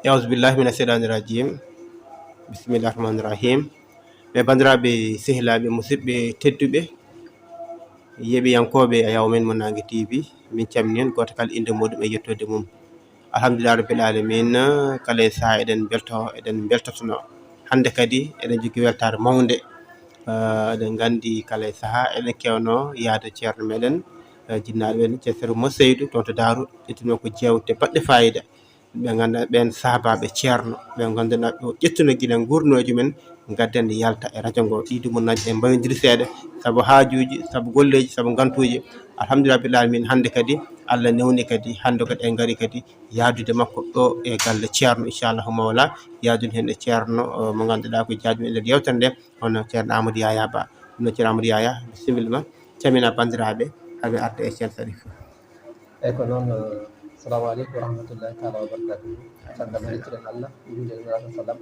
Yawzu billahi mina sheytani rajim. Bismillahi rahmani rahim. Ɓe bandiraɓe sehilaɓe musidɓe tedduɓe yeeɓiyankoɓe a yaw men mo Nangue TV, min calmini on goto kala inde muɗum e yettode mum. Alhamdulillah rabbil alamin. Kala e saaha eɗen beltotono hande kadi eɗen jogui weltare mawde. Eɗen gandi kala e saaha eɗen kewno yaade ceerno meɗen jinnaɗo men ceerno Mo Seydou toon to Darou ƴettino ko jewte baɗɗe fayida. ɓe ganduɗa ɓen sahabaɓe ceerno ɓe ganduɗa ɓe ƴettuno guila gurnoji men gadden yalta e radio ngo ɗiɗumunaji en mbaydiri seeɗa saabu haajuji saabu golleji saabu gantuji. Alhamdulillah rabbil alamin. Hande kadi Allah newni kadi hande kadi en gari kadi yaadude makko ɗo e galle ceerno inchallahu mawla yaadude hen e ceerno mo ganduɗa ko jaaduɗo e nder yewtere nde hono ceerno Amadou Yaya Ba. ɗum noon ceerno Amadou Yaya bisimilla ma camina bandiraɓe haaɓe arta e ceerno Salif. eyyi ko noon assalamu aleykum wa rahmatullahi taala wa barakatuhu. caggal yettiren Allah juude nuraɗo sallam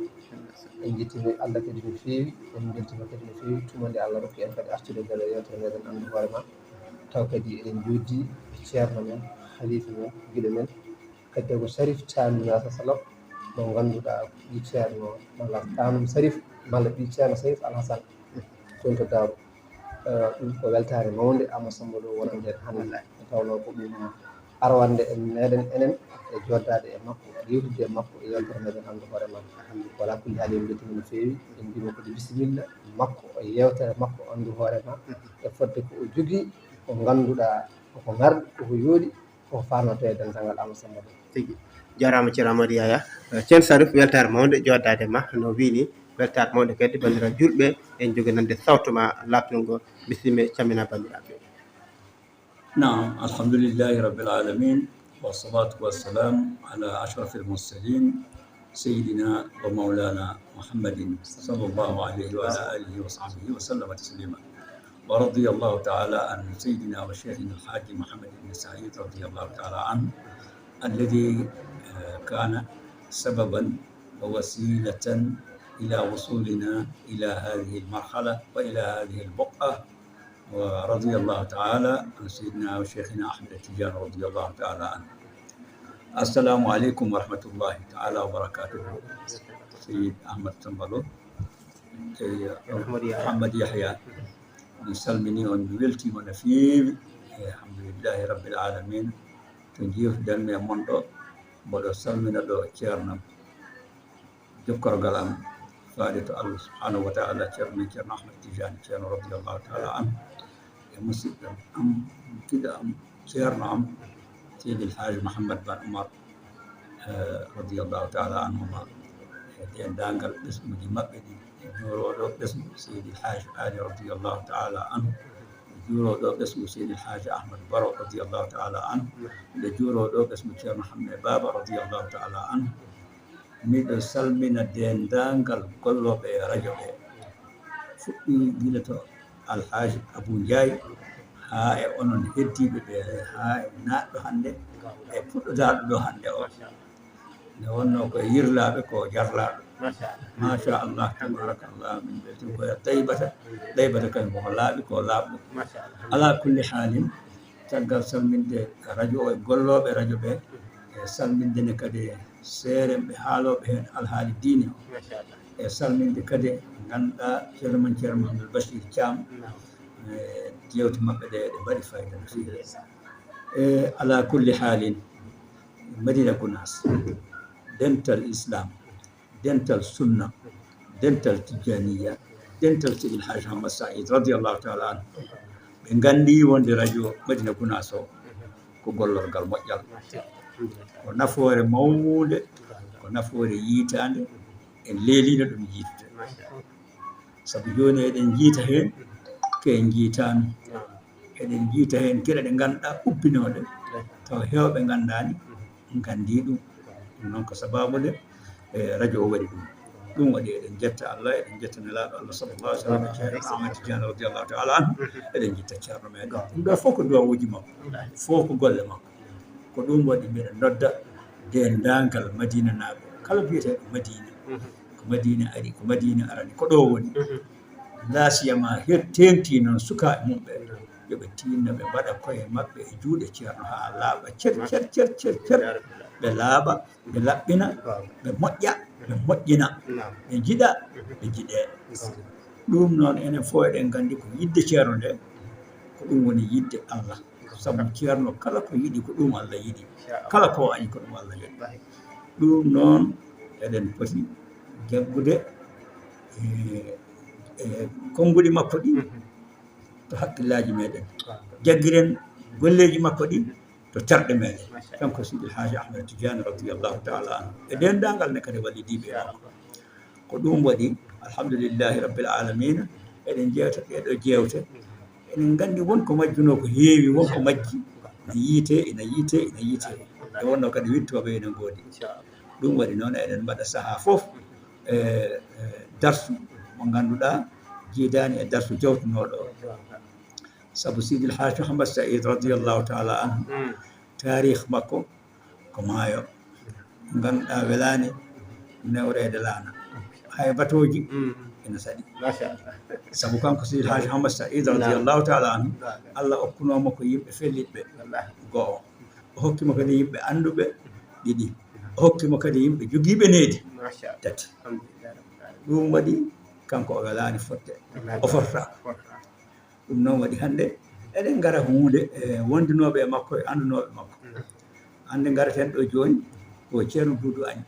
en jettimi Allah kadi no fewi en beltima kadi no fewi tumande Allah rokki en kadi artude nder yewtere meɗen andu hoorema taw kadi eɗen joddi ceerno men halifa men guiɗo men kadi ko Sharif Thiandoum Yaya Salam mo ganduɗa ɓi ceerno malla Thiandoum Sharif malla ɓi ceerno Sharif Alassane toon to Darou. ɗum ko weltare mawde Amadou Samba ɗo wonande en hannde tawno ko ɗum arwande en meɗen enen e joddade e makko yewtude e makko e yewtere meɗen hannde hoorema. Wala kulli haali en beltima no fewi en mbimo kadi bisimilla makko e yewtere makko andu hoorema e fodde ko o jogui ko ganduɗa koko garɗi koko yooɗi koko farnoto e dendagal Amadou Samba ɗo. Tigui jarama ceerno Amadou Yaya. ceerno Salif weltare mawde joddade ma no wini weltare mawde kadi bandiraɓe julɓe en jogui nande sawtoma labtugo bisimilla cammina bandiraɓe. نعم الحمد لله رب العالمين والصلاة والسلام على أشرف المرسلين سيدنا ومولانا محمد صلى الله عليه وعلى آله وصحبه وسلم تسليما. ورضي الله تعالى عن سيدنا وشيخنا الحاج محمد بن سعيد رضي الله تعالى عنه الذي كان سببا ووسيلة إلى وصولنا إلى هذه المرحلة وإلى هذه البقعة. ورضي الله تعالى عن سيدنا وشيخنا أحمد التجاني رضي الله تعالى عنه. السلام عليكم ورحمة الله تعالى وبركاته. سيد أحمد تنبلو محمد يحيى نسلمني ونولتي ونفيب الحمد لله رب العالمين. تنجيف دلمي موندو بدو سلمنا دو تشيرنا جكر قلم فادت الله سبحانه وتعالى تشيرنا أحمد التجاني تشيرنا رضي الله تعالى عنه. مسلم كده سيرنا سيد الحاج محمد بن عمر رضي الله تعالى عنهما دانقل اسم جمبدي جورو اسم سيد الحاج علي رضي الله تعالى عنه جورو اسم سيد الحاج احمد برو رضي الله تعالى عنه جورو اسم سيد محمد بابا رضي الله تعالى عنه ميد سلمنا دين دانقل كله برجل فقي جلتو الحاج أبو جاي هاي أنون هدي بده هاي نات بهندة فوت دار بهندة نوانو كيرلا بكو جرلا ما شاء الله تبارك الله من بيتو طيبة كان مهلا بكو لاب ما شاء الله. على كل حال تقال سلمين ده رجو يقولوا برجو به سلمين ده نكده سيرم بحاله بهن الحال الديني ما شاء الله. سلمين ده كده غندا شرمن عبد البشير شام ديوت مبدا بري فايده فيه. على كل حال مدينه كناس دنتال الاسلام دنتال السنه دنتال التجانيه دنتال سيد الحاج محمد سعيد رضي الله تعالى عنه ɓe gandi wonde radio Madina Gounass o ko gollorgal moƴƴal ko nafoore mawde ko nafoore yiitande en leelino ɗum yiitude sabu joni eɗen jiita hen ke en jiitano eɗen jiita hen geɗe ɗe ganduɗa ubbinoɗe taw hewɓe gandani gandi ɗum noon ko sababude radio o waɗi ɗum waɗi eɗen jetta Allah eɗen jetta nelaɗo Allah sallallahu alaihi wa sallam ceerno Ahmad Tidiane radiallahu taala anhu eɗen jitta ceerno meɗen ɗum ɗo fof ko duwawuji makko fof ko golle makko ko ɗum waɗi mbiɗen nodda dendagal Madina naaɓe kala biyeteɗo Madina ko Madina ari ko Madina arani ko ɗo woni la siyama tenti noon sukaɓe mumɓe yoɓe tinno ɓe mbaɗa koye maɓɓe e juuɗe ceerno ha laaɓa cer ɓe laaɓa ɓe laɓɓina ɓe moƴƴa ɓe moƴƴina ɓe jiɗa ɓe jiɗee ɗum noon enen fof eɗen nganndi ko yidde ceerno nde ko ɗum woni yidde Allah sabu ceerno kala ko yiɗi ko ɗum Allah yiɗi kala ko añi ko ɗum Allah yiɗi ɗum noon eɗen poti jaggude konnguɗi makko ɗi to haqqillaji meɗen jaggiren golleji makko ɗi to terɗe meɗen kanko Sidi El Hadji Ahmed Tidiane radiyallahu taala anhu e dendagal ne kadi wallidiɓe makko ko ɗum waɗi alhamdulillahi rabbil alamina eɗen jewta ɗeɗo jewte eɗen nganndi wonko majjuno ko heewi wonko majji ina yiite e wonno kadi wittoɓe ene ngoodi ɗum waɗi noon eɗen mbaɗa saaha fof darsu mo ngannduɗaa jiidani e darsu jawtunoɗo o sabu Sidi El Hadji Mouhammad Saïd radiyallahu taala anhu tarikh makko ko maayo ngannduɗaa welaani newreede laana hay batoji ina saɗi sabu kanko Sidi El Hadji Mouhammad Saïd radiyallahu taala anhu Allah okkunomo ko yimɓe felliɓe go'o o hokkimo kadi yimɓe annduɓe ɗiɗi o hokkimo kadi yimɓe jogiiɓe needi tati ɗum waɗi kanko o welaani fotte o fortaako ɗum noon waɗi hannde eɗen ngara hunde wondinooɓe e makko e anndunoɓe makko hannde ngaraten ɗo jooni ko ceerno Doudou Agne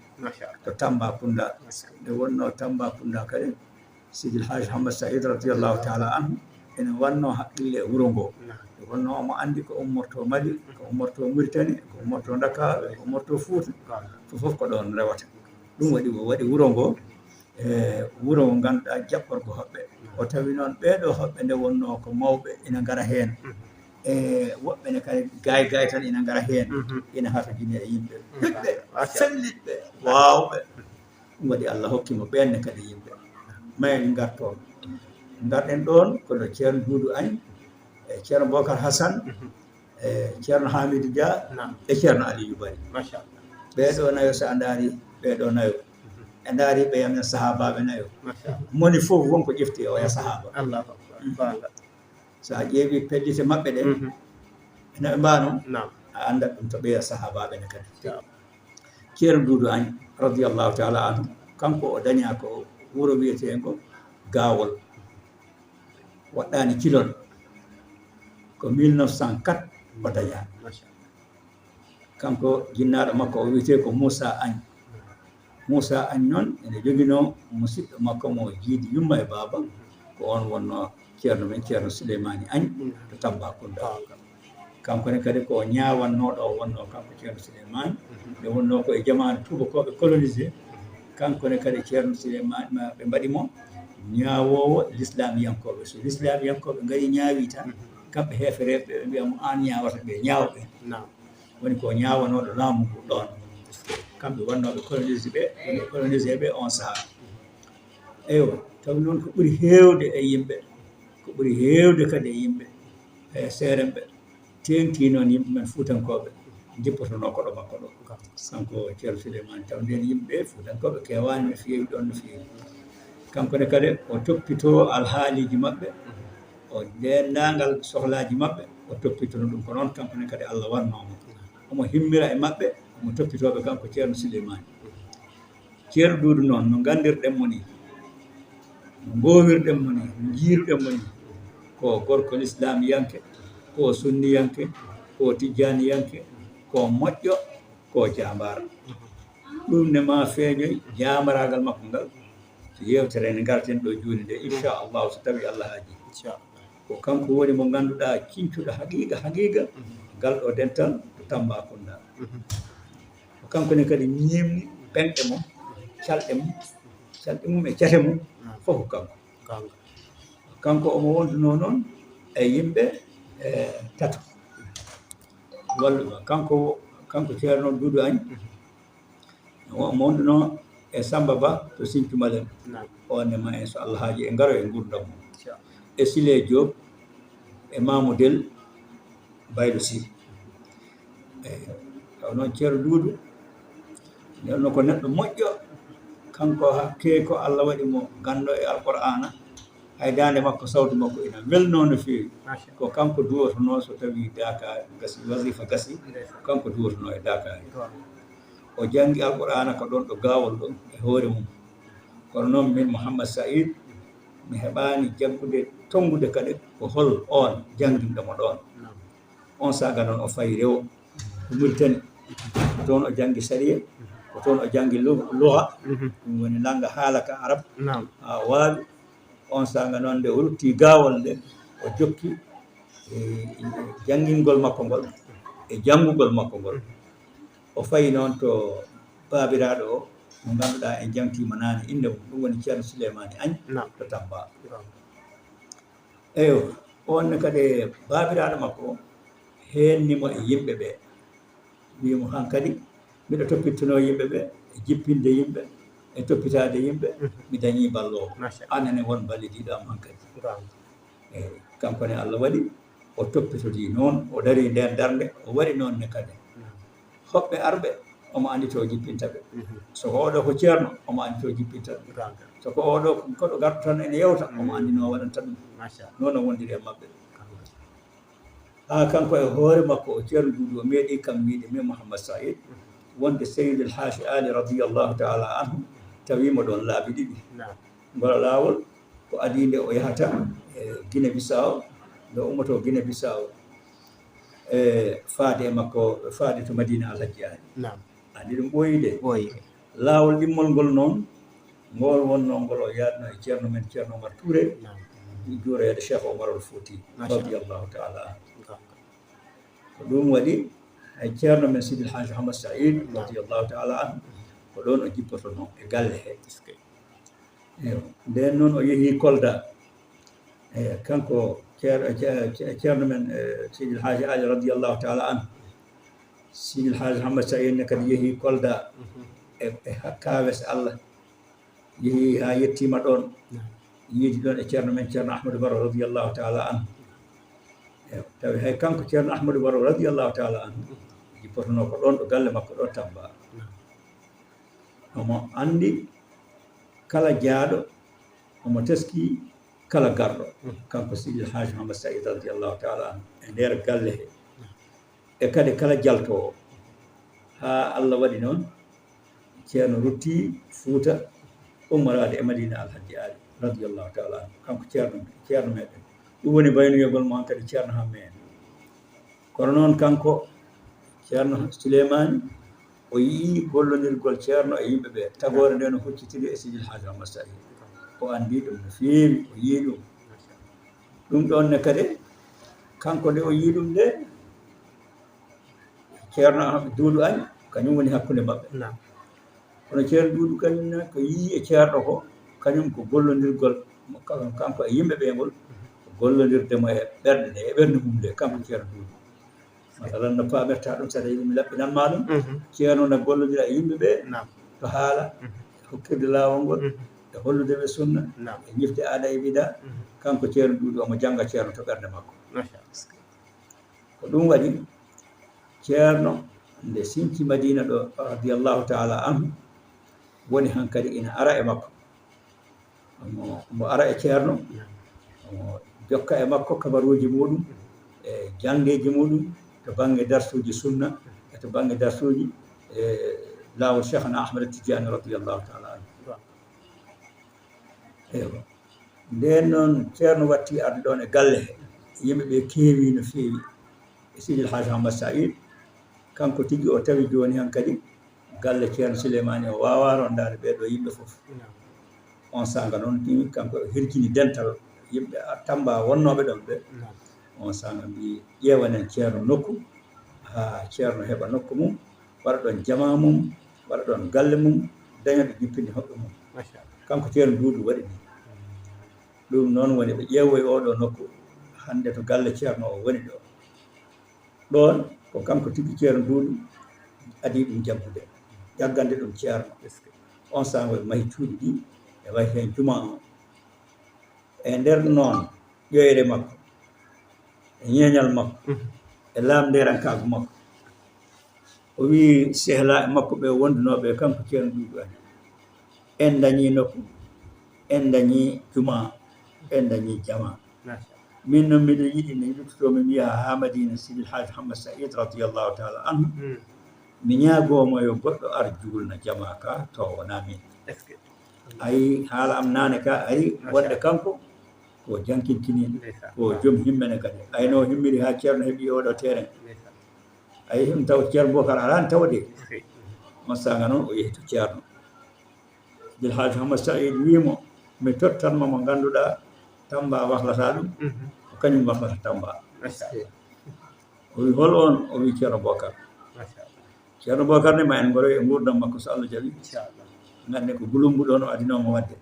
to Tambacounda nde wonno Tambacounda kadi Sidi El Hadji Mouhammad Saïd radiyallahu taala anhu ene wanno haqqille e wuro ngo nde wonno omo anndi ko ummorto Mali ko ummorto Mauritanie ko ummorto Dakar ko ummorto Fouta fof ko ɗon rewata ɗum waɗi o waɗi wuro ngo e wuro ngo ngannduɗaa jaɓɓorgo hoɓɓe o tawi noon ɓeeɗo hoɓɓe nde wonno ko mawɓe ina ngara heen e woɓɓe ne kadi gay tan ina ngara heen ina hatojine e yimɓe ɓiɓɓe felliɓɓe waawɓe ɗum waɗi Allah hokkimo ɓeenne kadi yimɓe mayen ngartoon ngarɗen ɗon kono ceerno Doudou Agne e ceerno Bocar Hassane e ceerno Hamidou Dia e ceerno Aliou Bari ɓeeɗo nayo so a ndaari ɓeeɗo nayo e ndaari ɓe yamen sahabaɓe nayo moni fof wonko ƴefti o ya sahaba so a ƴeewi pellite maɓɓe ɗe ene ɓe mbano a anndat ɗum to ɓeya sahabaɓe ne kadi ceerno Doudou Agne radiyallahu taala anhu kanko o daña ko wuro wiyetengo Gawol waɗɗani kilon ko 1904 o daña kanko jinnaɗo makko o wiyete ko Moussa Agne noon ene jogino musidɗo makko mo jiidi yumma e baaba ko on wonno ceerno men ceerno Souleymani Agne to Tambacounda kankone kadi ko ñawannoɗo o wonno kanko ceerno Souleymani nde wonno ko e jamanu tubakoɓe colonisé kankone kadi ceerno Souleymani ɓe mbaɗimo ñawowo l'islamiyankoɓe so l'islamiyankoɓe ngari ñaawi tan kamɓe heefereɓe ɓe mbiyamo an ñawata ɓe ñawɓe woni ko ñawanoɗo laamu ngu ɗon kamɓe wonnoɓe colonisé ɓe on saaha eywa tawi noon ko ɓuri heewde e yimɓe ko ɓuri heewde kadi e yimɓe e seeren ɓe tengti noon yimɓe men fuutankoɓe jippotono koɗo makko ɗo kanko ceerno Souleymani taw nden yimɓe fuutankoɓe kewani no feewi ɗon no feewi kankone kadi o toppito alhaaliji maɓɓe o dendagal sohlaji maɓɓe o toppitono ɗum ko noon kankone kadi Allah wannomo omo himmira e maɓɓe omo toppitoɓe kanko ceerno Souleymani ceerno Doudou noon no gandirɗen mo ni no gowirɗen mo ni no jiiruɗen mo ni ko gorko l'islamiyanke ko sunniyanke ko tijjaniyanke ko moƴƴo ko jambara ɗum ne ma feeñoy jamaragal makko ngal so yewtere nde garten ɗo juuni nde inchallahu so tawi Allah haaji ko kanko woni mo ngannduɗaa cincuɗo haqiiqa ngal ɗo dental to Tambacounda ko kanko ne kadi ñimni penɗe mum calɗe mum e cate mum fof ko kanko omo wonduno noon e yimɓe e tato walluɓe kanko ceerno Doudou Agne omo wonduno e Samba Ba to Sinthiou Malem onne ma en so Allah haaji e ngaro e gurdam mum e Sile Diop e Mamou Del Baydo Sy eyi taw noon ceerno Doudou ndenno ko neɗɗo moƴƴo kanko hakke ko Allah waɗi mo ganndo e alqur'ana hay dande makko sawtu makko ina welno no feewi ko kanko duwotono so tawi daka gasi wasifa gasi kanko duwotono e dakari o janngi alqur'ana ko ɗon ɗo gaawol ɗon e hoore mum kono noon min Mouhammad Saïd mi heɓaani jaggude tonngude kadi ko hol on jannginɗomo ɗon on saaga noon o fayi rewo ko Mauritanie toon o janngi sariya ko toon o janngi luha ɗum woni langa haala ka arab ha waawi on saaga noon nde o rutti gaawol nde o jokki janngingol makko ngol e janngugol makko ngol o fayi noon to baabiraaɗo o mo ngannduɗaa en jangtiima naane innde mum ɗum woni ceerno Souleymani Agne to Tamba eyo on kadi baabiraaɗo makko o heennimo e yimɓe ɓee wimo han kadi mbiɗa toppittanoo yimɓe ɓee e jippinde yimɓe e toppitaade yimɓe mi dañii balloo annene won ballidiiɗo am han kadi eyi kanko ne Allah waɗi o toppitodii noon o darii ndeen darnde o waɗi noon ne kadi hoɓɓe arɓe omo anndi to jippinta ɓe soko oɗo ko ceerno omo anndi to jippinta ɓe soko oɗo koɗo garɗo tan ene yewta omo anndi no waɗanta ɗum noon o wondiri e maɓɓe haa kanko e hoore makko o ceerno Duudu o meeɗii kam wiide min Mouhammad Saïd wonde Seydil Haji Ali radiyallahu taala anhu tawiimo ɗon laabi ɗiɗi ngol laawol ko adiinde o yahata e Guinée Bissau nde ummoto Guinée Bissau e faade makko faade to Madina Alhaji Ali andi ɗum ɓooyide laawol ɗimmol ngol noon ngol wonno ngol o yaadno e ceerno men ceerno Omar Touré juureede Cheikh Omar al Fouti radiyallahu taala anhu ko ɗum waɗi hay ceerno men Sidil Haji Mouhammad Saïd radiyallahu taala anhu ko ɗon o jippotono e galle he eyo nden noon o yehii Kolda eyi kanko ceerno men Sidil Haji Ali radiyallahu taala anhu Sidil Haji Mouhammad Saïd ne kadi yehii Kolda e kaawes Allah yehii haa yettiima ɗon yiidi ɗon e ceerno men ceerno Ahmadou Baro radiyallahu taala anhu eyo tawi hay kanko ceerno Ahmadou Baro radiyallahu taala anhu jippotonoo ko ɗon ɗo galle makko ɗo Tamba omo anndi kala jaaɗo omo teskii kala garɗo kanko Sidil Haji Mouhammad Saïd radiyallahu taala anhu e ndeer galle he e kadi kala jaltoo haa Allah waɗi noon ceerno ruttii Fuuta ummoraade e Madina Alhaji Ali radiyallahu taala anhu kanko ceerno meɗen ɗum woni baynoyogol mo han kadi ceerno hamme en kono noon kanko ceerno Souleymani o yii gollondirgol ceerno e yimɓe ɓee tagoore nde no hoccitiri e Sidil Haji Mouhammad Saïd o anndi ɗum no feewi o yii ɗum ɗum ɗon ne kadi kanko nde o yii ɗum nde ceerno Duudu Agne kañum woni hakkunde maɓɓe kono ceerno Duudu kañum ne ko yii e ceerɗo ko kañum ko gollondirgol kanko e yimɓe ɓee ngol ko gollondirdemo e ɓerɗe ɗe e ɓernde mum nde kanko ceerno Duudu masalan no paamirta ɗum saɗa yiɗi mi laɓɓinanma ɗum ceerno no gollondira e yimɓe ɓee to haala e hokkirde laawol ngol e hollude ɓe sunna e ñifde aada e bida kanko ceerno Duudu omo jannga ceerno to ɓernde makko ko ɗum waɗi ceerno nde sinki Madina ɗo radiyallahu taala anhu woni han kadi ina ara e makko omo ara e ceerno omo jokka e makko kabaruuji muɗum e janngeeji muɗum to baŋnge darsuuji sunna e to baŋnge darsuuji e laawol Cheikhna Ahmad Tidiane radiyallahu taala anhu eyo nden noon ceerno wattii arde ɗon e galle he yimɓe ɓe keewi no feewi e Sidil Haji Mouhammad Saïd kanko tigi o tawi jooni han kadi galle ceerno Souleymani o waawaa rondaade ɓeeɗo yimɓe fof on saanga noon timi kanko o hirjini dental yimɓe Tamba wonnooɓe ɗon ɓe on saanga mbi ƴeewanen ceerno nokku haa ceerno heɓa nokku mum waɗa ɗon jama mum waɗa ɗon galle mum daña ɗo jippinde hoɓɓe mum kanko ceerno Duudu waɗi ni ɗum noon woni ɓe ƴeewoyi oɗo nokku hannde to galle ceerno o woni ɗo ɗon ko kanko tigi ceerno Duudu adii ɗum jaggude jaggande ɗum ceerno on saanga e mahi cuuɗi ɗi e wayi heen juma o e nder noon ƴoyre makko e ñeeñal makko e laamnderankaagu makko o wii sehla e makko ɓe wondunooɓe kanko ceerno Duudu Agne en dañii nokku en dañii juma en dañii jama min noon miɗo yiɗi ne yuttotomi wiya haa Madina Sidil Haji Mouhammad Saïd radiyallahu taala anhu mi ñaagomo yo goɗɗo ar juulna jama ka to wona min ayi haala am nane ka ari wonde kanko ko jankintini ko joom himmene kadi ayno himmiri ha ceerno heeɓi oɗo terrain ayi him taw ceerno Bocar alani tawde on saga noon o yehi to ceerno Sidil Haji Hamad Saïd wimo mi tottanma mo ganduɗa Tamba wahlata ɗum ko kañum wahlata Tamba o wi hol on o wi ceerno Bocar ceerno Bocar ne ma en goroy e gurdam makko so Allah jaɓi gande ko gulumbu ɗon o adinomo wadde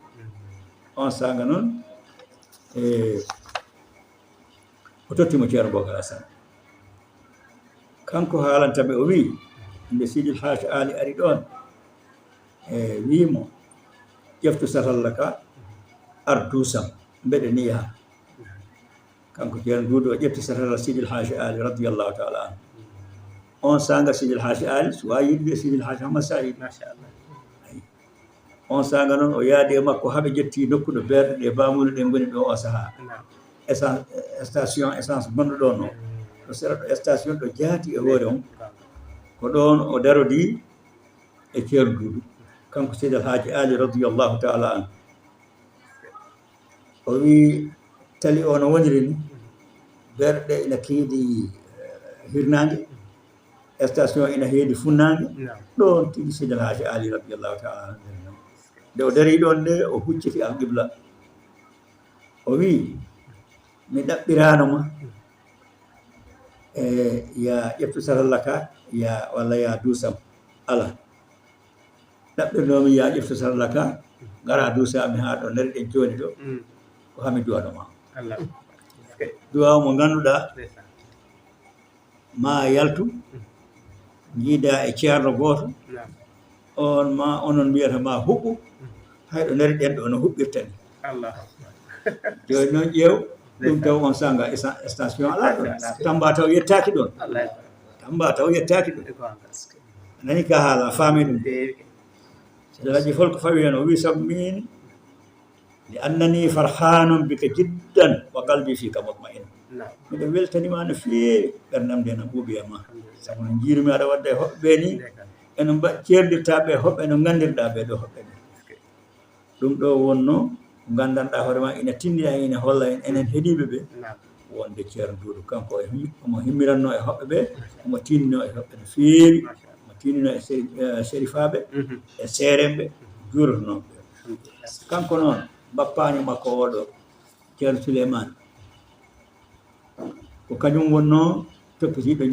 on saga noon o tottimo ceerno Bocar Assane kanko haalantaɓe o wi nde Sidil Haji Ali ari ɗon wimo ƴeftu satalla ka ar duusam mbeɗe ni yaha kanko ceerno Duudu o ƴefti satalla Sidil Haji Ali radiallahu taala anhu on sanga Sidil Haji Ali suwa yidde Sidil Haji Hamad Saïd on sanga noon o yaadi e makko haɓe jetti nokkuɗo berɗe ɗe bamuɗe ɗe goni ɗo o saaha station essence gonɗo ɗon o to sera ɗo station ɗo jaati e hoore on ko ɗon o darodi e ceerno Duudu kanko Sidil Haji Ali radiallahu taala anhu o wi tali o no woniri ni berɗe ina keedi hirnange station ina heedi funnange ɗon tigi Sidil Haji Ali radiallahu taala anhu nde o dari ɗon nde o hucciti alqibla o wi mi ɗaɓɓiranoma ya ƴeftu satalla ka ya walla ya duusam ala ɗaɓɓirnomi ya ƴeftu satalla ka gara duusami ha ɗo ndari ɗen joni ɗo ko hami duwanoma duwaw mo ganduɗa ma yaltu jiida e ceerno goto on ma onon mbiyata ma huɓɓu hayɗo ndari ɗen ɗo no huɓɓirtani joni noon ƴeew ɗum taw on sanga station ala ɗon Tamba taw yettaki ɗon Tamba taw yettaki ɗon nani ka haala faami ɗum raji folko fawi hen o wi sabu min li annani farhanum bika jiddan wa qalbi fika mutmain miɗo weltanima no feewi ɓerdam nde no ɓuuɓi e ma sabu no jiirumi aɗa wadda e hoɓɓe ɓe ni eno ceerdirtaɓe hoɓɓe no gandirɗa ɓe ɗo hoɓɓe ɓe ɗum ɗo wonno gandanɗa hoore ma ina tindina ina holla en enen heeɗiɓe ɓe wonde ceerno Duudu kanko omo himmiranno e hoɓɓe ɓe omo tinnino e hoɓɓe no feewi omo tinnino e sérifaɓe e seeremɓe juurotonoɓe kanko noon bappaño makko oɗo ceerno Souleymane ko kañum wonno toppitiɗo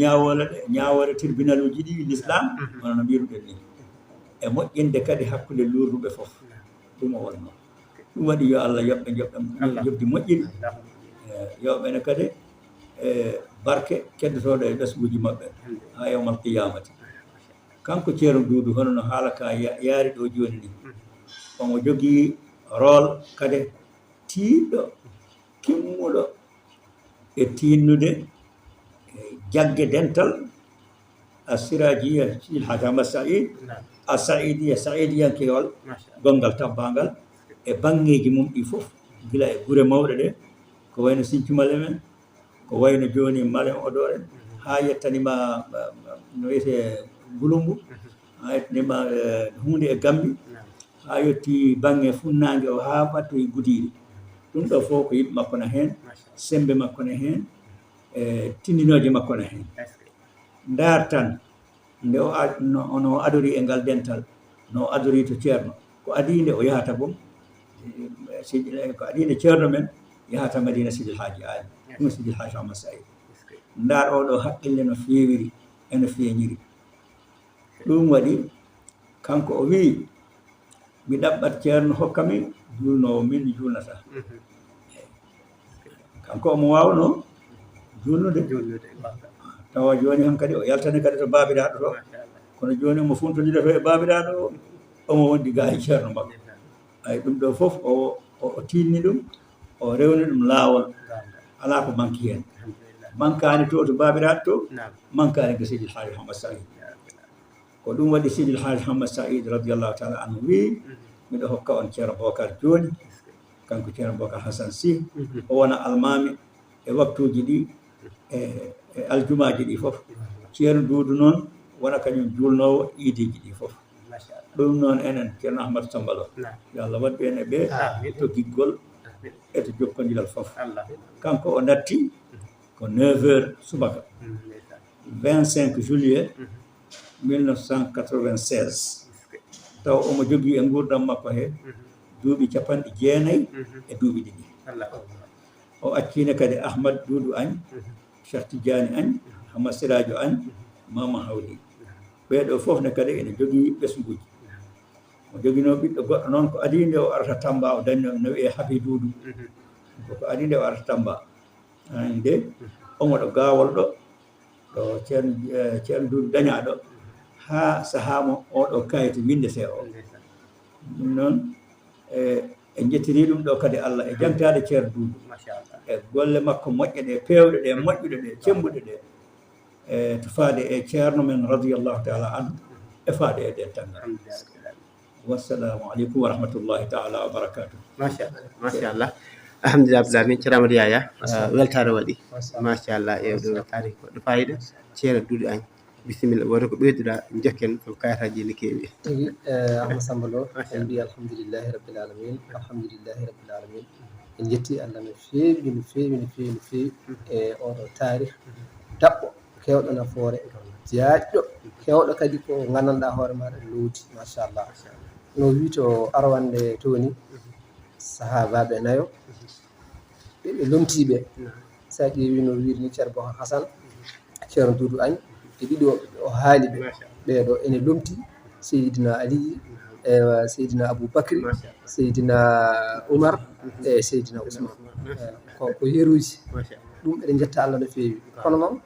ñawole tribunal uji ɗi l'islam hono no mbiruɗen ni e moƴƴinde kadi hakkude lurduɓe foof ɗum o wonno ɗum waɗi yo Allah yoɓɓe jobdi moƴƴini yoɓene kadi e barke keddotoɗo e ɓesguji maɓɓe ha yawmal qiyamati kanko ceerno Duudu hono no haala ka yaari ɗo joni ni omo jogii rôle kadi tiiɗɗo kimmuɗo e tinnude jagge dental a sirajiya Sidil Haji Hamad Saïd a saïdiyankewal gongal tabbangal e bangeji mum ɗi fof gila e gure mawɗe ɗe ko wayno Sinthioumal men ko wayno joni Malem Hodor en ha yettanima no wiyete Gulumbu ha yettanima hunde e Gambi ha yetti bange funnangue o ha ɓattoye Goudiry ɗum ɗo fof ko yimɓe makko ne hen sembe makko ne hen e tindinoje makko ne hen ndar tan nde ono adori e ngal dental no adori to ceerno ko adinde o yahata boom ko adinde ceerno men yahata Madina Sidil Haji Ali ɗum Sidil Haji Hamad Saïd ndar oɗo haqqille no fewiri eno feeñiri ɗum waɗi kanko o wi mi ɗaɓɓat ceerno hokkami julnowo min mi julnata kanko omo wawno julnude tawa joni han kadi o yaltani kadi to babiraɗo to kono joni omo funtodira to e babiraɗo o omo wondi ga e ceerno makko ay ɗum ɗo foof o tinni ɗum o rewni ɗum laawol ala ko manki hen mankani to babiraɗo to mankani ko Sidil Haji Hamad Saïd ko ɗum waɗi Sidil Haji Hamad Saïd radiallahu taala anhu wi miɗo hokka on ceerno Bocar joni kanko ceerno Bocar Hassane Sy o wona almami e waktuji ɗi e aljumaji ɗi fof ceerno Duudu noon wona kañum julnowo iideji ɗi fof ɗum noon enen ceerno ahmadou sambalo yo allah waɗ ɓen e ɓe to giggol e to jokkodiral fof kanko o natti ko 9h subaka 25 juillet 1996 taw omo jogii e nguurdam makko he duuɓi 90 e duuɓi ɗiɗi o accine kadi ahmad doudou agne cheikh tidiani agne hamad siradio agne mama hawli ɓeɗo fof ne kadi ene jogii ɓesguji o joginoo ɓiɗɗo goɗɗo noon ko adinde o arata Tamba o dañno no wiyee Habi Doudou ko adinde o arata Tamba ani nde omo ɗo gaawol ɗo ɗo ceerno Doudou dañaa ɗo haa sahaa mo oɗo kayite windetee o ɗum noon e jettirii ɗum ɗo kadi Allah e jangtaade ceerno Doudou e golle makko moƴƴe ɗe peewɗe ɗe moƴƴuɗe ɗe cembuɗe ɗe e to faade e ceerno men radiyallahu taala anhu e faade e dental wassalamu aleykum wa rahmatullahi taala wa barakatuh machallah alhamdulillah abdoulahi min ceerno yaya weltare waɗi machallah e ɗo weltare goɗɗo fayida ceerno Doudou Agne bisimilla woto ko ɓeyduɗa jokken ko kayitaji ne keewi tigi ahmad samba lo en mbi alhamdulillahi rabbil alamin alhamdulillahi rabbil alamin en jetti allah no feewi no feewi no feewi no feewi e oɗo taarih daɓɓo kewɗo nafoore jaaƴƴo kewɗo kadi ko gandanɗa hoore maɗa lowdi machallah no wi to arwande toni sahabaɓe nayo ɓe lomtiɓe sa ƴeewi no wirini ceerno Bocar Hassane ceerno Doudou Agne e ɗiɗo o haali ɓe ɓeɗo ene lomti Seydina Ali e Seydina Aboubacry Seydina Oumar e Seydina Ousmane ko yeruji ɗum eɗen jetta Allah no feewi kono noon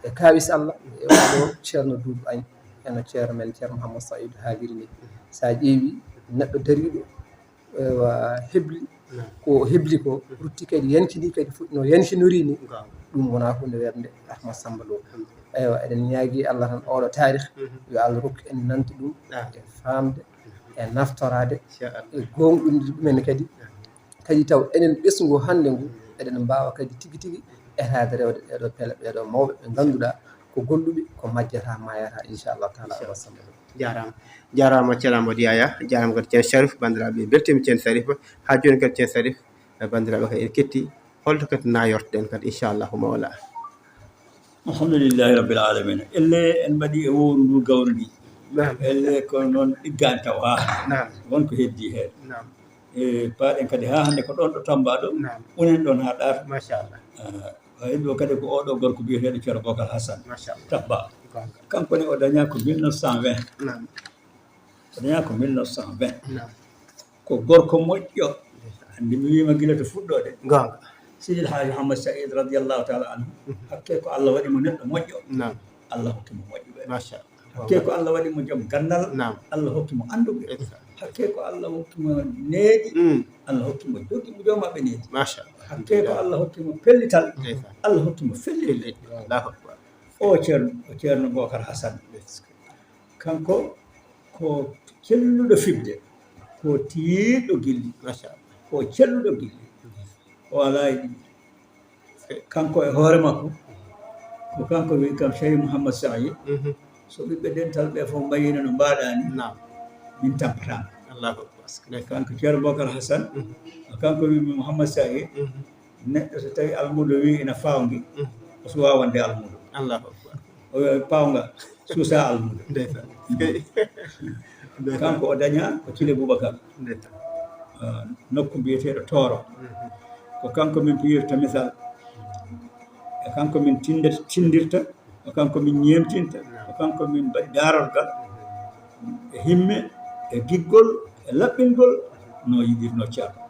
e kawis Allah e oɗo ceerno Doudou Agne eno ceerno men ceerno Mouhamadou Saïdou haaliri ni sa ƴeewi neɗɗo dariɗo hebli ko hebli ko rutti kadi yankini kadi no yankinori ni ɗum wona hunde werde ahmad samba lo eywa eɗen ñaagui Allah tan oɗo taarih yo Allah rokku en nante ɗum e famde e naftorade e gonɗude ɗumen kadi taw enen ɓesgu hande ngu eɗen mbawa kadi tigui tigui etade rewde ɗeɗo pele ɓeɗo mawɓe ɓe ganduɗa ko golluɓe ko majjata mayata inchallahu taala ahmad samba lo jarama ceerno Amadou Yaya jarama kadi ceerno Sharif bandiraɓe beltima ceerno Sharif ha joni kadi ceerno Sharif bandiraɓe kadi en ketti holto kadi nayortoɗen kadi inchallahu mawla alhamdulillahi rabbil alamin elle en mbaɗi e wowru ndu gawri ndi elle ko noon ɗiggani taw ha wonko heddi hen e paaɗen kadi ha hande ko ɗon ɗo Tamba ɗo unen ɗon ha ɗaata machallah heddi o kadi ko oɗo gorko biyeteɗo ceerno Bocar Hassane Tamba kanko ne o daña ko 1920 o daña ko 1920 ko gorko moƴƴo andi mi wima guila to fuɗɗode gonga Sidil Haaji Mouhammad Saïd radiallahu taala anhu hakke ko Allah waɗi mo neɗɗo moƴƴo Allah hokkimo moƴƴuɓe hakke ko Allah waɗi mo joom gandal Allah hokkimo anduɓe hakke ko Allah hokkimo neeɗi Allah hokkimo jogi mo joomaɓe neeɗi hakke ko Allah hokkimo pellital Allah hokkimo fellide o ceerno Bocar Hassane kanko ko celluɗo fibde ko tiiɗo gilli ko celluɗo gilli o ala e ɗiɗi kanko e hoore makko ko kanko wi kam Cheikh Mouhammad Saïd so ɓiɓɓe dental ɓe fof mbayino no mbaɗani min tampatama kanko ceerno Bocar Hassane kanko wimi Mouhammad Saïd neɗɗo so tawi almudo wi ina fawgi o suwa wonde almudo o pawga suusa almudo kanko o daña ko Thile Boubacar nokku mbiyeteɗo Toro ko kanko min piyirta misal e kanko min tindirta ko kanko min ñemtinta ko kanko min mbaɗi darorgal e himme e giggol e laɓɓingol no yiɗirno ceerno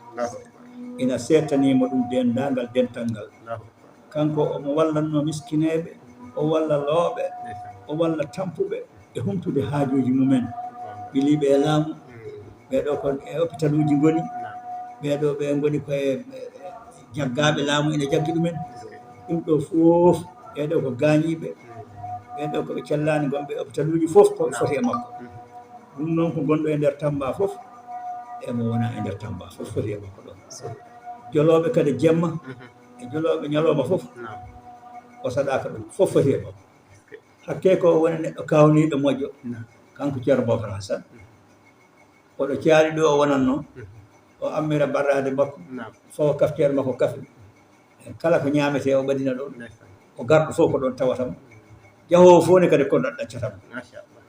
ina settanimo ɗum dendagal dental ngal kanko omo wallatno miskineɓe o walla looɓe o walla tampuɓe e humtude haajuji mumen ɓiliɓe e laamu ɓeɗo ko e hôpital uji goni ɓeɗo ɓe goni koye jaggaɓe laamu ene jaggi ɗumen ɗum ɗo fof ɓeɗo ko gañiɓe ɓeɗo koɓe cellani gonɓe hôpital uji fof ko foti e makko ɗum noon ko gonɗo e nder Tamba fof emo wona e nder Tamba fof foti e makko ɗon joloɓe kadi jemma e joloɓe ñalawma fof o saɗaka ɗum fof foti e makko hakke ko woni neɗɗo kawniɗo moƴƴo kanko ceerno Bocar Hassane oɗo caali ɗo o wonatno o ammira barrade makko fawa kaftere makko kafe kala ko ñamete o ɓadina ɗon o garɗo fof ko ɗon tawatamo jahowo fof ne kadi ko ɗon ɗaccatamo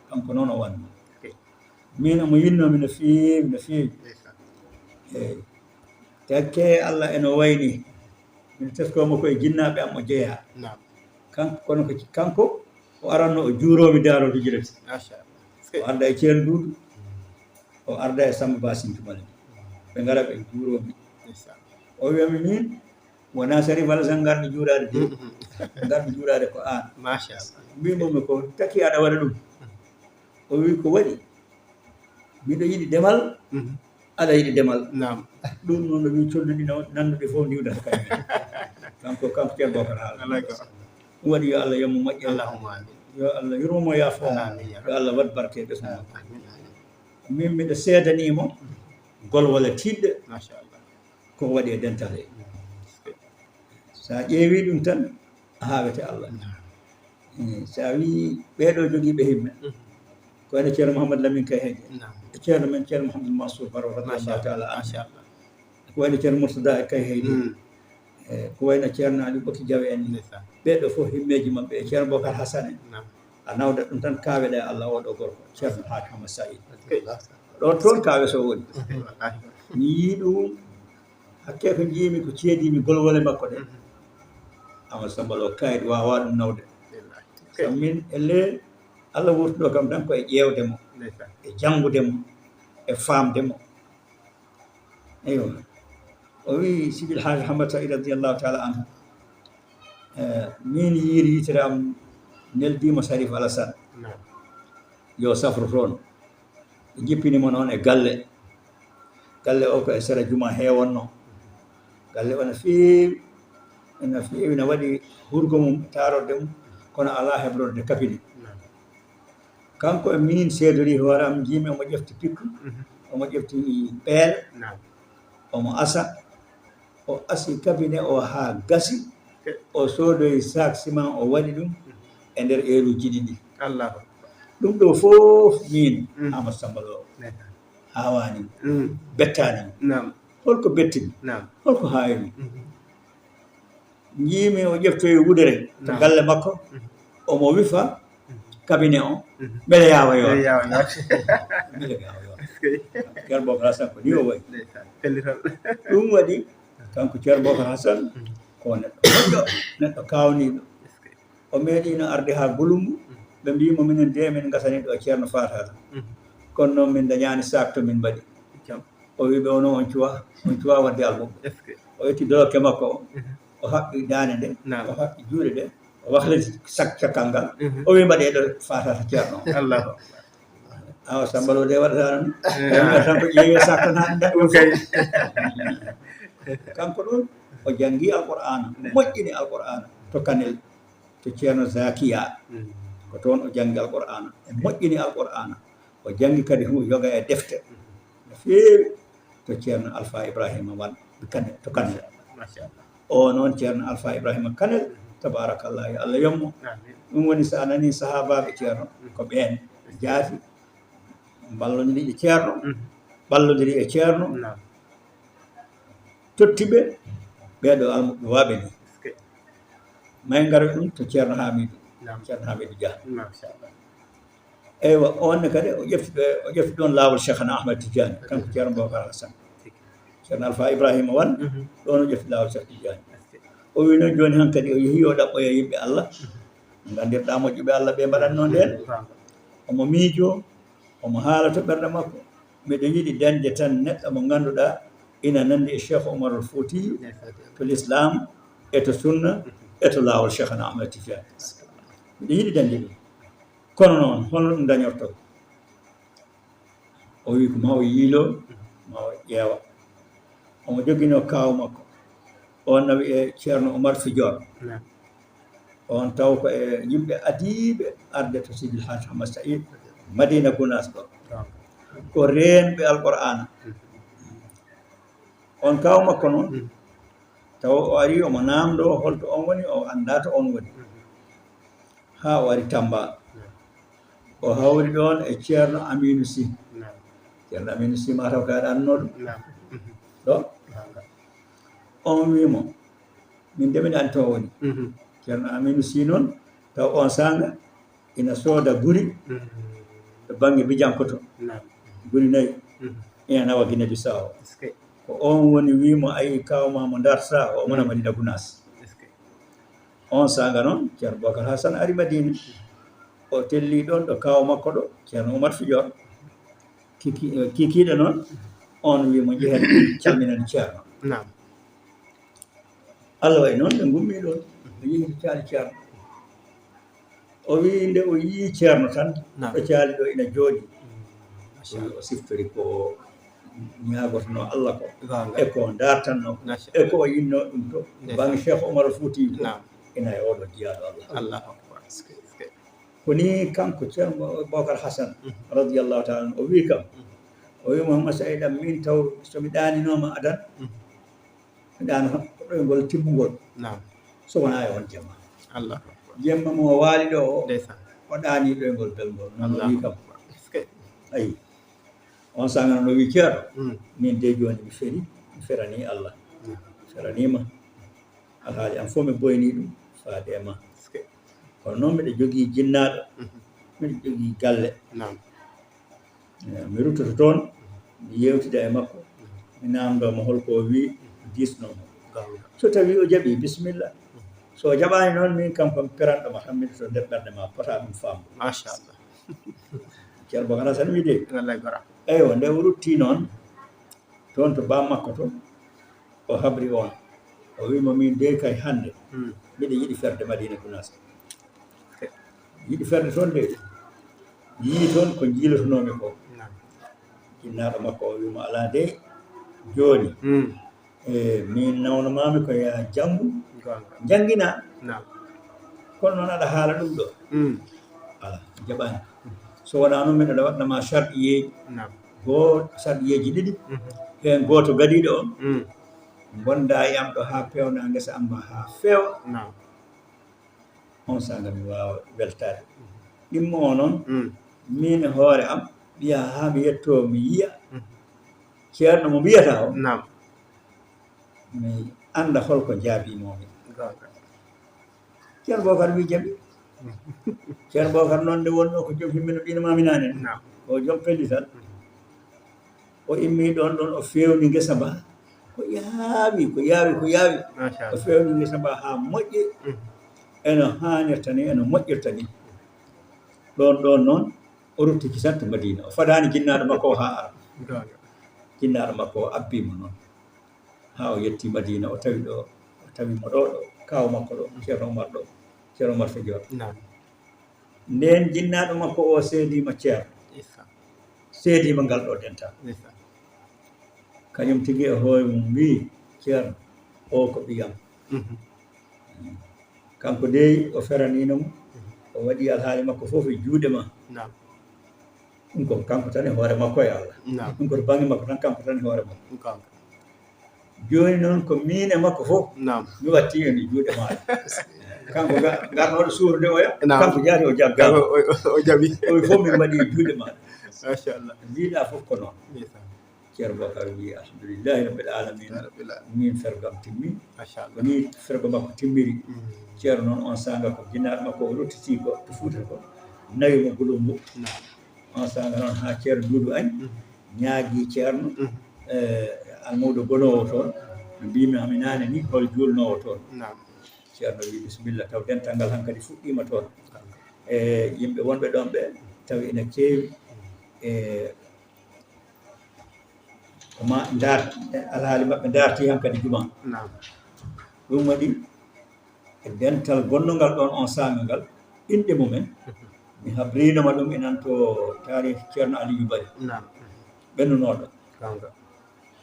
kanko noon o wanno min omo yinnomi no feewi no feewi eyi takke Allah eno wayni min teskomo koye jinnaɓe am o jeeya kanko kono ko kanko o aranno o juuromi daaroto jirati o arda e ceerno Duudu o arda e Samba Ba Sintumale ɓe ngara ɓe juuromi o wiyami min wona Sarif Alassane garmi juurade de garmi juurade ko an mbimomi ko taki aɗa waɗa ɗum o wi ko waɗi miɗo yiɗi demal aɗa yiɗi demal ɗum noon no wi colluɗi nanduɗe fof ndiwdata kañum kanko ceerno Bocar haala ɗum waɗi yo Allah yommo moƴƴe yo Allah yurmomo yaafomo yo Allah waɗ barke e ɓesgu makko min miɗo seedanimo golwala tiɗɗo ko waɗi e dental he sa ƴeewi ɗum tan a hawete Allah sa wi ɓeɗo jogiiɓe himme ko wayno ceerno Mouhamadou Lamine Kay Hedde e ceerno men ceerno Mouhamadou Mansour Baro radiallahu taala an ko wayno ceerno Mourtada e Kay Hedde ko wayno ceerno Aliou Bokki Diawe en ɓeɗo fof himmeji maɓɓe e ceerno Bocar Hassane en a nawda ɗum tan kaweɗa e Allah oɗo gorko ceerno Haji Hamad Saïd ɗon toon kawe so woni mi yii ɗum hakke ko jiimi ko ceedimi golwole makko ɗe Amadou Samba Lo kayit wawa ɗum nawde sabu min elle Allah wurtuɗo kam tan koye ƴeewdemo e janngudemo e faamdemo eyo o wi Sibil Haji Hamad Saïd radiallahu taala anhu min yiiri yitere am neldima Sarif Alassane yo safro toon e jippinimo noon e galle o ko e sera juma heewonno galle o no feewi no waɗi hurgo mum taarorde mum kono ala heɓrorde kapine kanko e min seedori hoore am jiimi omo ƴefti pikku omo ƴefti ɓeel omo asa o asi kabine o haa gasi o soodoyi sac ciment o waɗi ɗum e nder heeruji ɗiɗi ɗum ɗo fof min Amadou Samba Lo hawani bettani holko bettimi holko hawimi jiimi o ƴeftoyi wudere to galle makko omo wifa cabinet o beele yawa yo beele yawa yo ceerno Bocar Hassane ko ni o wayi ɗum waɗi kanko ceerno Bocar Hassane ko neɗɗo kawniɗo o meeɗino arde ha Gouloumbou ɓe mbimo minen de min gasani ɗo ceerno Fatata kono noon min dañani sac to min mbaɗi o wi ɓe ono on cuwa wadde almuɓe o yetti doloke makko o haɓɓi dande nde o haɓɓi juuɗe ɗe o wahliti sac cakal ngal o wi mbaɗe ɗo Fatata ceerno awa Samba Lo de waɗata noon tan ko ƴeewi sac tan hande kanko ɗon o janggi alqur'ana moƴƴini alqur'ana to Kanel to ceerno Zakia ko toon o janggi alqur'ana o moƴƴini alqur'ana o janggi kadi yoga e defte no feewi to ceerno Alpha Ibrahima Wan to Kanel o noon ceerno Alpha Ibrahima Kanel tabarakallah yo Allah yommo ɗum woni so a nani sahabaɓe ceerno ko ɓen jaati ballodiri e ceerno ballodiri e ceerno tottiɓe ɓeɗo almuɓe waɓe ni may garoy ɗum to ceerno Hamidou Dia eywa onne kadi o ƴefti ɗon laawol Cheikhna Ahmed Tidiane kanko ceerno Bocar Hassane ceerno Alpha Ibrahima Wan ɗon o ƴefti laawol Cheikh Tidiane o wi noon joni han kadi o yeehi o ɗaɓɓoya yimɓe Allah gandirɗa moƴƴuɓe Allah ɓe mbaɗatno nden omo miijo omo haala to ɓerɗe makko miɗo yiɗi dañde tan neɗɗo mo ngannduɗa ina nandi e Cheikh Oumar Foutiyou to l'islam e to sunna e to laawol Cheikhna Ahmed Tidiane miɗo yiɗi dañde ɗum kono noon holno ɗum dañorto o wi ko ma o yiilo ma o ƴeewa omo joguino kaw makko on nawi e ceerno Oumar Fidior on taw ko e yimɓe adiiɓe arde to Sidy El Hadji Hamad Saïd Madina Gounass ɗo ko reenɓe alqur'ana on kaw makko noon taw o ari omo namdo holto on woni o anda to on woni haa wari Tamba o hawri ɗon e ceerno Aminou Sy ceerno Aminou Sy mataw ka aɗa annoo ɗum ɗo on wiimo min de miɗa anndi to woni ceerno Aminou Sy noon taw on sanga ina sooda guri to baŋnge Bijankoto guri 4 ina nawa Guinée Bissau ko on woni wiimo ayi kawma mo darta o mona Madina Gounass on sanga noon ceerno Bocar Hassane ari Madina o telli ɗon ɗo kaw makko ɗo ceerno Oumar Fidior kikiiɗe noon on wiimo jehen calminani ceerno Allah wayi noon ɓe gummi ɗon ɓe yehi to caali ceerno o wi nde o yii ceerno tan ɗo caali ɗo ina jooɗi o siftori ko ñaagotono Allah ko e ko dartanno e ko o yinno ɗum to baŋnge Cheikh Oumar Fouti to ina e oɗo jiyaaɗo Allah ko ni kanko ceerno Bocar Hassane radiyallahu taala o wi kam o wi Mouhammad Saïd am min taw somi ɗaninoma adan mi ɗano ɗoygol timmugol so wona e on jemma mo waali ɗo o ɗaani ɗoygol belgol noon o wi kam ayi on sanga no wi ceerno min de joni mi ferani Allah mi feranima alhaali am fof mi boyni ɗum faade e ma kono noon mbiɗa jogii jinnaaɗo mbiɗa jogii galle mi ruttoto toon mi yewtida e makko mi namdoma holko o wi disnomo so tawi o jaɓi bisimilla so jaɓani noon min kam komi peranɗoma tan miɗo to nder ɓerde ma pota ɗum famde machallah ceerno Bocar Hassane wi de eywa nde o rutti noon toon to bam makko to o habri on o wimo min de kay hannde mbiɗa yiɗi ferde Madina Gounass yiɗi ferde toon de yii toon ko jiilotonomi ko jinnaɗo makko o wimo ala de joni min nawnomami ko ya janngu janngina kono noon aɗa haala ɗum ɗo ala jaɓani so wona noon min aɗa waɗnama sarɗiyeji sarɗiyeji 2 hen goto gadiɗo on gonda yam ɗo ha pewna ngesa amba ha feewa on sanga mi wawa weltade ɗimmo o noon min e hoore am ɓiya ha mi yetto mi yiya ceerno mo mbiyata o mi anda holko jaabimomi ceerno Bocar wi jaɓi ceerno Bocar noon nde wonno ko joom himmino ɗino maminane o joom pellital o immi ɗon o fewni ngesa ba ko yaawi o fewni ngesa ba ha moƴƴi eno hanirta ni eno moƴƴirta ni ɗon noon o ruttiki tan to Madina o fadani jinnaɗo makko o ha ara jinnaɗo makko o abbimo noon ha o yetti Madina o tawi ɗo o tawimo ɗo kaw makko ɗo ceerno Oumar ɗo ceerno Oumar Fidior nden jinnaɗo makko o seedima ceerno seedima ngal ɗo dental kañum tigi e hoore mum wi ceerno o ko ɓiyam kanko dey o feraninomo o waɗi alhaali makko fof e juuɗe ma ɗum ko kanko tan e hoore makko e Allah ɗum koto baŋnge makko tan kanko tan e hoore makko joni noon ko min e makko fof mi watti en e juuɗe maɗa kanko garnoɗo suurde oya kanko jaati o jaɓi o fof min mbaɗi e juuɗe maɗa machallah mbiɗa fof ko noon ceerno Bocar wi alhamdulillahi rabbil alamina min fergam timmi woni fergo makko timmiri ceerno noon on sanga ko jinnaɗo makko o ruttiti ko to Fuuta ko nawi mo Gouloumbou on sanga noon ha ceerno Doudou Agne ñaagui ceerno almawɗo gonowo toon no mbimi hami nane ni hol julnowo toon ceerno wi bisimilla taw dental ngal hankkadi fuɗɗima toon e yimɓe wonɓe ɗon ɓe tawi ene keewi koma alhaali maɓɓe darti hankkadi juma ɗum waɗi e dental gonnongal ɗon on sanga ngal inɗe mumen mi habrinoma ɗum inan to tarih ceerno Aliou Bari ɓennunoɗo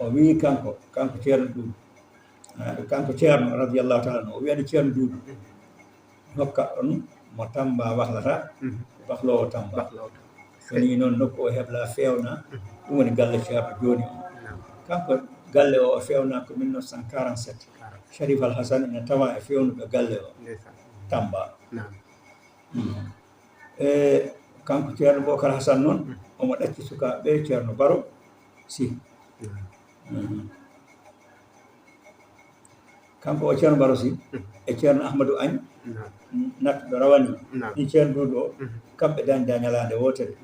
o wi kanko ceerno Doudou kanko ceerno radiyallahu taala no o wiyani ceerno Doudou hokka on mo Tamba wahlata wahlowo Tamba woni noon nokku o hebla fewna ɗum woni galle ceerno joni o kanko galle o fewna ko 1947 Sharif Al Hassane ene tawa e fewnuɓe galle o Tamba e kanko ceerno Bocar Hassane noon omo ɗacci sukaaɓe ceerno Baro si kanko o ceerno Baro si e ceerno Ahmadou Agne nattuɗo rawani ɗi ceerno Doudou o kamɓe dañda ñalande wotere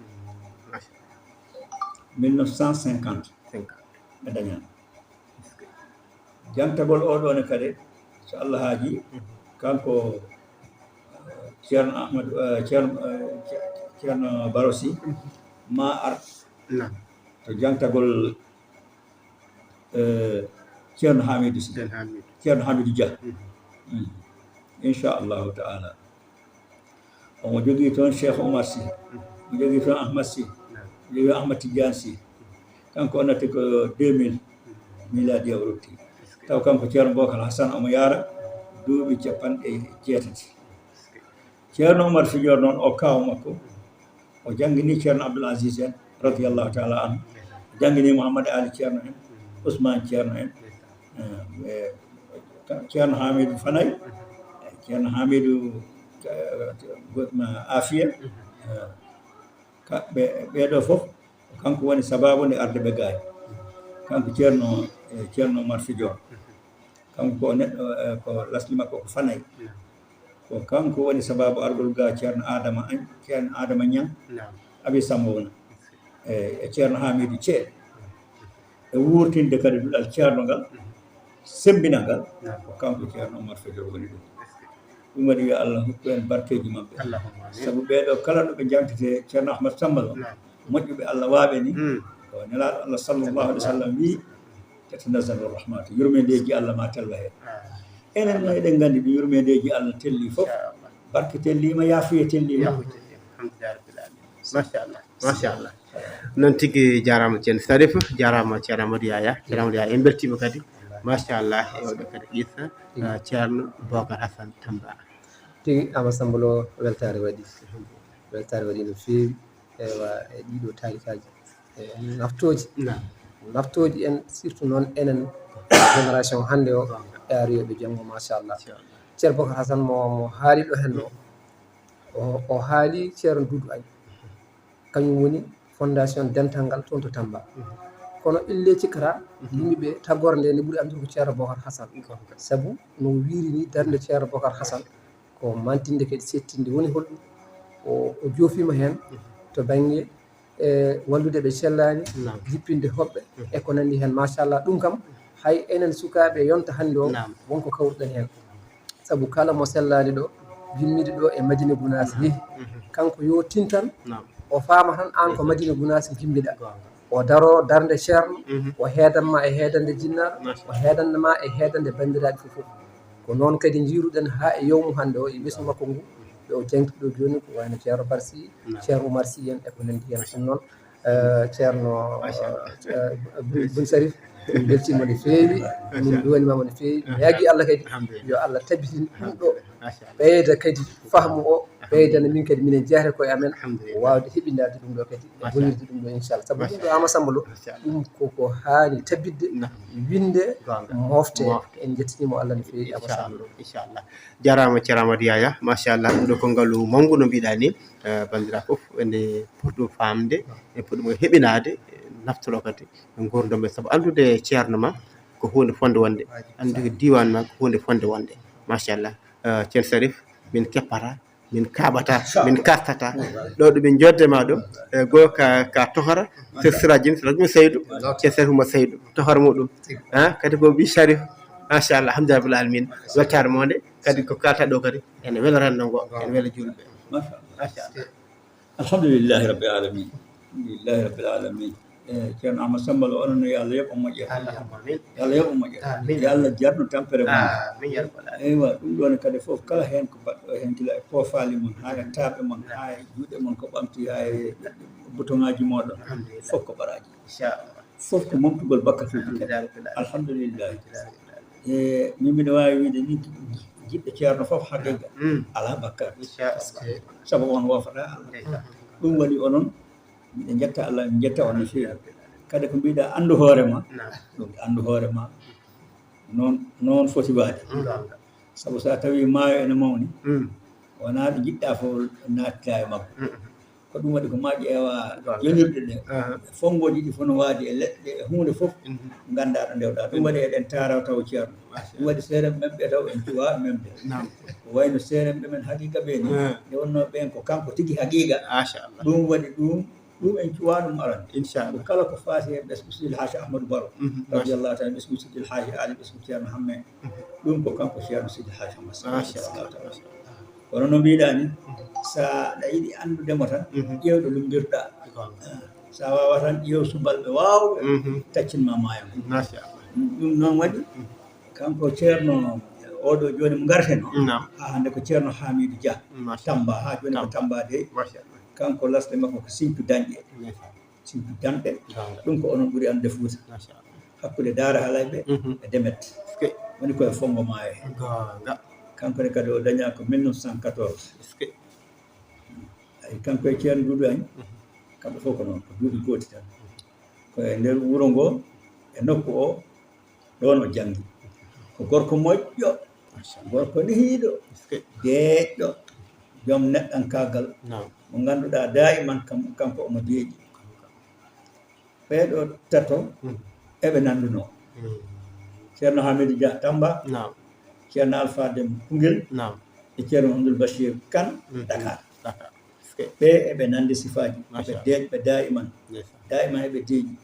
1950 ɓe dañani jantagol oɗone kadi so Allah haaji kanko ceerno Ahmadou ceerno Baro si ma ar to jantagol ceerno Hamidou si ceerno Hamidou Dia inchallahu taala omo jogui toon Cheikh Oumar Sy omo jogui toon Ahmad Sy omo jogui Ahmad Tidiane Sy kanko o natti ko 2000 miladi o rotti taw kanko ceerno Bocar Hassane omo yaara duuɓi 80 ceerno Oumar Fidior noon o kaw makko o janggini ceerno Abdoul Aziz en radiallahu taala anhu o janggini Mouhamadou Ali ceerno en Ousmane ceerno en ceerno Hamidou Fanaye ceerno Hamidou Afia ɓeɗo fof kanko woni sababu nde arde ɓe gaay kanko ceerno Oumar Fidior kanko ko neɗɗo ko lasli makko ko Fanaye ko kanko woni sababu argol ga ceerno Adama Niang Abi Samba wona e ceerno Hamidou Thie e wurtinde kadi duɗal ceerno ngal sembina ngal ko kanko ceerno Oumar Fidior woni ɗum ɗum waɗi yo Allah hokku en barkeji maɓɓe sabu ɓeɗo kala ɗo ɓe jantete ceerno Ahmad Samba ɗo moƴƴuɓe Allah waaɓe ni ko nelaɗo Allah sallllahu alih w sallam wi tatanazzalu rahmatu yurmedeji Allah ma tella hen enen no eɗen gandi ɗo yurmedeji Allah telli fof barke tellima yaafuye tellima machallah noon tigui jarama ceerno Sarif jarama ceerno Amadou Yaya ceerno Amadou Yaya en beltima kadi machallah e oɗo kadi issa ceerno Bocar Hassane Tamba tigi Ama Samba Lo weltare waɗi no fewi ewa e ɗiɗo tarikaji naftoji en surtout noon enen génération hande o e ariyoɓe janggo machallah ceerno Bocar Hassane mo haali ɗo hen o haali ceerno Doudou Agne kañum woni fondation dental ngal toon to Tamba kono ille cikkata yimɓeɓe taggore nde ne ɓuuri andude ko ceerno Bocar Hassane saabu no wiiri ni darde ceerno Bocar Hassane ko mantinde kadi settinde woni holɗum o joofima hen to banggue wallude ɓe cellani jippinde hoɓɓe e ko nandi hen machallah ɗum kam hay enen sukaɓe yonta hande o wonko kawruɗen hen saabu kala mo sellani ɗo jimmide ɗo e Madina Gounass yeehi kanko yo tintan o faama tan an ko Madina Gounass jimmiɗa o daro darde ceerno o heedanma e heedande jinnaɗo o heedandema e heedande bandiraɓe fof ko noon kadi jiruɗen ha e yowmu hande o e ɓesgu makko ngu ɓe o jangtiɗo joni ko wayno ceerno Barsi ceerno Oumar Sy en e ko nandi hen ɗum noon ceerno Boun Sarif min beltima no fewi min duwanimama no fewi mi yagui Allah kadi yo Allah tabitin ɗum ɗo ɓeyda kadi fahmu o ɓeydana min kadi minen jeeyata koye amen wawde heɓindade ɗum ɗo kadi e bonirde ɗum ɗo inchallah saabu ɗum ɗo Ama Samba Lo ɗum koko hani tabidde winde mofte en jettinimo Allah no fewi Ama Samba Lo inchallah jarama ceerno Amadou Yaya machallah ɗum ɗo ko ngaalu mawgu no mbiɗa ni bandira foof ene poti ɗum famde e poti ɗum heɓinade naftoro kadi gurdam e saabu andude ceerno ma ko hunde fonde wonde andude diwan ma ko hunde fonde wonde machallah ceerno Sarif min keppata min kaɓata min kartata ɗo ɗo min joddema ɗo goo ka tohora sirajini sirajumi Seydou ceerno Sarif mo Seydou tohora muɗum kadi ko ɓi Sarif machallah alhamdulillah rabbil alamin weltare monde kadi ko kalta ɗo kadi ene weela rendogo ene weela julɓe machallah alhamdulillahi rabbil alamin alhamdulillahi rabbil alamin ceerno Ama Samba Lo onon yo Allah yoɓ o moƴƴere yo Allah yoɓ o moƴƴere yo Allah jarno tampere mon eywa ɗum ɗon kadi fof kala hen ko mbaɗɗo hen gila e pofali mon ha e taaɓe mon ha e juuɗe mon ko ɓamti ha e bouton ngaji moɗon fof ko ɓaraji fof ko momtugol bakkatuji kadi alhamdulillahi e min mbiɗa wawi wiide ni jiɗɗo ceerno fof haqiqa ala bakkar saabu on wofata Allah ɗum waɗi onon miɗe jetta Allah mi jetta on no fewi kadi ko mbiɗa andu hoorema ɗum andu hoorema noon foti waade sabu sa tawi maayo ene mawni wonaa ɗo jiɗɗaa fof naattaa e makko ko ɗum waɗi ko ma ƴeewa jonirɗe ɗe fonngoji ɗi fof no waadi e leɗɗe e huunde fof nganndaa ɗo ndewɗaa ɗum waɗi eɗen taaraw taw ceerno ɗum waɗi seeremɓe men ɓe taw en cuwaa memde ko wayno seeremɓe men haqiiqa ɓe ni nde wonnoo ɓen ko kanko tigi haqiiqa ɗum waɗi ɗum en cuwaa ɗum arande inchallah kala ko faati e ɓesgu sidil haaji ahmadou baro radiallahu taala ɓesgu sidil haaji ali ɓesgu ceerno hamme ɗum ko kanko ceerno sidil haaji hamad sallallahu taala kono no mbiɗaa ni so aɗa yiɗi anndudemo tan ƴeew ɗo lumbirɗaa so a waawa tan ƴeew subalɓe waawɓe taccinma maayo ɗum noon waɗi kanko ceerno oɗo jooni mo ngarten o haa hannde ko ceerno hamidou dia tamba haa jooni ko tamba de kanko lasde makko ko simpi dañƴe simpi danɗe ɗum ko onon ɓuri annde fuuta hakkude daara halayɓe e demet woni koye fongo maayo he kanko ne kadi o dañaa ko 1914 ay kanko e ceerno duuɗu añ kamɓe fof ko noon ko duuɓi gooti tan koye ndeer wuro ngoo e nokku o ɗon o janngi ko gorko moƴƴo gorko nehiiɗo deeƴɗo joom neɗɗankaagal mo ngannduɗaa daa'iman kanko omo deeƴi ɓeeɗo tato eɓe nanndunoo ceerno hamidou dia tamba ceerno alpha dem Koungheul e ceerno Hamdoul Bachir Kane Dakar ɓe eɓe nande sifaaji ɓe deeƴɓe daa'iman eɓe deeƴi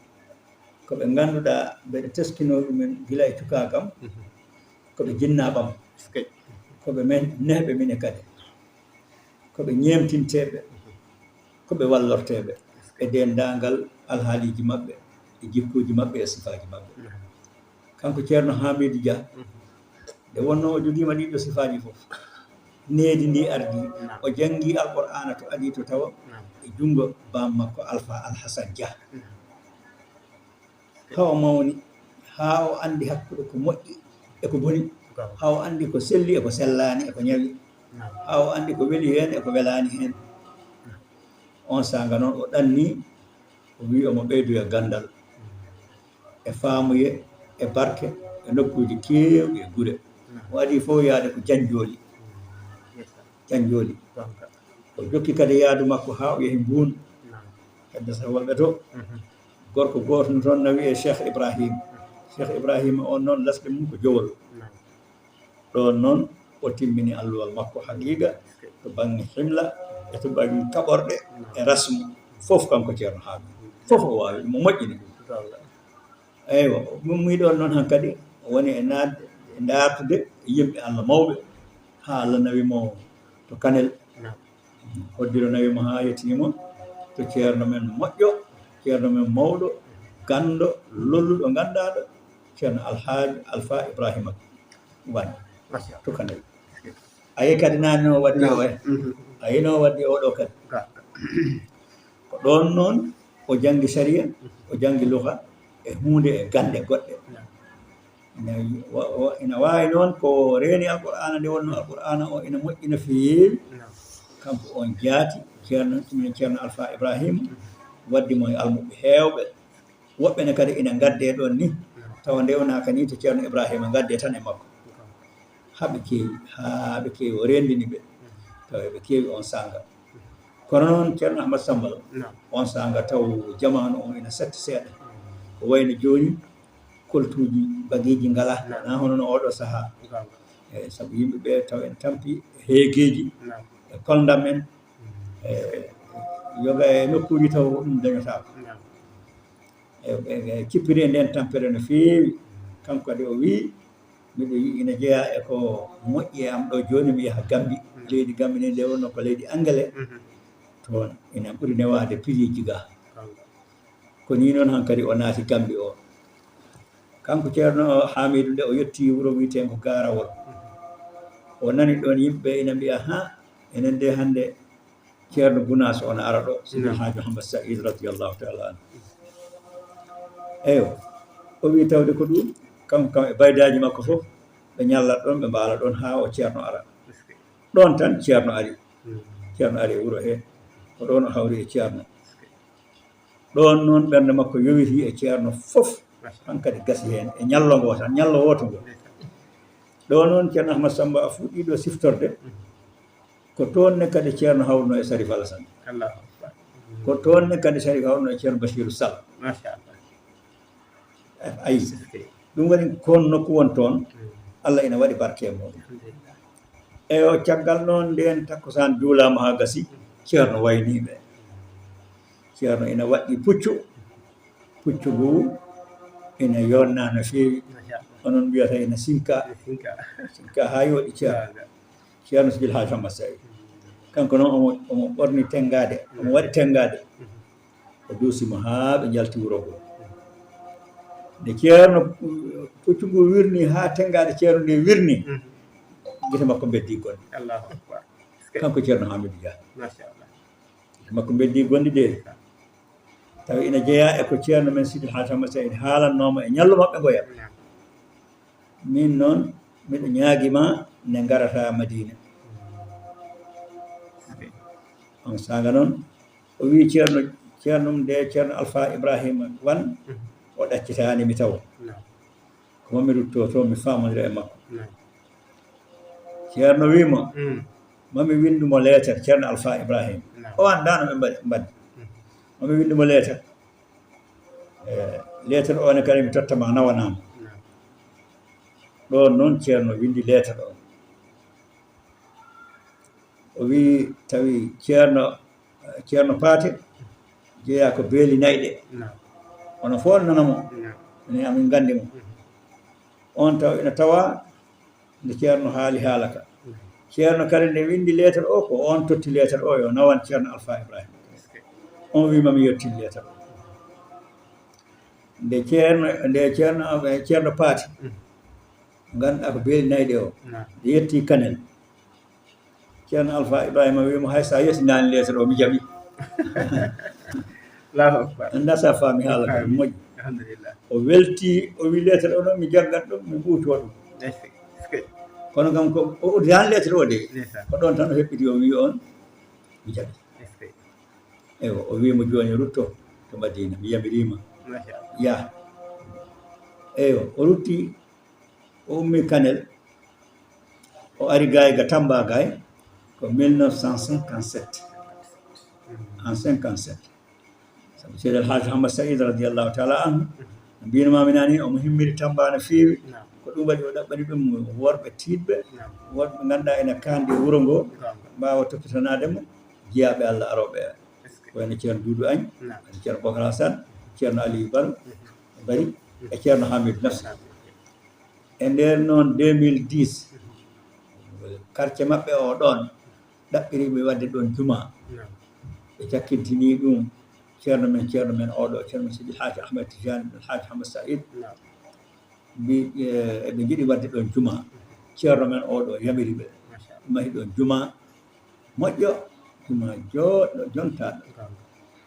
ko ɓe ngannduɗaa mbeɗa teskinoo ɗumen gila e cukaa kam ko ɓe jinnaaɓam ko ɓe men nehɓe mine kadi ko ɓe ñeemtinteeɓe ko ɓe wallorteeɓe e denndaangal alhaaliiji maɓɓe e jikkuuji maɓɓe e sifaaji maɓɓe kanko ceerno hamidou dia nde wonnoo o jogiima ɗiɗo sifaaji fof needi ndi ardii o janngii alqur'ana to adii to tawa e junngo bam makko alpha alhasan dia haa o mawni haa o anndi hakkude ko moƴƴi e ko boni haa o anndi ko selli e ko sellaani e ko ñawi haa o anndi ko weli heen e ko welaani heen on saanga noon o ɗannii o wii omo ɓeydoya ganndal e faamuye e barke e nokkuuji keewɗi e gure o adii fof yaade ko janjooli o jokki kadi yaadu makko haa o yehi mbuun hedde so wolɓe to gorko gooto no toon nawi e cheikh ibrahima on noon lasɗe mum ko jowol ɗon noon o timmini alluwal makko haqiiqa to baŋnge himla e to baŋnge kaɓorɗe e rasmu fof kanko ceerno haami fof o waawi mo moƴƴini eywa mummi ɗon noon han kadi o woni e naatde e ndaartude e yimɓe allah mawɓe haa allah nawimo to Kanel hoddiro nawimo haa yettiimo to ceerno men moƴƴo ceerno men mawɗo ganndo lolluɗo nganndaɗo ceerno alhaaji alpha ibrahima Wane to Kanel ayi kadi naane no waddi o ayi no waddi oɗo kadi ko ɗon noon o janngi saria o janngi luha e huunde e gande goɗɗe ina waawi noon ko reeni alqur'ana nde wonno alqur'ana o ina moƴƴi no feewi kanko on jaati ceerno alpha ibrahima waddi mo e almuɓe heewɓe woɓɓe ne kadi ina ngaddee ɗon ni tawa ndewnaaka ni to ceerno ibrahima ngaddee tan e makko haa ɓe keewi o renndini ɓe tawa ɓe keewi on saanga kono noon ceerno ahmad sambal on saanga taw jamanu o ina setti seeɗa ko wayno jooni koltuuji bagiiji ngalaa na hono no oɗo sahaa eyi sabu yimɓe ɓe taw en tampi heegeeji e kolndam en e yoga e nokkuuji taw ɗum dañotaako e cippiri e ndeen tampere no feewi kanko kadi o wii miɗo yi ina jeyaa e ko moƴƴi e am ɗo jooni mi yaha Gambi leydi Gambi ni nde wonno ko leydi Anglais toon ina ɓuri newaade piriiji gaa ko nii noon han kadi o naati Gambi o kanko ceerno hamidou nde o yettii wuro wiyetee ko Gaarawol o nani ɗon yimɓe ina mbiya ha enen nde hannde ceerno Gounas on ara ɗo sidi haji Mouhammad Saïd radiallahu taala anu eyo o wii tawde ko ɗum kanko kam e baydaaji makko fof ɓe ñallat ɗon ɓe mbaala ɗon haa o ceerno ara ɗon tan ceerno ari e wuro hee ko ɗon o hawri e ceerno ɗon noon ɓernde makko yowitii e ceerno fof han kadi gasi heen e ñallo ngoo tan ñallo wooto ngoo ɗo noon ceerno Ahmad Samba a fuɗɗii ɗo siftorde ko toon ne kadi ceerno hawruno e Sarif Alassane Allahu akbar. ko toon ne kadi Sarif hawruno e ceerno Bachirou Sall Machallah. ayi ɗum waɗi kon nokku won toon Allah ina waɗi barke e muɗum Alhamdulillah. e o caggal noon nden takkosan juulama ha gasi ceerno wayniɓe ceerno ina waɗɗi puccu ngu ina yonna no feewi Machallah. onon mbiyata ina sinka Sinka. ha yoɗi ceerno Sidil Hadj Hamad Saïd kanko noon omo ɓorni tengade omo waɗi tengade o duusimo haa ɓe jalti wuro ngo nde ceerno puccu ngu wirni ha tengade ceerno nde wirni gite makko beddi gonɗi Allahu akbar. kanko ceerno Hamidou Dia Machallah. gite makko beddi gonɗi de tawi ina jeeya e ko ceerno men Sidil Hadj Hamad Saïd haalannoma e ñallu maɓɓe ngoya Naam. min noon miɗo ñaaguima nde garata Madina on saga noon o wi ceerno nde ceerno Alpha Ibrahima Wan o ɗaccitani mi taw Naam. ko momi rutto to mi famodira e makko Naam. ceerno wimo Mm. mami windumo lettere ceerno Alpha Ibrahima Naam. o andano ɓe mbaddi mami windumo lettere lettere o ne kadi mi tottama nawanama Naam. ɗon noon ceerno windi lettere o o wi tawi ceerno Paate jeeya ko beeli nayɗe Naam. ono fof nanamo Naam. ene amin gandi mo on taw ina tawa nde ceerno haali haala ka ceerno kadi nde windi lettere o ko on totti lettere o yo nawan ceerno Alpha Ibrahima on wimami yetti lettere o nde ceerno Paate ganduɗa ko beeli nayɗe o Naam. nde yetti Kanel ceerno Alpha Ibrahima wimo hay sa yettinani lettere o mi jaɓi Allahu akbar. anda sa faami haala ka moƴƴi Alhamdulillah. o welti o wi lettere o noon mi jaggat ɗum mi ɓuuto ɗum kono kam ko o udditani lettere o de Ndeysaan. ko ɗon tan o heɓɓiti o wi on mi jaɓi eyo o wimo joni rutto to Madina mi yamirima Machallah. ya eyo o rutti o ummi Kanel o ari gay ga Tamba gay ko 1957 en 57 sabu Seydi El Hadji Hamad Saïd radiallahu taala anhu mbinamami nani omo himmiri Tamba no feewi Naam. ko ɗum waɗi o ɗaɓɓani ɗum worɓe tiɗɓe Naam. worɓe ganduɗa ene kandi e wuuro ngo Gonga. mbawa toppitanademo jeeyaɓe Allah aroɓe wayno ceerno Doudou Agne Naam. wayno ceerno Bocar Hassane ceerno Aliou Bal bari e ceerno Hamidou Nafsi e nder noon 2010 quartier maɓɓe o ɗon ɗaɓɓiriɓe wadde ɗon juma Naam. ɓe cakkintini ɗum ceerno men oɗo ceerno men Sidi Hadji Ahmed Tidiane El Hadji Hamad Saïd Naam. mbi eɓe jiiɗi wadde ɗon juma ceerno men oɗo yamiri ɓe Machallah. mahi ɗon juma moƴƴo juma joɗɗo jontaɗo Gonga.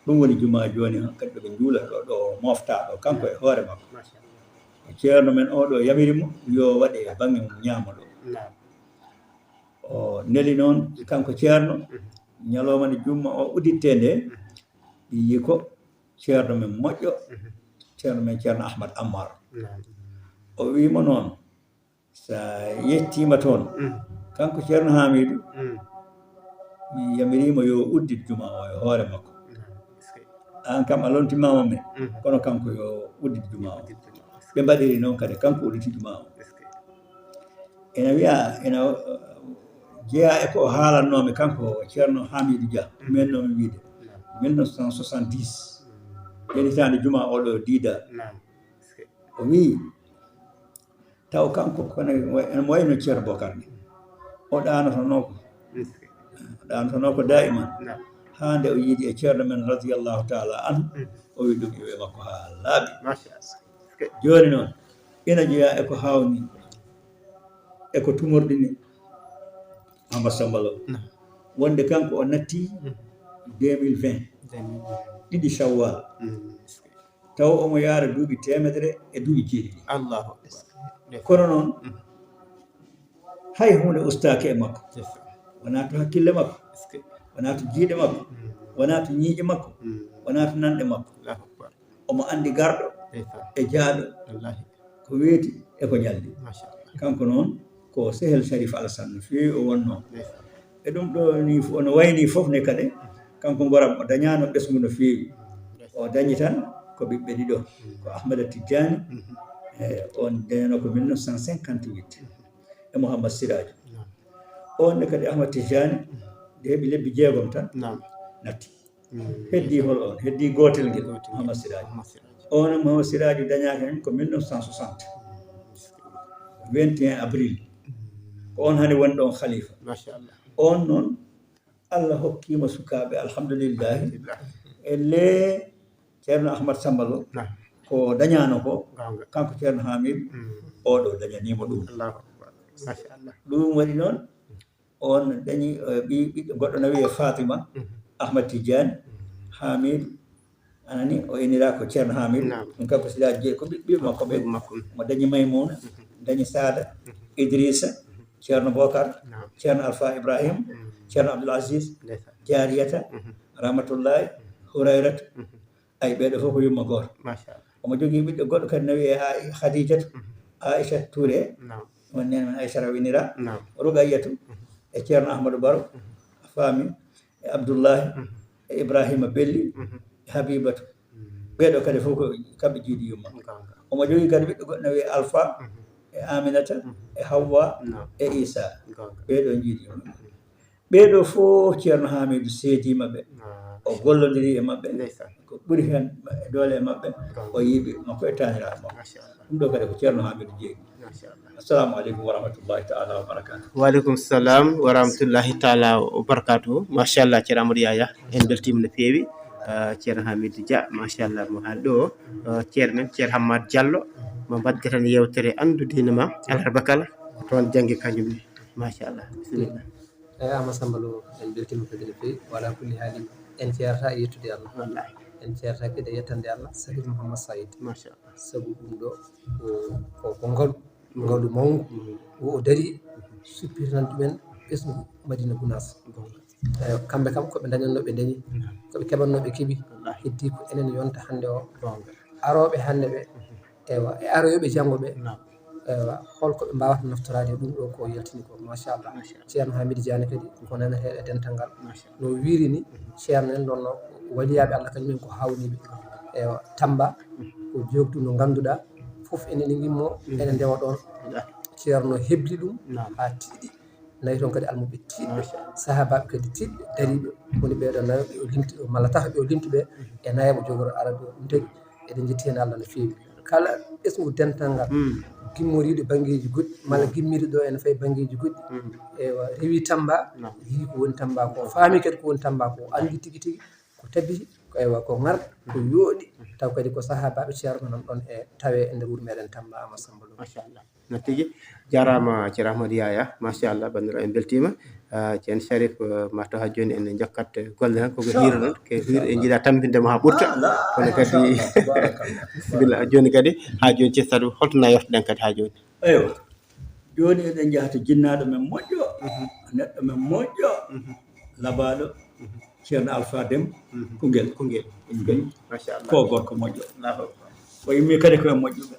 ɗum woni juma joni kadi ɗoɓe juulata ɗo moftaɗo kanko e hoore makko Machallah. ceerno men oɗo yamirimo yo waɗe e bange mum ñaama ɗo Naam. o neli noon kanko ceerno ñalawma nde jumma o uditte nde yi ko ceerno men moƴƴo ceerno men ceerno Ahmad Ammar Naam. o wimo noon sa yettima toon kanko ceerno Hamidou mi yamirima yo uddit juma o e hoore makko an kam a lontimama men kono kanko yo uddit juma o ɓe mbaɗiri noon kadi kanko udditi juma o ene wiya ene jeeya e ko haalannomi kanko ceerno Hamidou Dia mennomi wiide 1970 ƴeɗitande juma oɗo diida Naam. o wi taw kanko kono ene wayno ceerno Bocar ni o ɗanotono ko daiman Naam. hande o yiiɗi e ceerno men radiallahu taala anhu o wi ɗum iwe makko ha laaɓi Machallah. joni noon ina jeeya eko hawni eko tumorɗini Amba Sambalo wonde kanko o natti 2020 ɗiɗi Shawwal taw omo yaara duuɓi 100 e Allahu akbar. kono noon hay hunde ustake e makko wona to hakkille makko wona to jiiɗe makko wona to ñiiƴe makko wona to nanɗe makko Allahu akbar. omo andi garɗo Ndeysaan. e jaaɗo Wallahi. ko weeti eko jalli Machallah. kanko noon ko sehel Sharif Alassane no feewi o wonno Ndeysaan. e ɗum ɗo ni no wayni fof ne kadi kanko goram o dañano ɓesgu no feewi o dañi tan ko ɓiɓɓe ɗiɗo ko Ahmada Tidiane on dañano ko 1958 e Mouhammad Siraji on ne kadi Ahmad Tidiane nde heɓi lebbi 6 tan natti heddi hol on heddi gotel ngel Mouhammad Siraji on Mouhammad Siraji dañaki hen ko 1960 21 avril ko on hani woni ɗon khalifa machallah on noon Allah hokkima sukaɓe alhamdulillahi elle ceerno Ahmad Samba Lo ko dañano ko kanko ceerno Hamid oɗo dañanimo ɗum machallah ɗum waɗi noon on dañi ɓiɗɗo goɗɗo no wiye Fatima Ahmad Tidiane Hamid anani o inira ko ceerno Hamid ɗum kanko Sidaji jeeyi ko ɓiɓɓe makko ɓe mo dañi Maymouna dañi Sada Idrissa ceerno Bocar ceerno Alpha Ibrahim ceerno Abdoul Aziz Jariyata Rahmatullahi Hurayrata ay ɓeɗo fof ko yumma goto omo jogui ɓiɗɗo goɗɗo kadi no wiye Khadijatu Aisha Touré on nene men Aisha rawinira Rugayyatu e ceerno Ahmadou Baro a faami e Abdoullahi e Ibrahima Belli e Habibatu ɓeɗo kadi fof ko kamɓe jiiɗi yumma omo jogui kadi ɓiɗɗo goɗɗo no wiye Alpha e Aminata e Hawwa e Isa ɓeɗo jiiɗi yumma ɓeɗo fof ceerno Hamidou seedima ɓe o gollodiri e mabɓe ko ɓuuri hen doole e mabɓe o yiiɓe makko e taniraɓe makko ɗum ɗo kadi ko ceerno Hamidou jeeyi assalamu aleykum wa rahmatullahi taala wa barakatuh waaleykum salam wa rahmatullahi taala wa barakatuhu machallah ceerno Amadou Yaya en beltima no feewi ceerno Hamidou Dia machallah mo haali ɗo ceerno men ceerno Hammad Diallo mo mbadde tan yewtere andu diine ma alarba kala toon janggue kañumne machallah bisimilla eyi Ama Samba Lo en beltima kadi no feewi wala kulli haali en ceerata e yettude Allah wallahi en ceerata kadi e yettande Allah Sahid Mouhammad Saïd machallah sabu ɗum ɗo ko ngalu mawgu o dari suppirtan ɗumen ɓesgu Madina Gounass eyi kamɓe kam koɓe dañannoɓe dañi koɓe keɓannoɓe keeɓi heddi ko enen yonta hannde o aroɓe hannde ɓe ewa e aroyoɓe janggo ɓe ewa holkoɓe mbawata naftorade ɗum ɗo ko yaltini ko machallah ceerno Hamidou Diane kadi ko naneteɗo dental ngal no wirini ceerno en ɗonno waliyaɓe Allah kañumen ko hawniɓe ewa Tamba ko jogdu no ganduɗa foof enen gimmo ene ndewa ɗon ceerno hebli ɗum ha tiiɗi nayi toon kadi almuɓe tiɗɓe sahabaɓe kadi tiɗɓe dariɓe woni ɓeɗo nayoɓe o limti ɗo malla taha ɓe o limtiɓe e nayaɓo jogoro arabe o ɗum tagi eɗen jetti hen Allah no fewi kala ɓesgu dental ngal gimmoriɗo banggueji goɗɗi malla gimmiri ɗo ene fayi banggueji goɗɗi ewa rewi Tamba yii ko woni Tamba ko faami kadi ko woni Tamba ko andi tigui tigui ko tabbiti ewa ko ngar ko yooɗi taw kadi ko sahabaɓe ceerno nan ɗon e tawe e nder wuuro meɗen Tamba Ama Samba Lo machallah no tigui jarama ceerno Ahmadou Yaya machallah bandiraɓe en beltima ceerno Sharif mataw ha joni en jokkat golle tan koko hiira noon ke hiir en jiiɗa tampindemo ha ɓurta kono kadi bisimilla joni kadi ha joni cessata holto nayortoɗen kadi ha joni eywa joni eɗen jahata jinnaɗo men moƴƴo neɗɗo men moƴƴo labaɗo ceerno Alpha Déme Koungheul machallah ko gorko moƴƴo o yimmi kadi koye moƴƴuɓe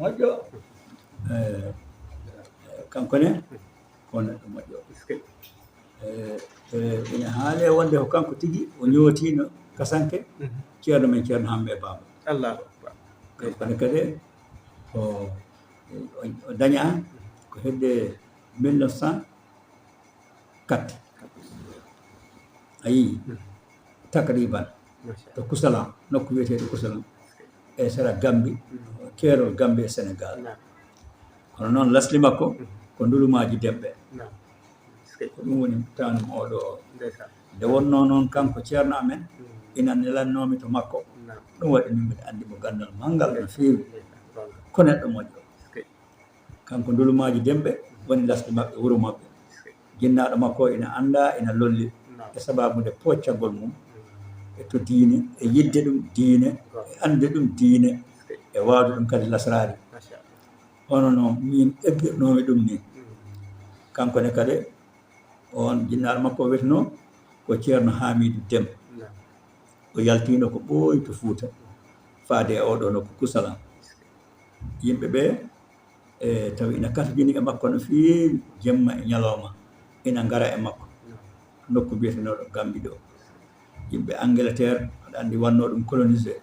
moƴƴo kankone ko neɗɗo moƴƴo ene haale wonde ko kanko tigui o ñootino Kasanke ceerno men ceerno Hamme Baba allahu akbar kankone kadi o daña ko hedde 1904 ayi takriban to Koussalam nokku wiyeteɗo Koussalam e sera Gambie keerol Gambie e Sénégal kono noon lasli makko ko ndulumaji debɓe ko ɗum woni tanum oɗo o nde wonno noon kanko ceerno amen ina nelannomi to makko ɗum waɗi min mbiɗa andi mo gandal manggal no feewi ko neɗɗo moƴƴo kanko ndulumaji demɓe woni lasli maɓɓe wuuro maɓɓe jinnaɗo makko ina anda ina lolli e sababude poccagol mum e to diine e yidde ɗum diine e ande ɗum diine e wawde ɗum kadi lasrari hono no min eggirnomi ɗum ni kankone kadi on jinnaɗo makko o wiyeteno ko ceerno Hamidou Déme o yaltino ko ɓooyi to Fouta faade e oɗo nokko Koussalam yimɓe ɓe e tawi ina katojini e makko no feewi jemma e ñalawma ina ngara e makko nokku mbiyeteenoɗo Gambie ɗo yimɓe Angleterre aɗa anndi wanno ɗum colonisé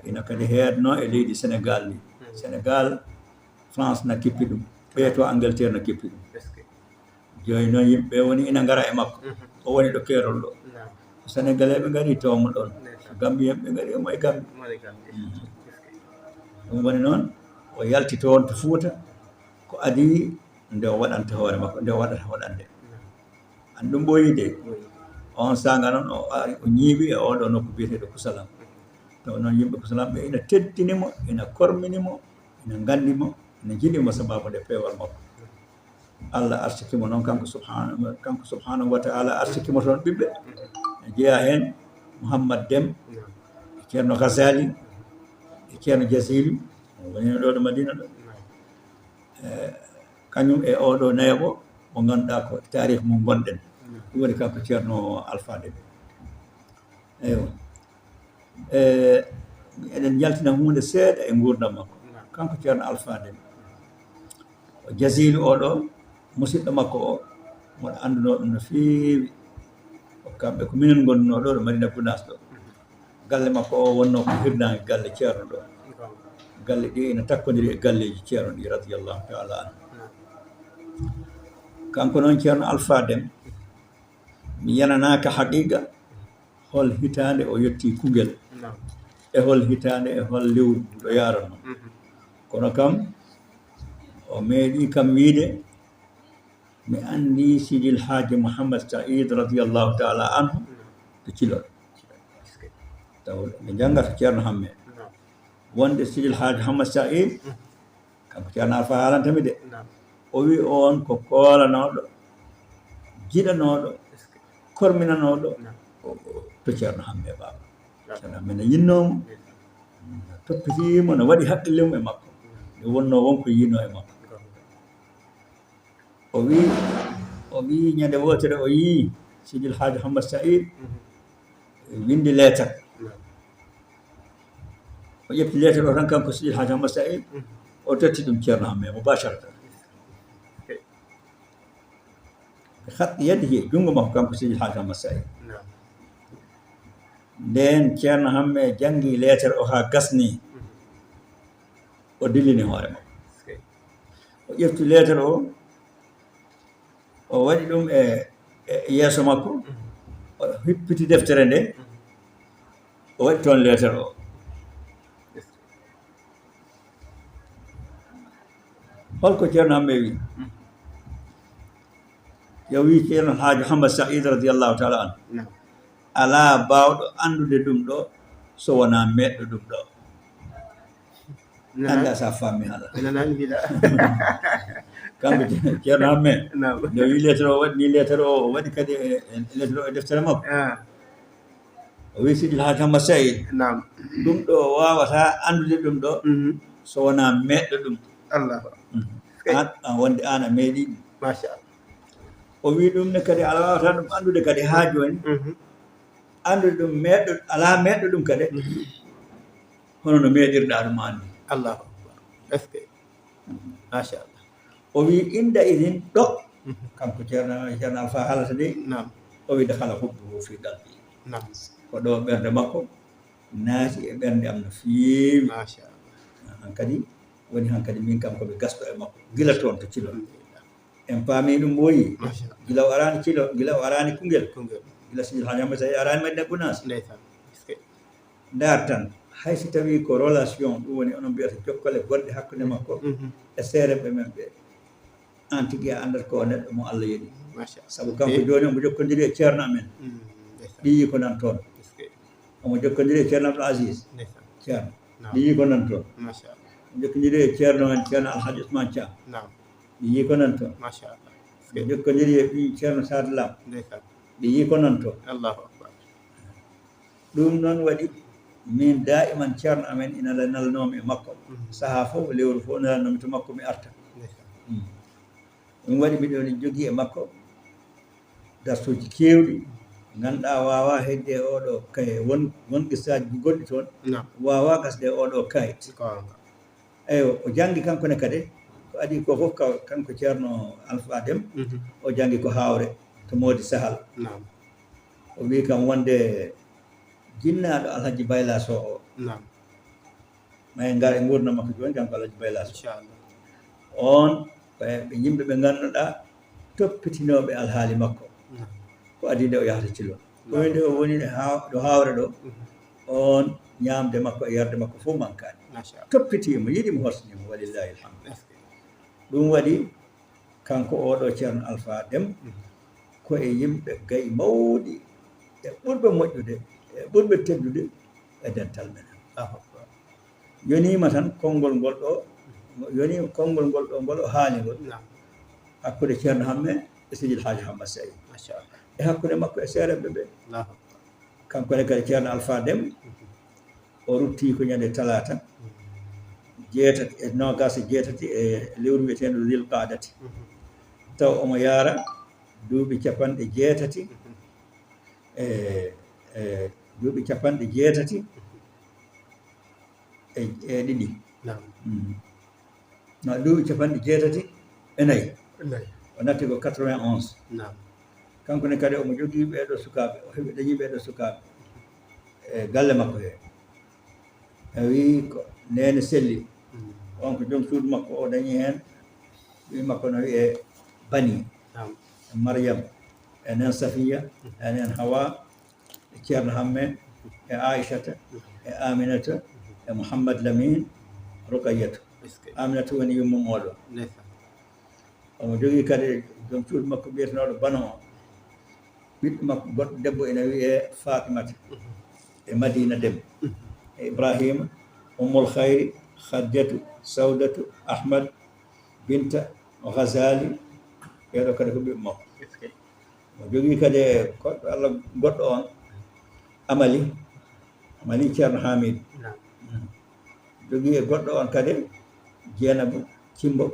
ina kadi heedno e leydi Sénégal ni Sénégal France na kippi ɗum ɓeeto Angleterre na kippi ɗum jooni noon yimɓe woni ina ngara e makko o woni ɗo keerol ɗo sénégalais ɓe ngari tawmo ɗon Gambien ɓe ngari omo e Gambie ɗum woni noon o yalti toon to Fuuta ko adi nde o waɗanta hoore makko nde o waɗata waɗande an ɗum ɓooyi de on sanga noon o ari o ñiiɓi e oɗo nokku biyeteɗo Kusalam taw noon yimɓe Kusalam ɓe ina teddinimo ina korminimo ina nganndimo ina jiɗimo sababude peewal makko Allah arsikimo noon kanko subhanahu wa taala arsikimo toon ɓiɓɓe e jeeya heen Mouhammad Deme e ceerno Ghazali e ceerno Jasilu wonino ɗo ɗo Madina ɗo kañum e oɗo nayaɓo mo ngannduɗaa ko tarih mum gonɗen ɗum woni kanko ceerno Alpha Deme eywa eɗen jaltina hunde seeɗa e nguurdam makko kanko ceerno Alpha Deme o Jasilu oɗo musidɗo makko o moɗo annduno ɗum no feewi kamɓe ko minen gonnuno ɗo ɗo Madina Gounass ɗo galle makko o wonno ko hirnaange galle ceerno ɗo galle ɗi ina takkodiri e galleji ceerno ɗi radiyallahu taala an kanko noon ceerno Alpha Deme mi yananaaka haqiqa hol hitaande o yetti Koungheul e hol hitaande e hol lewru ɗo yaranno kono kam o meeɗi kam wiide mi anndi Sidil Hadji Mouhammad Saïd radiyallahu taala anhu to Cilol taw ɓe janngata ceerno Hamme wonde Sidil Hadji Mouhammad Saïd kanko ceerno Alpha haalantami de o wi on ko koolanooɗo jiɗanooɗo korminanooɗo to ceerno Hamme Baba ceerno Hamme ne yinnoomo toppitiimo no waɗi haqqille mum e makko nde wonnoo wonko yinoo e makko o wii ñande wootere o yii Sidil Hadji Mouhammad Saïd windi leetar o ƴefti leetar o tan kanko Sidil Hadji Mouhammad Saïd o totti ɗum ceerno Hamme mubacharatan ɓe haɓɓi yadihi junngo makko kanko Sidil Hadji Mouhammad Saïd nden ceerno Hamme janngii leetar o haa gasnii o dillini hoore makko o ƴefti leetar o o waɗi ɗum e yeeso makko o hippiti deftere nde o waɗi toon leetar o holko ceerno Hamme wi yo wi ceerno Hadji Mouhammad Saïd radiyallahu taala an alaa baawɗo anndude ɗum ɗo so wonaa meɗɗo ɗum ɗo annda sa fammi hala kanko ceerno Hamme nde wi lettere o waɗi ni lettere o waɗi kadi lettere o e deftere makko o wi Sidil Hadji Mouhammad Saïd ɗum ɗo wawata anndude ɗum ɗo so wonaa meɗɗo ɗum an wonde an a meeɗi ɗum machallah o wi ɗum ne kadi ala wawata ɗum anndude kadi haa jooni anndude ɗum meɗɗo alaa meɗɗo ɗum kadi hono no meeɗirɗaa ɗum anndi allahu akbar est ce que machallah o wi inda idin ɗo kanko ceerno Alpha haalata de o wi dakhala hubbuhu fi qalbi ko ɗo ɓernde makko naati e ɓernde am no feewi machallah han kadi woni han kadi min kam koɓe gasɗo e makko gila toon to Cilol en paami ɗum ɓooyi gila o araani Cilol gila o araani Koungheul gila Sidil Hadji Mouhammad Saïd araani Madina Gounass ndaar tan hay si tawii ko relation ɗum woni onon mbiyata jokkole gonɗe hakkunde makko e seereɓe men ɓe an tigi a anndat ko neɗɗo mo Allah yiɗi sabu kanko jooni omo jokkondiri e ceerno amen ɗiyi ko nan toon omo jokkondiri e ceerno Abdoul Aziz ceerno ɗiyi ko nan toon omo jokkondiri e ceerno men ceerno Alhaji Ousmane Thiam ɗiyi ko nan toon omo jokkondiri e ɓi ceerno Sade Lam ɗiyi ko nan toon ɗum noon waɗi min daiman ceerno amen ina nalanomi e makko sahaa fof lewru fof nalanomi to makko mi arta ɗum waɗi mbiɗoni jogii e makko darsuji keewɗi ngannduɗaa wawa hedde e oɗo kaye won qissaji goɗɗi toon wawa gasde e oɗo kayit eyyo o janngi kankone kadi ko adi ko fof kanko ceerno Alpha Déme o jangi ko hawre to Modi Sahal نعم o wi kam wonde jinnaɗo Alhaji Bayla Sow o نعم may ngar e gurdam makko joni kanko Alhaji Bayla إن Sow شاء الله on ɓe yimɓe ɓe ngannduɗa toppitinoɓe alhaali makko نعم ko adi nde o yahata Cilol ɓoyde o woni ɗo hawre ɗo on ñamde makko e yarde makko fof mankani ما شاء الله toppitimo yiɗimo horsnimo walillahi alhamdu ɗum waɗi kanko oɗo ceerno Alpha Déme ko e yimɓe gayi mawɗi e ɓurɓe moƴƴude e ɓurɓe teddude e dental men yonima tan konngol ngol ɗo yoni konngol ngol ɗo ngol o haali ngol نعم hakkude ceerno Hamme e Sidil Haji Hamma Saïd ما شاء الله e hakkude makko e seereɓe ɓe الله kankone kadi ceerno Alpha Déme o rutti ko ñande talata jeetati e nogas e jeetati e lewru wiyeteendo Zil Qadati taw omo yaara duuɓi capanɗe jeetati e duuɓi capanɗe jeetati e ɗiɗi نعم no duuɓi capanɗe jeetati e nayi نعم o natti ko 91 نعم kankone kadi omo jogii ɓeeɗo sukaaɓe o heɓi dañii ɓeeɗo sukaaɓe e galle makko hee a wii ko nene selli on ko joom suudu makko o dañii heen ɓii makko no wiyee Bani نعم Mariam enen Safiya enen Hawa e ceerno Hamme e Aïchata e Aminata e Mouhammad Lamine Rukayatu Aminata woni yummum oɗo نعم omo jogii kadi joom suudu makko mbiyetenoɗo Bano o ɓiɗɗo makko goɗɗo debbo ene wiyee Fatimata e Madina Déme e Ibrahima Ummul Khayri Khadjatu Sawdatu Ahmad Binta o Ghazali ɓeeɗo kadi ko ɓiɓɓe makko o jogii kadi koɗɗo Allah goɗɗo on Amali ceerno Hamidou نعم jogii e goɗɗo on kadi Dieynaba Cimbo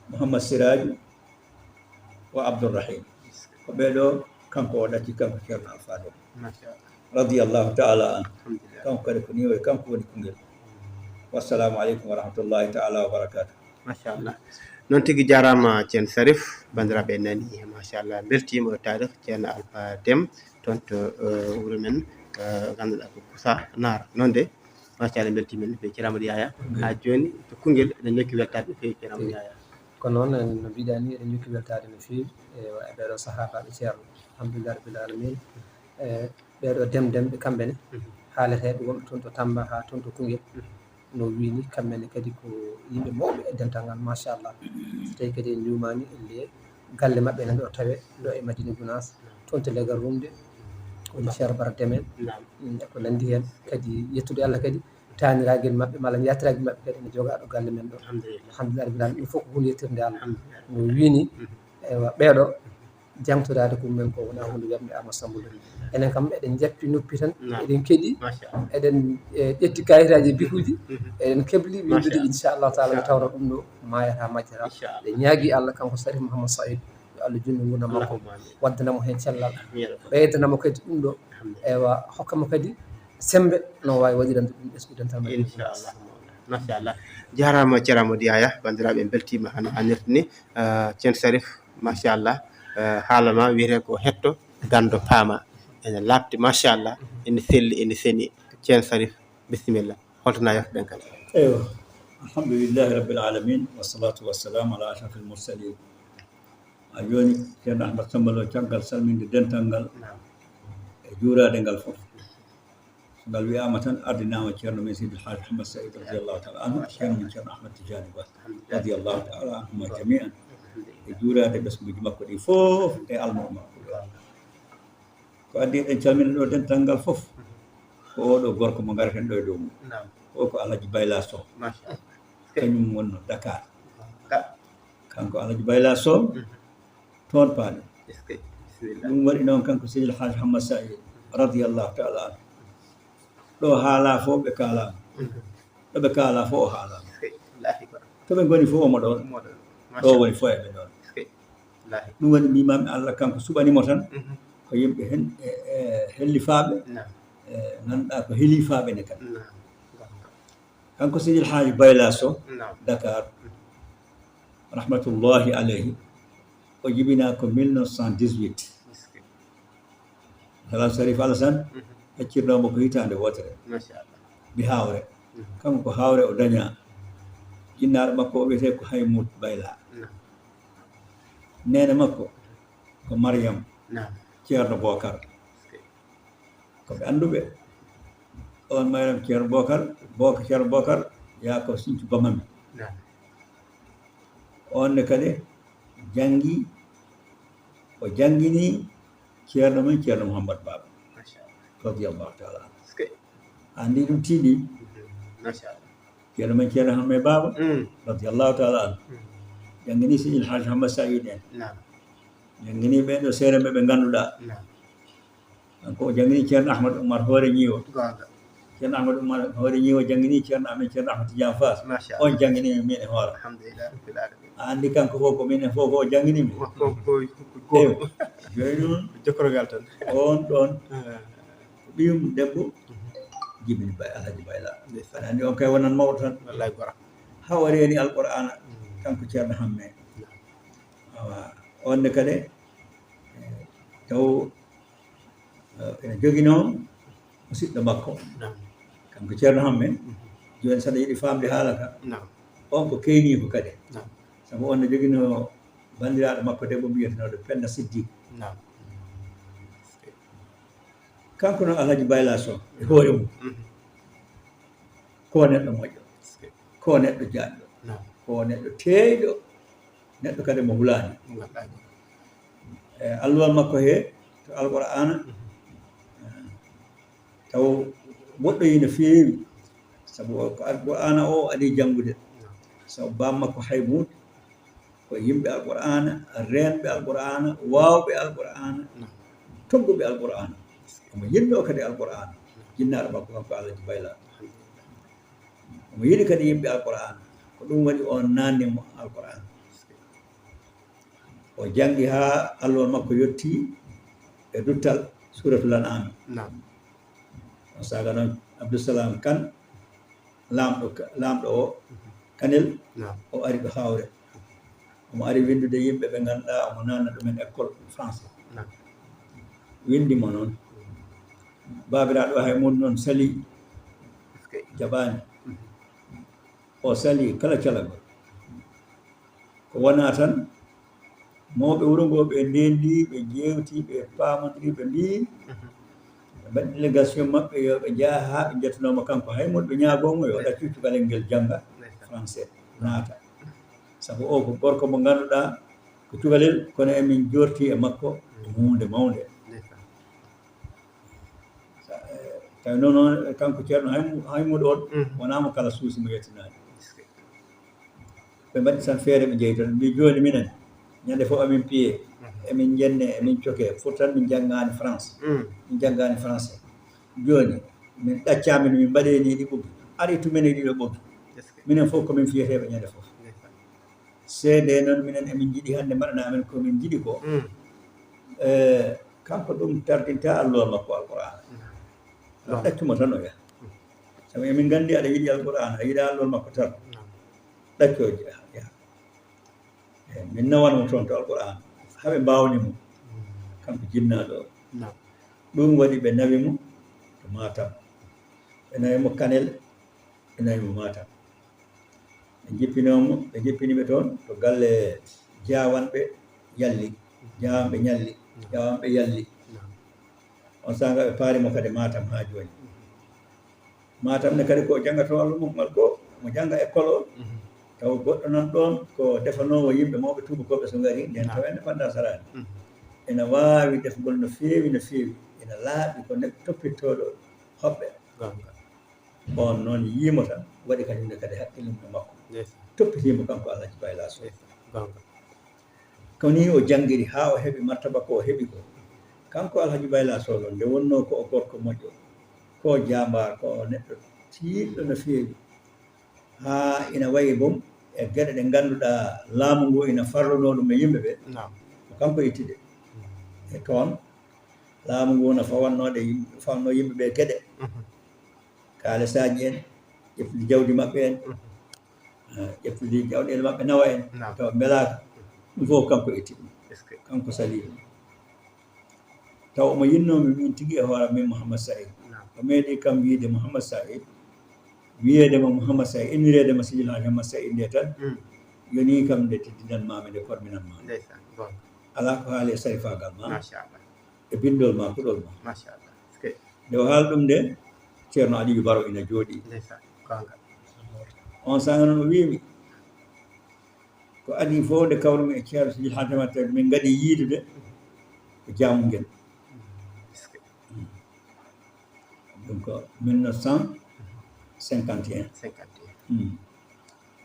Mouhammad Siraju o Abdourahim ko ɓeeɗo kanko o ɗacci kanko ceerno Alpha Déme ما شاء الله radiyallahu taala an الحمد لله kanko kadi ko ni wayi kanko woni kungel wassalamu aleykum wa rahmatullahi taala wa barakatuh machallah noon tigi jarama ceerno Sarif bandiraɓe nani machallah beltima o taarih ceerno Alpha Déme toon to wuuro men ganduɗa ko Kousa Nar noon de machallah beltimen ɓe ceerno Amadou Yaya ha joni to Koungheul eɗen jokki weltade no fewi ceerno Amadou Yaya ko noon no mbiɗa ni eɗen jokki weltade no fewi e ɓeɗo sahabaɓe ceerno alhamdulillah rabbil alamin e ɓeɗo demɓe kamɓe ne haaleteɓe wonɓe toon to Tamba ha toon to Koungheul no wini kamɓene kadi ko yimɓe mawɓe e dental ngal machallah so tawi kadi en ñumani elle galle mabɓe nan ɗo tawe ɗo e Madina Gounass toon to Legal Rumde woni Cheikh Bara Déme en ko nandi hen kadi yettude Allah kadi taniraguel mabɓe malla yatiraguel mabɓe kadi ne jogaɗo galle men ɗo alhamdulillah rabbil alamin ɗum fof ko hunde yettirde Allah no wini ewa ɓeeɗo jangtorade ko mumen ko wona hunde wiyatde Amadou Sambou enen kam eɗen jappi noppi tan eɗen keeɗi eɗen ƴetti kayitaji bikuji eɗen kebli windude inchallahu taala ɓe tawra ɗum ɗo mayata majjata ɓe ñaagui Allah kanko Sarif Mouhammad Saïd yo Allah junnu gurdam makko waddanamo hen cellal ɓeydanamo kadi ɗum ɗo ewa hokkamo kadi sembe no wawi waɗirande ɗum ɓesgudental ma inchallah machallah jarama ceerno Amadou Yaya bandiraɓe beltima hano hannirta ni ceerno Sarif machallah haalama wiyete ko hetto gando paama ene labde machallah ene selli ene seni ceerno Sarif bisimilla holtona yeftoɗen kadi eywa alhamdulillahi rabbil alamin wassalatu wassalamu ala ashrafil mursalin a joni ceerno Ahmad Sambal o caggal salminde dental ngal e juurade ngal fof so ngal wiyama tan ardinama ceerno men Sidil Haji Hamma Saïd radiallahu taala anhu ceerno men ceerno Ahmad Tidiane Ba radiallahu taala anhuma jami'an e juurade ɓesguji makko ɗi fof e almor makko ko addi eɗen calmina ɗo dental ngal fof ko oɗo gorko mo gareten ɗo e dow mum o ko Alhaji Bayla Sow kañum wonno Dakar kanko Alhaji Bayla Sow toon paaɗo ɗum waɗi noon kanko Sidil Haji Hamma Saïd radiallahu taala anhu ɗo haala fof ɓe kalama ɗo ɓe kaala fof o haalama to ɓe goni fof omo ɗon ɗo woni fof eɓe ɗon ɗum waɗi mbimami Allah kanko suɓanimo tan ko yimɓe hen hellifaɓe ganduɗa ko heelifaɓe ne kadi kanko Sidil Haji Bayla Sow Dakar rahmatullahi alayhi o jibina ko 1918 Salah Sharif Alassane haccirnomo ko hitande wotere machallah bi hawre kanko ko hawre o daña jinnaɗo makko o wiyete ko Haymoud Bayla nene makko ko Mariam ceerno Bocar koɓe anduɓe on Mariam ceerno Bocar ya ko Sinthiou Bamami on ne kadi jangi o jangini ceerno men ceerno Mouhammad Baba radiyallahu taala andi ɗum tiiɗi ceerno men ceerno Hammet Baba radiyallahu taala an jangini si Il Hadj Hamad Saïd en jangini ɓen ɗo seereɓe ɓe ngannduɗaa ko jangini ceerno Ahmad Oumar hoore ñiiwo ceerno Ahmad Oumar hoore ñiiwo jangini ceerno amen ceerno Ahmad Tidiane Fass on jangini min e hoore a andi kanko fof ko minen fof o jangini min jooni ɗum jokkorogal tan on ɗon ɓiyum debbo Jibril Alhaji Bayla aɗa anndi on kay wonan mawɗo tan wallahi gora ha o reeni alqur'ana kanko ceerno Hamme awa on ne kadi taw ene joginoo musidɗo makko kanko ceerno Hamme jooni saɗa yiɗi famde haala ka on ko keynii ko kadi sabu on ne joginoo banndiraaɗo makko debbo mbiyetenooɗo Penda Siddique kanko noon Alhaji Bayla Sow e hoore mum ko neɗɗo moƴƴo ko neɗɗo jaaɗɗo ko neɗɗo teeyɗo neɗɗo kadi mo hulaani e alluwal makko he to alqur'ana taw woɗɗoyi no feewi sabu ko alqur'ana o adi janngude sabu bam makko Haymoud ko yimɓe alqur'ana renɓe alqur'ana waawɓe alqur'ana togguɓe alqur'ana omo yiɗɗo kadi alqur'ana jinnaaɗo makko kanko Alhaji Bayla omo yiɗi kadi yimɓe alqur'ana ko ɗum waɗi on naannimo alqur'ana o janngi haa allol makko yettii e duttal suratul an'am on saaga noon Abdoussalam Kane laamɗo o Kanel o ari ɗo hawre omo ari windude yimɓe ɓe ngannduɗaa omo naanna ɗumen école français windimo noon babiraɗo Haymoud noon sali jaɓaani o sali kala calagol ko wona tan mawɓe wuro ngoo ɓe ndenndi ɓe jeewtii ɓe paamondiri ɓe mbii ɓe mbaɗi délégation maɓɓe yo ɓe njaha haa ɓe njettanooma kanko Haymoud ɓe ñaagoomo yo ɗaccu cukalel ngel jannga français naata sabu o ko gorko mo ngannduɗaa ko cukalel kono emin joortii e makko huunde mawnde tawi noon kanko ceerno Haymoud on wonaamo kala suusi mo yettinaani ɓe mbaɗi tan feere ɓe jeyi toon mbi jooni minen ñannde fof amin piye emin jenne emin cokee fof tan min janngaani France min janngaani français jooni min ɗaccaami no min mbaɗeeni ɗi ɓoggi ari tumen e ɗiɗo ɓoggi minen fof komin fiyeteeɓe ñannde fof seede noon minen emin jiɗi hannde mbaɗana amen komin jiɗi ko kanko ɗum tardinta alluwal makko alqur'ana ɗaccuma tan o yaha sabu emin nganndi aɗa yiɗi alqur'ana a yiɗa alluwal makko tan ɗaccooji yaha eyi min nawanmo toon to alqur'ana haɓe mbawni mo kanko jinnaaɗo o ɗum waɗi ɓe nawi mo to Matam ɓe nawi mo Kanel ɓe nawi mo Matam ɓe jippinomo ɓe jippiniɓe toon to galle Diawanɓe yalli Diawanɓe ñalli Diawanɓe yalli on saaga ɓe paari mo kadi Matam haa jooni Matam ne kadi ko janngato allumal ko mo jannga école o taw goɗɗo nan ɗon ko defanoowo yimɓe mawɓe tubakoɓe so ngari nden taw enne fannda saraani ene waawi defgol no feewi no feewi ene laaɓi ko neɗɗo toppitooɗo hoɓɓe on noon yiimo tan waɗi kadi nde kadi haqqillinɗo makko toppitiimo kanko Alhaji Bayla Sow ko ni o janngiri haa o heɓi martaba ko o heɓi ko kanko Alhaji Bayla Sow ɗon nde wonnoo ko o gorko moƴƴo ko jaambaar ko neɗɗo tiiɗɗo no feewi haa ina wayi bom e geɗe ɗe ngannduɗaa laamu ngu ina farlunoo ɗum e yimɓe ɓee ko kanko ittide e toon laamu ngu no fawanno yimɓe ɓee geɗe kaalisaaji en ƴeftude jawdi maɓɓe en ƴettude jawɗele maɓɓe nawa en tawa mbelaka ɗum fof kanko itti ɗum kanko sali ɗum taw omo yinnomi min tigui e hoore min Mouhammad Saïd o meeɗi kam wiide Mouhammad Saïd wiyedema Mouhammad Saïd inniredema Sidil Hadji Mouhammad Saïd nde tan yoni kam nde teddidanmami nde korminanma ala ko haali e sarifagal ma e bindol ma kuɗol ma nde o haali ɗum nde ceerno Aliou Baro ina jooɗi on sanga noon o wimi ko adi fof nde kawrumi e ceerno Sidil Hadji Mouhammad Saïd min gaɗi yiidude ko jammuguel donc 1951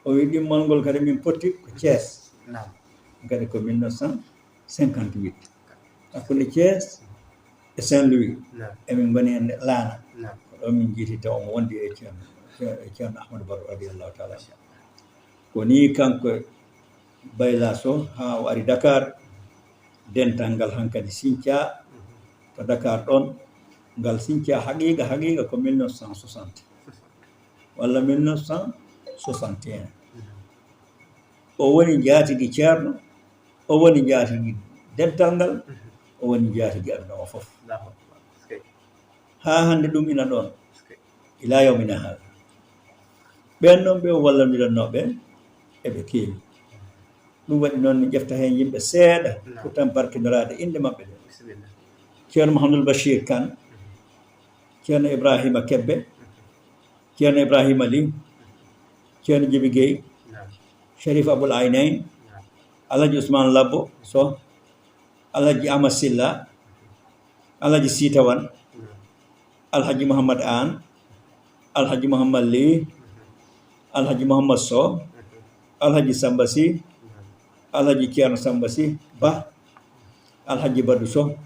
o wi ɗimmol ngol kadi min potti ko Thiès kadi ko 1958 hakkude Thiès e Saint-Louis emin goni en laana ko ɗo min jiiti taw omo wondi e ceerno Ahmadou Baro radiallahu taala ko ni kanko Bayla Sow ha o ari Dakar dental ngal hankkadi Sinthià to Dakar ɗon ngal Sinthià haqiqa ko 1960 walla 1961 o woni jaatigui ceerno o woni jaatigui dental ngal o woni jaatigui aduna o foof ha hande ɗum ina ɗon ila yawmina haala ɓen noon ɓe o wallodirannoɓe eɓe keewi ɗum waɗi noon mi ƴefta hen yimɓe seeɗa pour tan barkinorade inde mabɓe ɗe ceerno Mouhamadoul Bachir Kane ceerno Ibrahima Kebbe ceerno Ibrahima Ly ceerno Djibi Gueye Cherif Aboul Aynayn Alhaji Ousmane Labbo Sow Alhaji Ahmad Silla Alhaji Sitawan Alhaji Mouhamad Anne Alhaji Mouhamad Ly Alhaji Mouhamad Sow Alhaji Samba Sy Alhaji Ceerno Samba Sy Ba Alhaji Badou Sow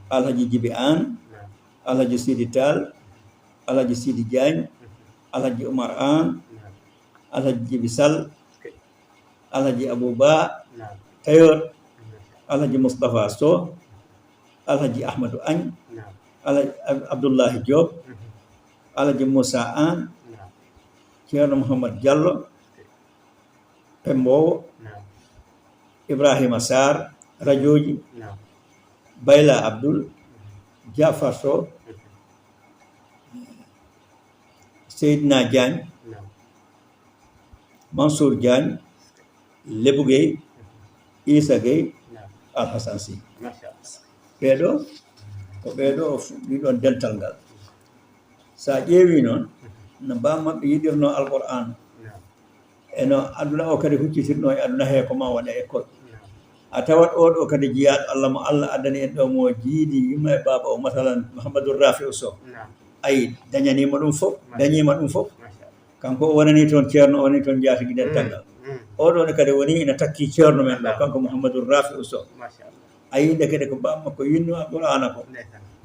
Alhaji Djibi Anne Alhaji Sidi Tall Alhaji Sidi Diagne Alhaji Oumar Anne Alhaji Djibi Sall Alhaji Abouba Tayor Alhaji Moustapha Sow Alhaji Ahmadou Agne Alhaji Abdoullahi Diop Alhaji Moussa Anne Ceerno Mouhamad Diallo Pembowo Ibrahima Sarr radioji Bayla Abdoul Jafar Sow Seydina Diagne Mansour Diagne Lebou Gueye Issa Gueye Alhasan Sy ɓeɗo ko ɓeɗo ɗiɗon dental ngal sa ƴeewi noon no mbamaɓe yiɗirno alquran eno aduna o kadi huccitirno e aduna he ko ma waɗa école a tawat oɗo kadi jiyaɗo Allah mo Allah addani en ɗo mo jiidi yumma e baba o masalan Mouhamadoul Rafiu Sow ayi dañanima ɗum fof dañima ɗum fof kanko o wonani toon ceerno o woni toon jaatigui dental ngal oɗone kadi woni ina takki ceerno men ɗo kanko Mouhamadoul Rafiu Sow ayi nde kadi ko bamma ko yinno alqur'ana ko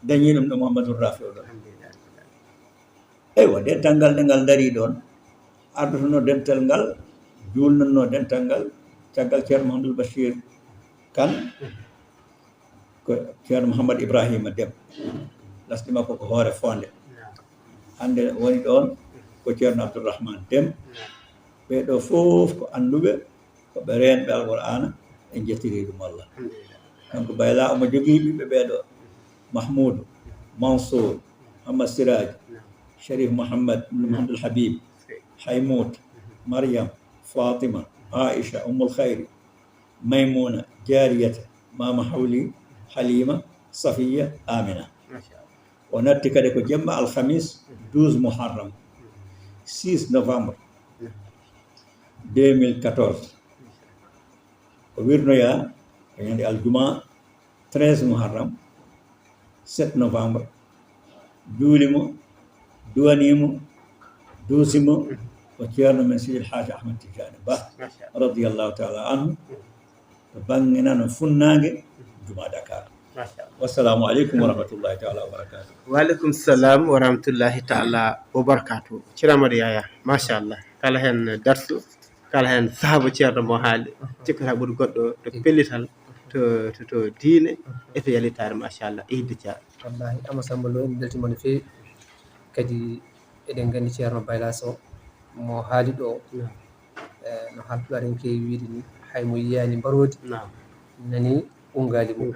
dañi ɗum ɗo Mouhamadoul Rafiu ɗo eywa dental ngal nde ngal dari ɗon ardotono dental ngal julnanno dental ngal caggal ceerno Mouhamadoul Bachir Kane ko ceerno Mouhamad Ibrahima Dem lasɗi makko ko hoore fonde hande woni ɗon ko ceerno Abdourahmane Dem ɓeɗo fof ko anduɓe koɓe renɓe alqur'ana e jettiri ɗum Allah kanko Bayla omo jogui ɓiɓɓe ɓeɗo Mahmoudou Mansour Mouhamad Siraj Cherif Mouhamad Mouhamadoul Habib Haymout Mariam Fatima Aisha Ummul Khayri Maymuna Jariyata Mama Hawli Halima Safiya Amina o natti kadi ko jemma alhamis 12 Muharram 6 novembre 2014 o wirnoya ko ñande aljuma 13 Muharram 7 novembre juulimo duwanimo duusimo ko ceerno men Sidil Hadji Ahmad Tidiane Ba radiyallahu taala anhu to bange nano funnangue juma Dakar wassalamu aleykum wa rahmatullahi taala wa barakatuh waaleykum salam wa rahmatullahi taala wa barakatuh Thieramado Yaya machallah kala hen darsu kala hen sahaba ceerno mo haali cikkata ɓuuri goɗɗo to pellital to diine e to yalitare machallah e hidde Thia wallahi Ama Samba Lo en beltima no fewi kadi eɗen gandi ceerno Bayla Sow mo haali ɗo no halpulaar en keewi wiide ni hay mo yiyani mbarodi nani ɓungali mum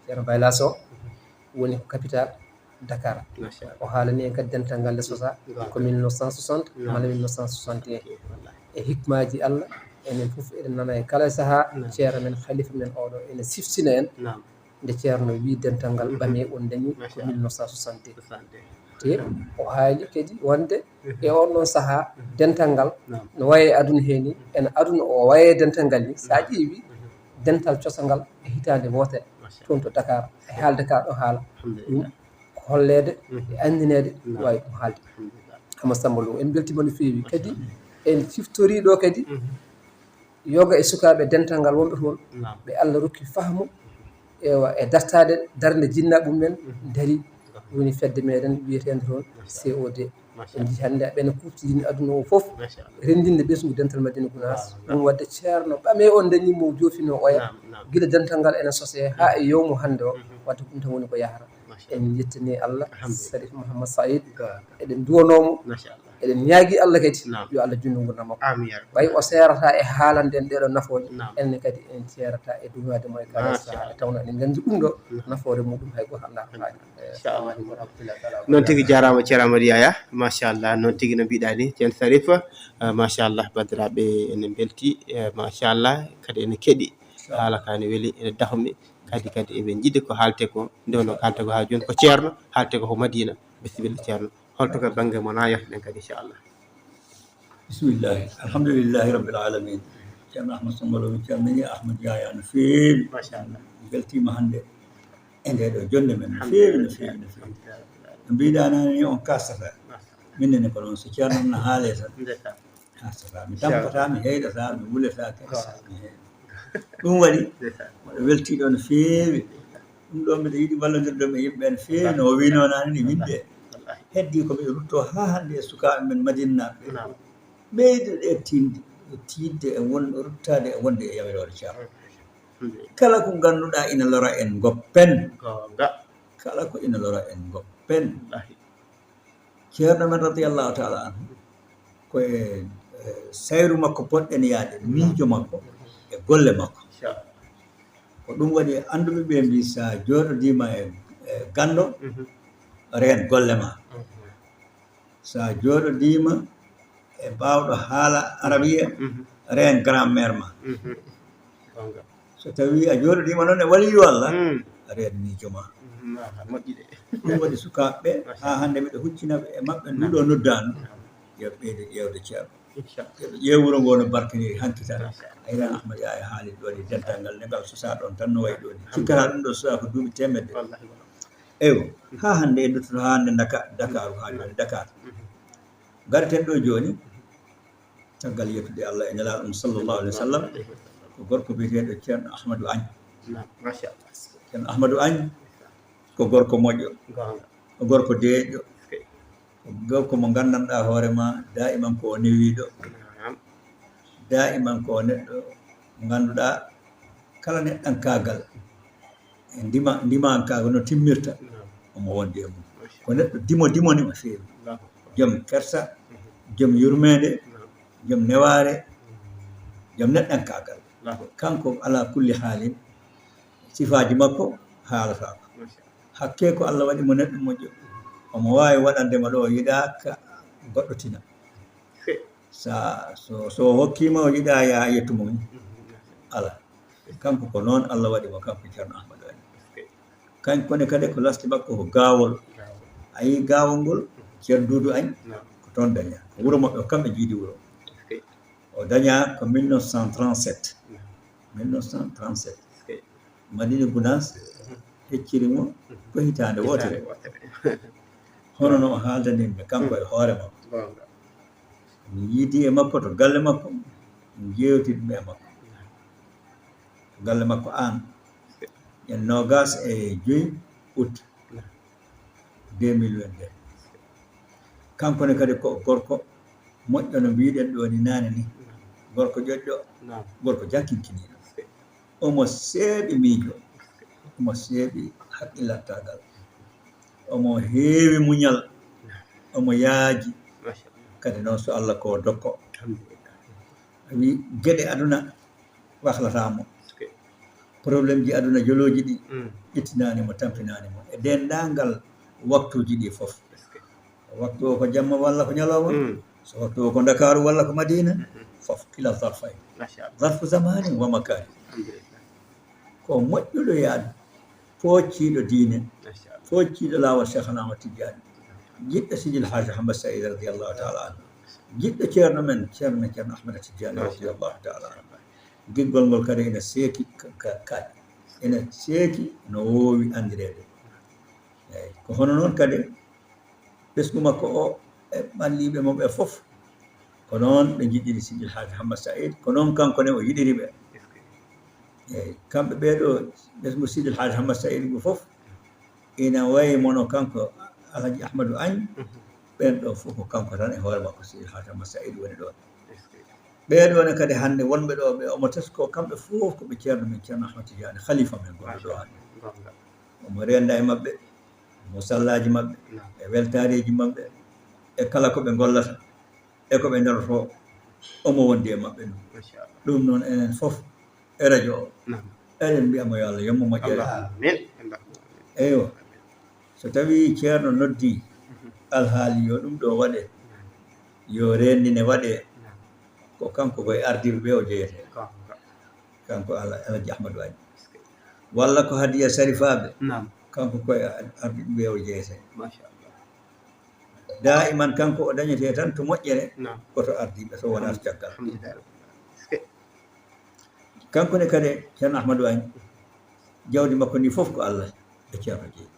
ceerno baylas o woni ko capital Dakar o haalani en kadi dental ngal nde sosa ko 1960 mala 1961 e hikmaji Allah enen fof eɗen nana e kala saaha ceerno men khalifa men oɗo ene siftina en nde ceerno wi dental ngal ɓame on dañi ko 1962 te o haali kadi wonde e on ɗon saaha dental ngal no waye aduna heeni ene aduna o waye dental ngal ni sa ƴeewi dental cosa ngal e hitande wotere toon to Dakar e haalde ka ɗo haala ɗum ko hollede e andinede wawi ɗum haalde Hama Samba Lo en beltima no feewi kadi en ciftori ɗo kadi yoga e sukaɓe dental ngal wonɓe toon ɓe Allah rokki fahmu ewa e dartade darde jinnaɓe mumen daari woni fedde meɗen wiyetede toon COD en jii hannde ɓene kuftidini aduna o foof rendinde ɓesgu dental Madina Gounass ɗum wadde ceerno ɓame on dañimo joofino oya guila dental ngal ene sose ha e yowmo hannde o wadde ɗum tan woni ko yahata en jettani Allah Sarif Mouhammad Saïd eɗen duwanomo eɗen ñaagui Allah kadi yo Allah junnu gurdam makko ɓay o serata e haalande en ɗeɗo nafoje enne kadi en ceerata e duwade mo e kala saaha e tawno eɗen gandi ɗum ɗo nafoore muɗum hay goto anda ko haali assalamu aleykum noon tigui jarama ceerno Amadou Yaya machallah noon tigui no mbiɗa ni ceerno Sarif machallah bandiraɓe ene belti machallah kadi ene keeɗi haala ka ne weeli ene dahmi kadi eɓe jiiɗi ko haalte ko nde wonno ko haalte ko ha joni ko ceerno haalte ko Madina bisimilla ceerno holto ko banggue mon ha yaften kadi inchallah bisimillahi alhamdulillahi rabbil alamin ceerno Ahmad Samba Lo mi calmini Ahmadou Yaya no feewi machallah beltima hannde e nde ɗo jonde men no feewi no feewi no feewi no mbiɗa nani on kastata minnene ko noon so ceerno no haale tan kastata mi tampata mi heyɗata mi wuletake mi heyɗa ɗum waɗi moɗo weltiɗo no feewi ɗum ɗo mbiɗa yiiɗi wallodirde e yimɓe no feewi no wino nani ne winde heddi koɓe rutto ha hannde e sukaɓe men madinaɓe ɓeydo ɗe tidde e wonɗo ruttade e wonde e yawirore ceerno kala ko ganduɗa ina lora en goppen kala ko ina lora en goppen ceerno men radiallahu taala anhu koye sayru makko poɗɗen yaade miijo makko e golle makko ko ɗum waɗi anduɓe ɓe mbi sa joɗodima e gando reen golle ma sa joɗodima e mbawɗo haala arabiya reen grand mère ma so tawi a joɗodima noon e waliyu Allah reen miijo ma ɗum waɗi sukaɓeɓe ha hannde mbiɗa huccinaɓe e maɓɓe nduɗo noddanu yo ɓeyde ƴewde ceerno yoɓe ƴeew wuro ngo no barkiniri hanki tan ayra Ahmadou Yaya haali ɗo ni dental ngal nde ngal sosa ɗon tan no wayi ɗo ni cikkata ɗum ɗo sosa ko duuɓi temedde eyo ha hannde e duttoto ha hannde Dakar ha joni Dakar garten ɗo joni caggal yettude Allah e nelaɗo ɗum sallllahu alih wa sallam ko gorko biyeteɗo ceerno Ahmadou Agne ceerno Ahmadou Agne ko gorko moƴƴo ko gorko deeƴɗo ko gorko mo gandanɗa hoorema daiman ko o newiɗo daiman ko neɗɗo mo ganduɗa kala neɗɗankagal e ndimankagal no timmirta omo wonde e mum ko neɗɗo dimoni o feewi joom kersa joom yurmede joom neware joom neɗɗankagal kanko ala kulli haalin sifaji makko haalatako hakke ko Allah waɗi mo neɗɗo moƴƴo omo wawi waɗandema ɗo o yiɗaka goɗɗo tina so hokkima o yiɗa ya yettumo ala kanko ko noon Allah waɗi mo kanko ceerno Ahmadou Agne kankone kadi ko lasde makko ko gawol ayi gawol ngol ceerno Doudou Agne ko toon daña ko wuuro maɓɓe o kamɓe jiiɗi wuuro o daña ko 1937 Madina Gounass heccirimo ko hitande wotere hono no o haaldani yimɓe kanko e hoore makko mi yiidi e makko to galle makko mi jewtiɗume e makko to galle makko an en 25 août 2022 kankone kadi ko gorko moƴƴo no mbiɗen ɗo ni nane ni gorko ƴoƴƴo gorko jakkinkiniɗo omo seeɓi miijo omo seeɓi haqqillattagal omo heewi muñal omo yaaji kadi noon so Allah ko dokko wi geɗe aduna wahlatamo probléme ji aduna joloji ɗi ƴettinanimo tampinanimo e dendagal waktuji ɗi fof waktu o ko jamma walla ko ñalawma so waktu o ko dakaru walla ko madina fof kila zarfay zarfu zamani wa makani ko moƴƴuɗo yaade pocciɗo diine pocciɗo lawol cheikhna Tidiane jiɗɗo Sidil Haji Hamad Saïd radiallahu taala anhu jiɗɗo ceerno men ceerno Ahmada Tidiane radiallahu taala anhu giggol ngol kadi ene seeki kaaƴ ene seeki no woowi andirede eyyi ko hono noon kadi ɓesgu makko o e ɓalliɓe mo ɓe fof ko noon ɓe jiɗɗiri Sidil Haji Hamad Saïd ko noon kankone o yiɗiriɓe eyyi kamɓe ɓeeɗo ɓesgu Sidil Haji Hamad Saïd ngu fof ina wayi mono kanko Alhaji Ahmadou Agne ɓen ɗo fof ko kanko tan e hoore makko Sidil Haji Hamad Saïd woni ɗon ɓeeɗone kadi hannde wonɓe ɗo ɓe omo tesko kamɓe fof koɓe ceerno men ceerno Ahmad Tidiane khalifa men gonɗo ɗo hannde omo renda e maɓɓe mo sallaji maɓɓe e weltareji maɓɓe e kala koɓe gollata e koɓe daroto omo wondi e maɓɓe ɗum noon enen fof e radio o eɗen mbiyamo yo Allah yommo moƴƴere eyyo so tawi ceerno noddi alhaali yo ɗum ɗo waɗe yo rendine waɗe ko kanko koye ardiɓe ɓe o jeyete kanko Alhaji Ahmadou Agne walla ko hadiya sarifaɓe kanko koye ardiɓe ɓe o jeyete daiman kanko o dañete tan to moƴƴere koto ardiɓe so wona to caggal kanko ne kadi ceerno Ahmadou Agne jawdi makko ndi fof ko Allah e ceerno jeeyi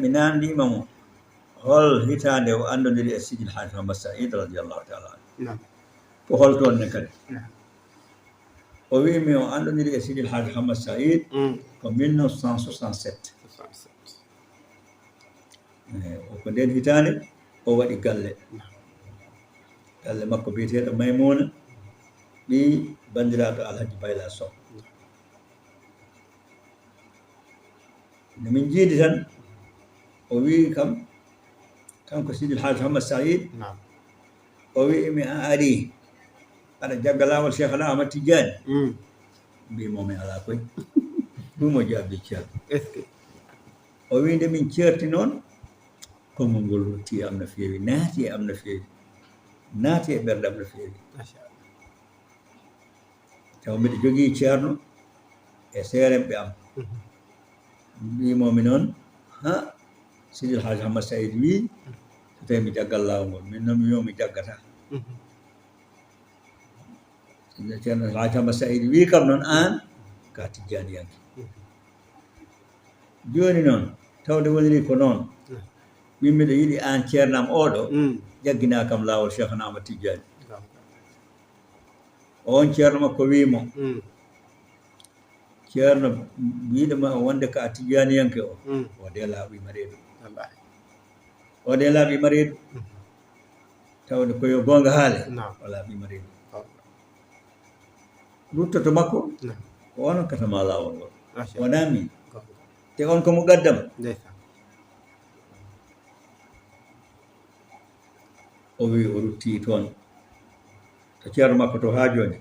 mi nandima mo hol hitande o andodiri e Sidil Haji Hamad Saïd radiallahu taala anhu ko hol toon ne kadi o wimi o andodiri e Sidil Haji Hamad Saïd ko 1967 o ko nden hitande o waɗi galle makko biyeteɗo Maymuna ɗi bandiraɗo Alhaji Bayla Sow nde min jiidi tan o wi kam kanko Sidil Haji Hamad Saïd o wi mi a ari aɗa jagga lawol Cheikhna Ahmad Tidiane mbimomi ala koy ɗum o jaabi ceerno o wi nde min ceerti noon konngol ngol rutti am no feewi naati e am no feewi naati e ɓerɗe am no feewi taw mbiɗa jogii ceerno e seeremɓe am mbimomi noon ha Sidil Haji Hamad Saïd wi so tawi mi jaggal lawol ngol min noon mi wimo mi jaggata ceerno Haji Hamad Saïd wi kam noon an ka tijjaniyanke joni noon tawde woniri ko noon min mbiɗa yiɗi an ceernam oɗo jaggina kam lawol Cheikhna Ahmad Tidiane on ceerno makko wimo ceerno yiɗoma wonde ka tijjaniyanke o de laaɓima reedu o de laaɓima reedu tawde koyo gonga haale o laaɓima reedu ruttoto makko ko onon katama lawol ngol wona min te on komo gaddam o wi o rutti toon to ceerno makko to ha joni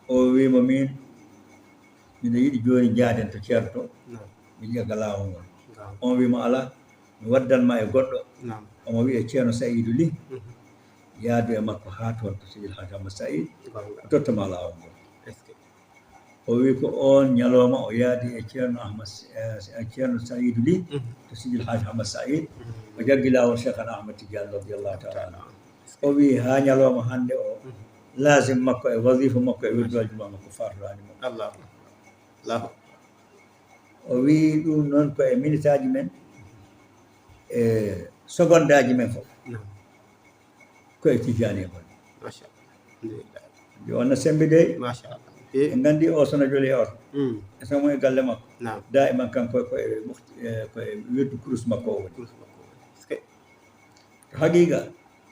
o wimo min miɗa yiɗi joni jaaden to ceerno to mi jagga lawol ngol on wimo ala mi waddanma e goɗɗo omo wiye ceerno Saïdou Ly yaadu e makko ha toon to Sidil Haji Hamad Saïd o tottama lawol ngol o wi ko on ñalawma o yaadi e ceerno ceerno Saïdou Ly to Sidil Haji Hamad Saïd o jaggi lawol Cheikhna Ahmad Tidiane radiallahu taala anhu o wi ha ñalawma hande o lazim makko e wasifa makko e wirdoji makko farlanimo o wi ɗum noon ko e minute aji men e seconde aji men fof koye Tidiane e gonɗi yo wonna sembe de e gandi o sono joli oto e somo e galle makko daiman kanko koye wirdu kurus makko o woni to haqiqa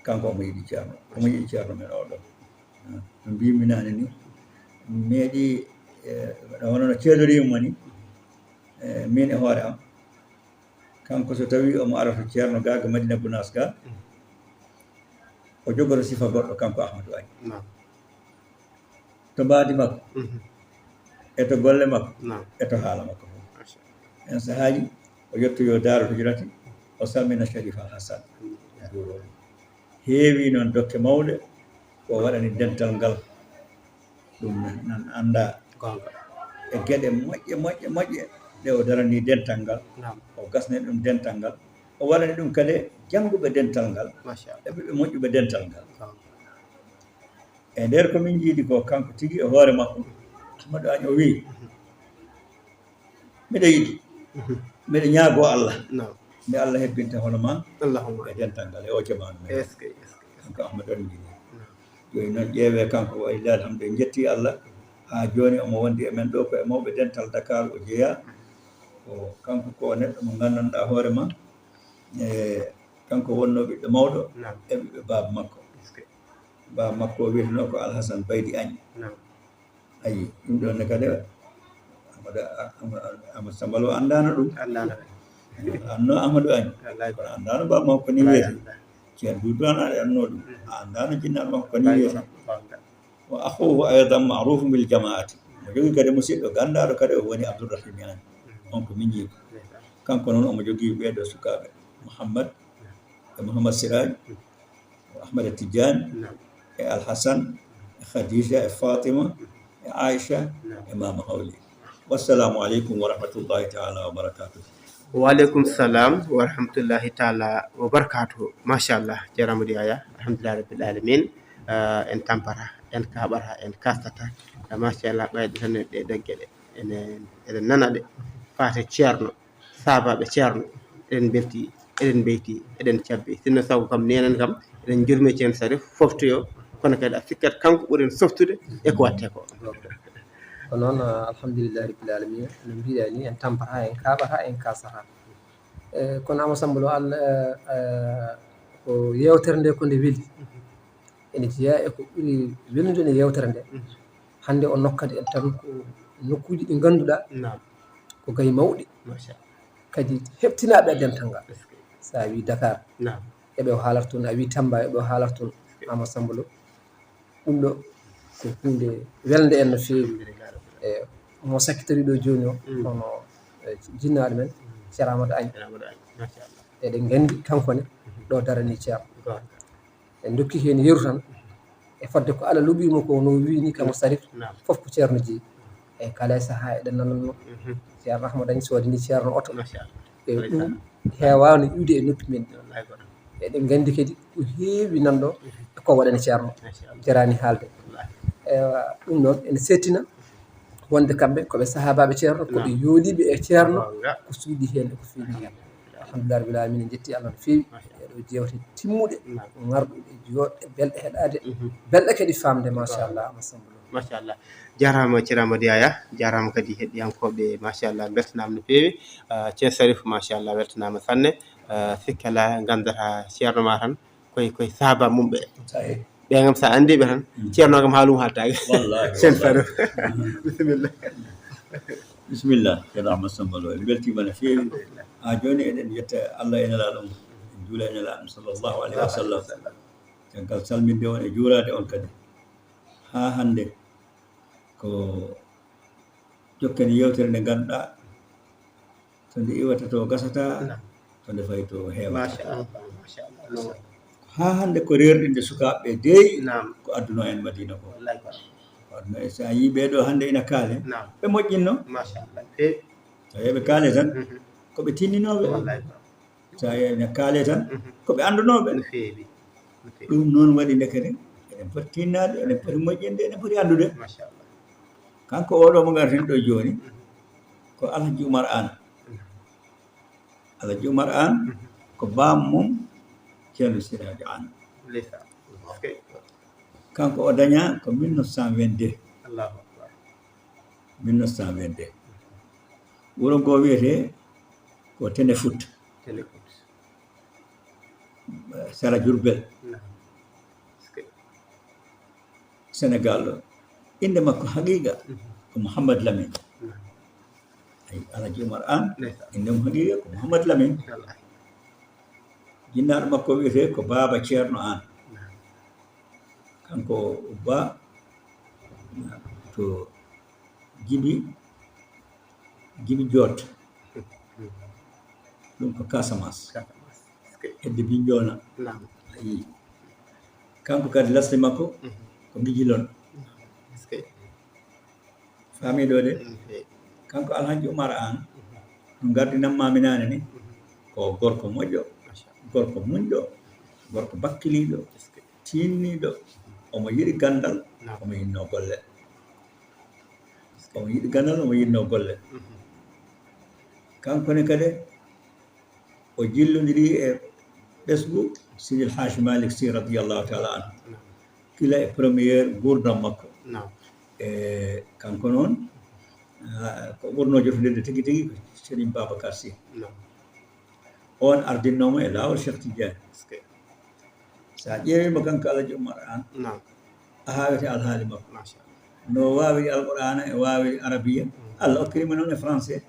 kanko omo yiɗi ceerno omo yiɗi ceerno men oɗo no mbimi nane ni meeɗi hono no ceedorima ni min e hoore am kanko so tawi omo ara to ceerno gaga Madina Gounass ga o jogoto sifa goɗɗo kanko Ahmadou Agne نعم to mbaadi makko e to golle makko نعم e to haala makko fof ما شاء الله en sahaaji o yettoyo Daaru Hijrati o salmina Sharif Al Hassan juuroɓe heewi noon dokke mawɗe ko waɗani dental ngal ɗum nan annda gonga e geɗe moƴƴe ɗe o darani dental ngal نعم o gasne ɗum dental ngal o waɗani ɗum kadi jannguɓe dental ngal ما شاء الله e ɓiɓɓe moƴƴuɓe dental ngal gonga e nder komin jiiɗi ko kanko tigi e hoore makko Ahmadou Agne o wii miɗo yiɗi miɗo ñaagoo Allah نعم nde Allah hebbinta hono ma اللهم e dental ngal e o jamanu men اسكي kanko Ahmadou Agne jini jooni noon ƴeewe kanko wallahi alhamdu en jetti Allah haa jooni omo wondi e men ɗo ko e mawɓe dental Dakar o jeeya ko kanko ko neɗɗo mo nganndanɗaa hoore ma e kanko wonnoo ɓiɗɗo mawɗo نعم e ɓiɓɓe baaba makko اسكي baaba makko o wiyetenoo ko Alhassane Baydi Agne نعم ayi ɗum ɗon ne kadi Amadou Sambalo anndaano ɗum الله لا annoo Ahmadou Agne الله kono anndaano baaba makko ko ni wiyete ceerno Doudou an aɗa annoo ɗum a anndaano jinnaaɗo makko ko ni wiyete gonga wa akhuhu aydan ma'rufun bil jama'ati mo jogii kadi musidɗo ganndaɗo kadi o woni Abdourahim Agne on ko min jii kanko noon omo jogii ɓeeɗo sukaaɓe Mouhammad e Mouhammad Siraj e Ahmada Tidiane نعم e Alhassane e Khadija e Fatima e Aïcha نعم e Mama Hawli wassalamu aleykum wa rahmatullahi taala wa barakatuh وعليكم السلام ورحمة الله تعالى وبركاته ما شاء الله جرام ديايا الحمد لله رب العالمين en tampata en kaɓata en kastata machallah ɓayde tan ɗe daggueɗe eɗen nana ɗe fate ceerno sabaɓe ceerno eɗen belti eɗen beyti eɗen cabbi sinno sago kam nenen kam eɗen jurmi ceerno Sarif foftoyo kono kadi a sikkat kanko ɓuuren softude eko watte ko ko noon alhamdulillahi rabbil alamin no mbiɗa ni en tampata en kaɓata en kasata kono Amadou Sambalo Allah ko yewtere nde ko nde weeli ene jeeya eko ɓuri welnude nde yewtere nde hannde o nokkade en tan ko nokkuji ɗi ngannduɗaa نعم ko gayi mawɗi ما شاء الله kadi heɓtinaaɓe e dental ngal اسكي so a wii Dakar نعم eɓe o haalata toon a wii Tamba eɓe o haalata toon Amadou Sambalo ɗum ɗo ko hunde welde en no feewi الحمد لله رب e mo sakkitori ɗo jooni o hono jinnaaɗo men Ceerno Amadou Agne العالمين ما شاء الله eɗen nganndi kankone ɗo darani ceerno gonga en dokki heen yeru tan e fodde ko Allah luɓiimo ko no wiini kamo Sarif نعم fof ko ceerno jeyi eyi kala e sahaa eɗen nanatno ceerno Ahmadou Agne soodani ceerno oto ما شاء الله e ɗum heewaano iwde e noppi men ɗi والله gonga eɗen nganndi kadi ko heewi nan ɗo ko waɗani ceerno ما شاء الله jarani haalde والله ewa ɗum noon ene settina wonde kamɓe koɓe sahabaɓe ceerno koɓe yooliɓe e ceerno gonga ko suudi heen e ko feewi heen alhamdulillah rabbil alamin en jetti Allah no feewi eɗo jewte timmuɗe ngarɗuɗe jooɗɗe belɗe heɗade belɗe kadi famde machallah Amadou Sambalo ما شاء الله jarama ceerama Diaya jarama kadi heɗiyankoɓe machallah beltanama no feewi ceerno Sarif machallah weltanama sanne sikkala gandata ceerno ma tan koye sahaba mum ɓe sahi ɓe gam sa andiɓe tan ceerno kam haalum haaldaki wallahi ceerno Sarif bisimilla bisimillah ceerno Ahmadou Sambalo en beltima no feewi haa jooni eɗen yetta Allah e nelaaɗo mum en juula e nelaaɗo mum sallllahu alayhi wa sallam caggal salminde on e juuraade on kadi haa hannde ko jokken yewtere nde ngannduɗaa to nde iwata to gasataa to nde fayi to heewata machallah machallah haa hannde ko reerɗinde sukaaɓe ɓe deeyi nam ko addunoo en Madina ko wallahi gonga ko adduno en so a yii ɓee ɗoo hannde ina kaale nam ɓe moƴƴinno machallah feewi so yeɓe kaale tan ko ɓe tinninooɓe wallahi gonga so ene kaale tan ko ɓe anndanooɓe no feewi no feewi ɗum noon waɗi nde kadi eɗen poti tinnaade eɗen poti moƴƴinde eɗen poti anndude machallah kanko oɗo mo ngarten ɗo jooni ko Alhaji Oumar Anne Alhaji Oumar Anne ko baam mum ceerno Siraji Anne leysa okay kanko o dañaa ko 1922 allahu akbar 1922 wuro ngoo wiyetee ko Tene Fouta télécoute Sara Diourbel nam okay Sénégal ɗo innde makko haqiiqa ko Mouhammad Lamine nam ay Alhaji Oumar Anne leysa innde mum haqiiqa ko Mouhammad Lamine wallahi jinnaaɗo makko wiyetee ko baaba ceerno Anne nam kanko ba to Djibi Jot ɗum ko Casamance hedde Bignona Naam. ayi kanko kadi lasde makko ko Guijilon faamiɗo de kanko Alhaji Oumar An ɗum gardinanmami nane ni ko gorko moƴƴo gorko muñɗo gorko bakkiliɗo tinniɗo omo yiɗi gandal omo yinno golle omo yiɗi gandal omo yinno golle kankone kadi o jillodiri e ɓesgu Sidil Haji Malick Sy radiallahu taala anhu kila e premiére gurdam makko e kanko noon ko ɓurno jotondirde tigui tigui ko Serigne Babacar Sy on ardinnomo e lawol Cheikh Tidiane sa ƴeewima kanko Alhaji Oumar An a hawete alhaali makko no wawi alqur'ana e wawi arabiya Allah hokkirimo noon e français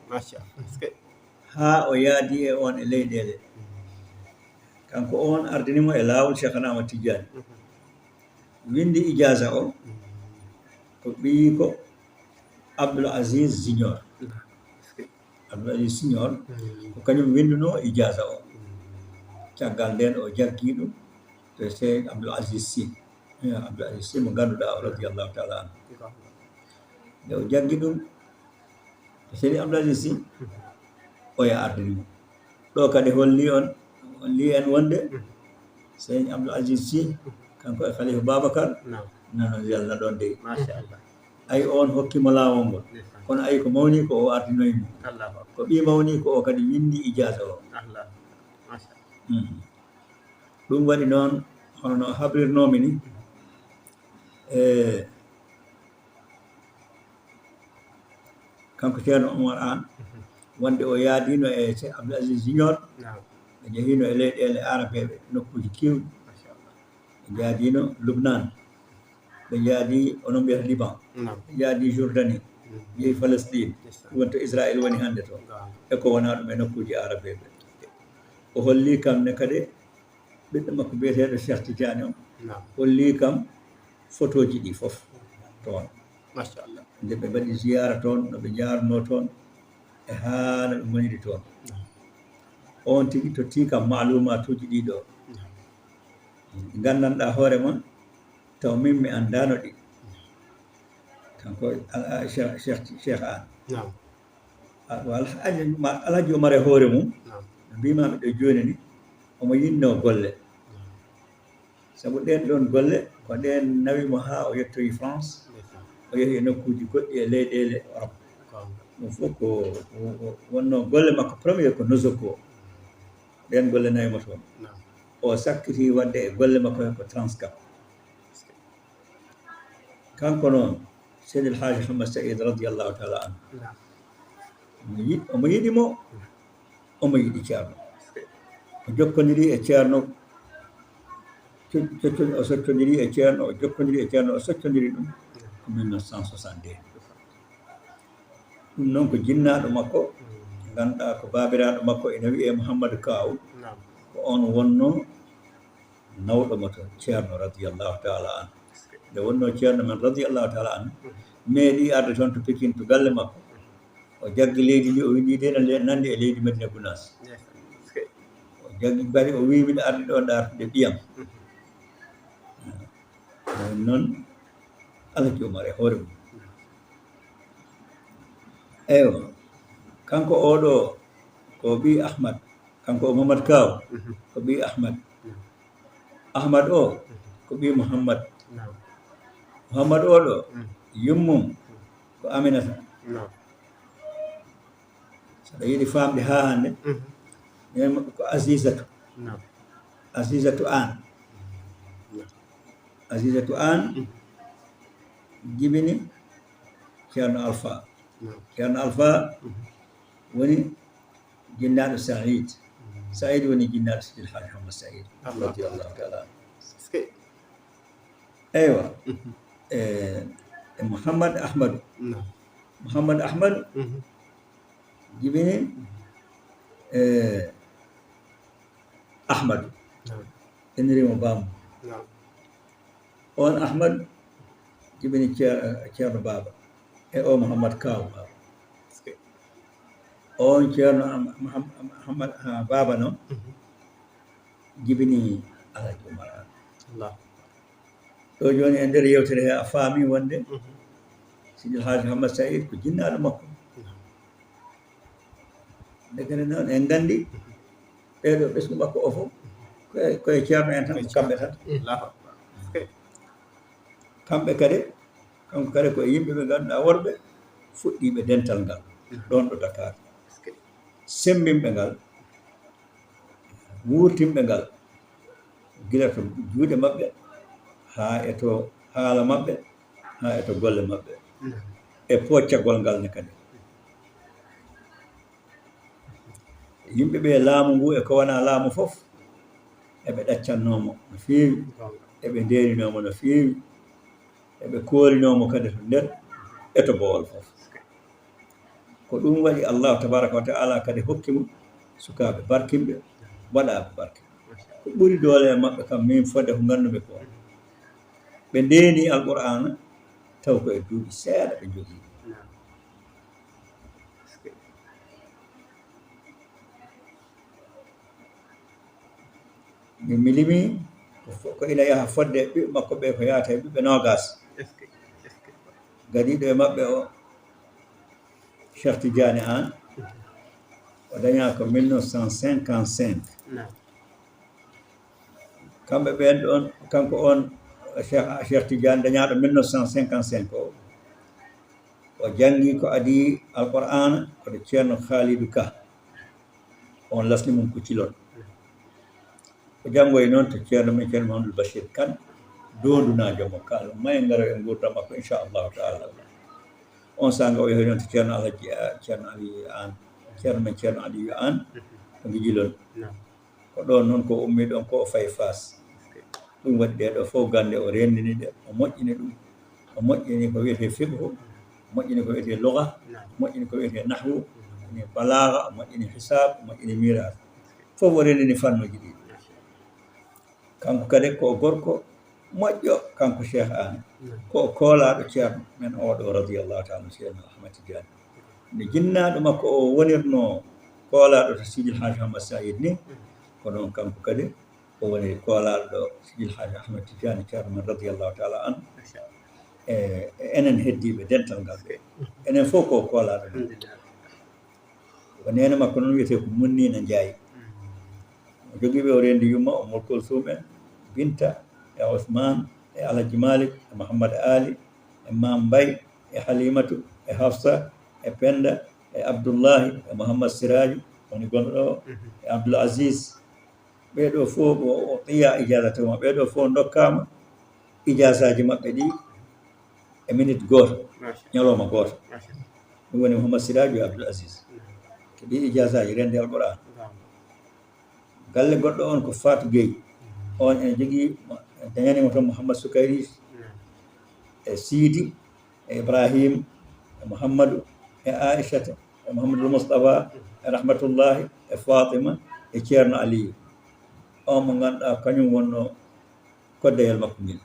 ha o yaadi e on e leyɗele kanko on ardinimo e lawol Cheikh Ahmad Tidiane windi ijasa o ko ɓiyi ko Abdoul Aziz Junior Abdoul Aziz Junior ko kañum winduno ijasa o caggal nden o jaggi ɗum to Cheikh Abdoul Aziz Sy Abdoul Aziz Sy mo ganduɗa o radiallahu taala anhu nde o jaggi ɗum to Cheikh Abdoul Aziz Sy oya ardinimo ɗo kadi holli en wonde Cheikh Abdoul Aziz Sy kanko e Khalifa Babacar nano yalna ɗon de ay on hokkimo lawol ngol kono ayi ko mawni ko o ardinoyimo ko ɓi mawni ko o kadi windi ijasa o ɗum waɗi noon hono no habrirnomi ni e kanko ceerno Oumar An wonde o yaadino e Cheikh Abdoul Aziz Junior ɓe jehino e leyɗele arabeɓe nokkuji kewɗi ɓe jaadino Lubnan ɓe jaadi onon mbiyata Liban ɓe jaadi Jordanie jeeyi Palestine wonto Israël woni hannde to e ko wona ɗum e nokkuji arabeɓe o holli kam ne kadi ɓiɗɗo makko biyeteɗo Cheikh Tidiane o holli kam photo ji ɗi fof toon nde ɓe mbaɗi ziyara toon no ɓe jarno toon e haala ɓe goniri toon on tigui totti kam malumatuji ɗiɗo gandanɗa hoore mon taw min mi andano ɗi kanko Cheikh An Alhaji Oumar e hoore mum no mbimami ɗo joni ni omo yinno golle saabu ɗen ɗon golle ko ɗen nawimo ha o yettoyi France o yeehi e nokkuji goɗɗi e leyɗele Europe ɗum fof ko wonno golle makko premier ko Nosoko ɗen golle nawimo toon o sakkiti wadde e golle makko ko Transcap kanko noon Seydi El Hadji Hamad Saïd radiallahu taala anhu omo yiɗimo omo yiɗi ceerno o jokkodiri e ceerno o sottodiri e ceerno o jokkodiri e ceerno o sottodiri ɗum ko 1962 ɗum noon ko jinnaɗo makko ganduɗa ko babiraɗo makko ene wiye Mouhamadou Kaw ko on wonno nawɗo mo to ceerno radiallahu taala anhu nde wonno ceerno men radiallahu taala anhu meeɗi arde toon to Pikine to galle makko o jaggi leydi ndi o windi de nandi e leydi Madina Gounass o jaggi bari o wi miɗa arde ɗo dartude ɓiyam noon Alhaji Oumar e hoore mum eywa kanko oɗo ko ɓi Ahmad kanko o Mamadou Kaw ko ɓi Ahmad o ko ɓi Mouhammad oɗo yummum ko Aminata saɗa yiɗi famde ha hande nen maɓɓe ko Azizatu An jibini ceerno Alpha woni jinnaɗo Saïd woni jinnaɗo Seydi El Hadji Hamad Saïd radiallahu taala eywa e Mouhammad Ahmadou jibini Ahmadou enirimo bamum on Ahmad jibini ceerno Baba e o Mouhamad Kaw Baba on ceerno Mouhamad Baba noon jibini Alhaji Oumar Anne Allah ɗo joni e nder yewtere he a faami wonde Sidil Haji Mouhammad Saïd ko jinnaɗo makko ndekene noon en gandi ɓeɗo ɓesgu makko o fof koye ceerno en tan ko kamɓe tan kamɓe kadi kanko kadi koye yimɓe ɓe ganduɗa worɓe fuɗɗiɓe dental ngal ɗon ɗo Dakar sembinɓe ngal wurtinɓe ngal gila to juuɗe maɓɓe haa e to haala maɓɓe haa e to golle maɓɓe e poccagol ngal ne kadi yimɓe ɓe laamu ngu e ko wona laamu fof eɓe ɗaccannomo no feewi eɓe nderinomo no feewi eɓe koolinomo kadi to nder e to bowol fof ko ɗum waɗi Allahu tabaraka wa taala kadi hokkimo sukaɓe barkinɓe waɗaɓe barke ko ɓuri doole e maɓɓe kam min fodde ko ngannduɓe ko ɓe ndeni alqur'ana taw ko e duuɓi seeɗa ɓe jogii mi limi ko ina yaha fodde ɓiɓɓe makko ɓe ko yahata e ɓiɓɓe nogas gadiɗo e maɓɓe o Cheikh Tidiane Anne o daña ko 1955 kamɓe ɓen ɗon kanko on Cheikh Tidiane dañaɗo 1955 o jangi ko adi alqur'ana koɗo ceerno Khalidou Ka on lasni mum kuccilon o janngoye noon to ceerno men ceerno Mahamadou Bachir Kane dondunajo mo kala may ngaro e gurdam makko inchallahu taala on sanga o yehi noon to ceerno Alhaji ceerno Aliou Anne ceerno men ceerno Aliou Anne ko Guijilol ko ɗon noon ko ummi ɗon ko o fayi Fass ɗum waɗi ɗe ɗo fof gande o rendini ɗe o moƴƴini ɗum o moƴƴini ko wiyete fiqhu moƴƴini ko wiyete lugha moƴƴini ko wiyete nahwu moƴƴini balaga moƴƴini hisab moƴƴini miras fof o rendini fannuji ɗi kanko kadi ko gorko moƴƴo kanko Cheikh Anne ko koolaɗo ceerno men oɗo radiyallahu taala ceerno Ahmad Tidiane nde jinnaɗo makko o wonirno koolaɗo to Sidil Haji Mouhammad Saïd ni ko noon kanko kadi o woni koolaɗo ɗo Sidil Haji Ahmad Tidiane ceerno men radiyallahu taala an e enen heddiɓe dental ngal ɓe enen fof ko koolaɗo ɗo o nene makko noon wiyete ko Munnina Ndiaye o jogiiɓe o rendi yumma o Molkol Soum en Binta e Ousmane e Alhaji Malik e Mouhammad Ali e Mam Mbaye e Halimatu e Hafsa e Penda e Abdoullahi e Mouhammad Siraju woni gonɗo ɗo e Abdoul Aziz ɓeɗo fof o qiya ijazata ma ɓeɗo fof dokkama ijasaji maɓɓe ɗi e minute goto ñalawma goto ɗum woni Mouhammad Siraju e Abdoul Aziz ko ɗi ijasaji rende alqur'an galle goɗɗo on ko Fatou Gueye on ene jogii dañanimo toon Mouhammad Soukayri e Sidi e Ibrahim e Mouhammadou e Aïchata e Mouhamadoul Moustapha e Rahmatullahi e Fatima e ceerno Aliou on mo ganduɗa kañum wonno koddeyel makko ngel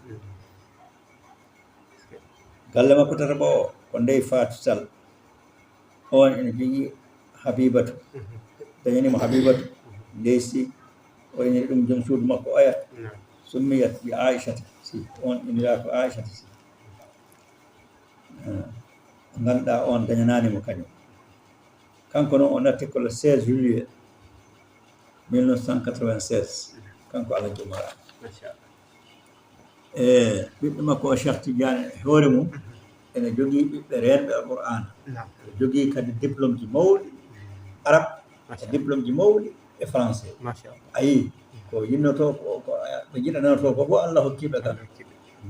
galle makko tataɓa o ko Ndeye Fatou Sall on ene jogii Habibatu dañanimo Habibatu ndeysi o ene ɗum joom suudu makko oya summiyat bi Aïchata si on inira ko Aïchata si ganduɗa on dañananimo kañum kanko noon o natti ko le 16 juillet 1996 kanko Alhaji Oumar Anne e ɓiɗɗo makko o Cheikh Tidiane hoore mum ene jogii ɓiɓɓe renɓe alqur'ana e jogii kadi diplôme ji mawɗi arabe e diplôme ji mawɗi e français a yii ko yinnoto ko ɓe jiɗanoto ko fof Allah hokkiɓe kam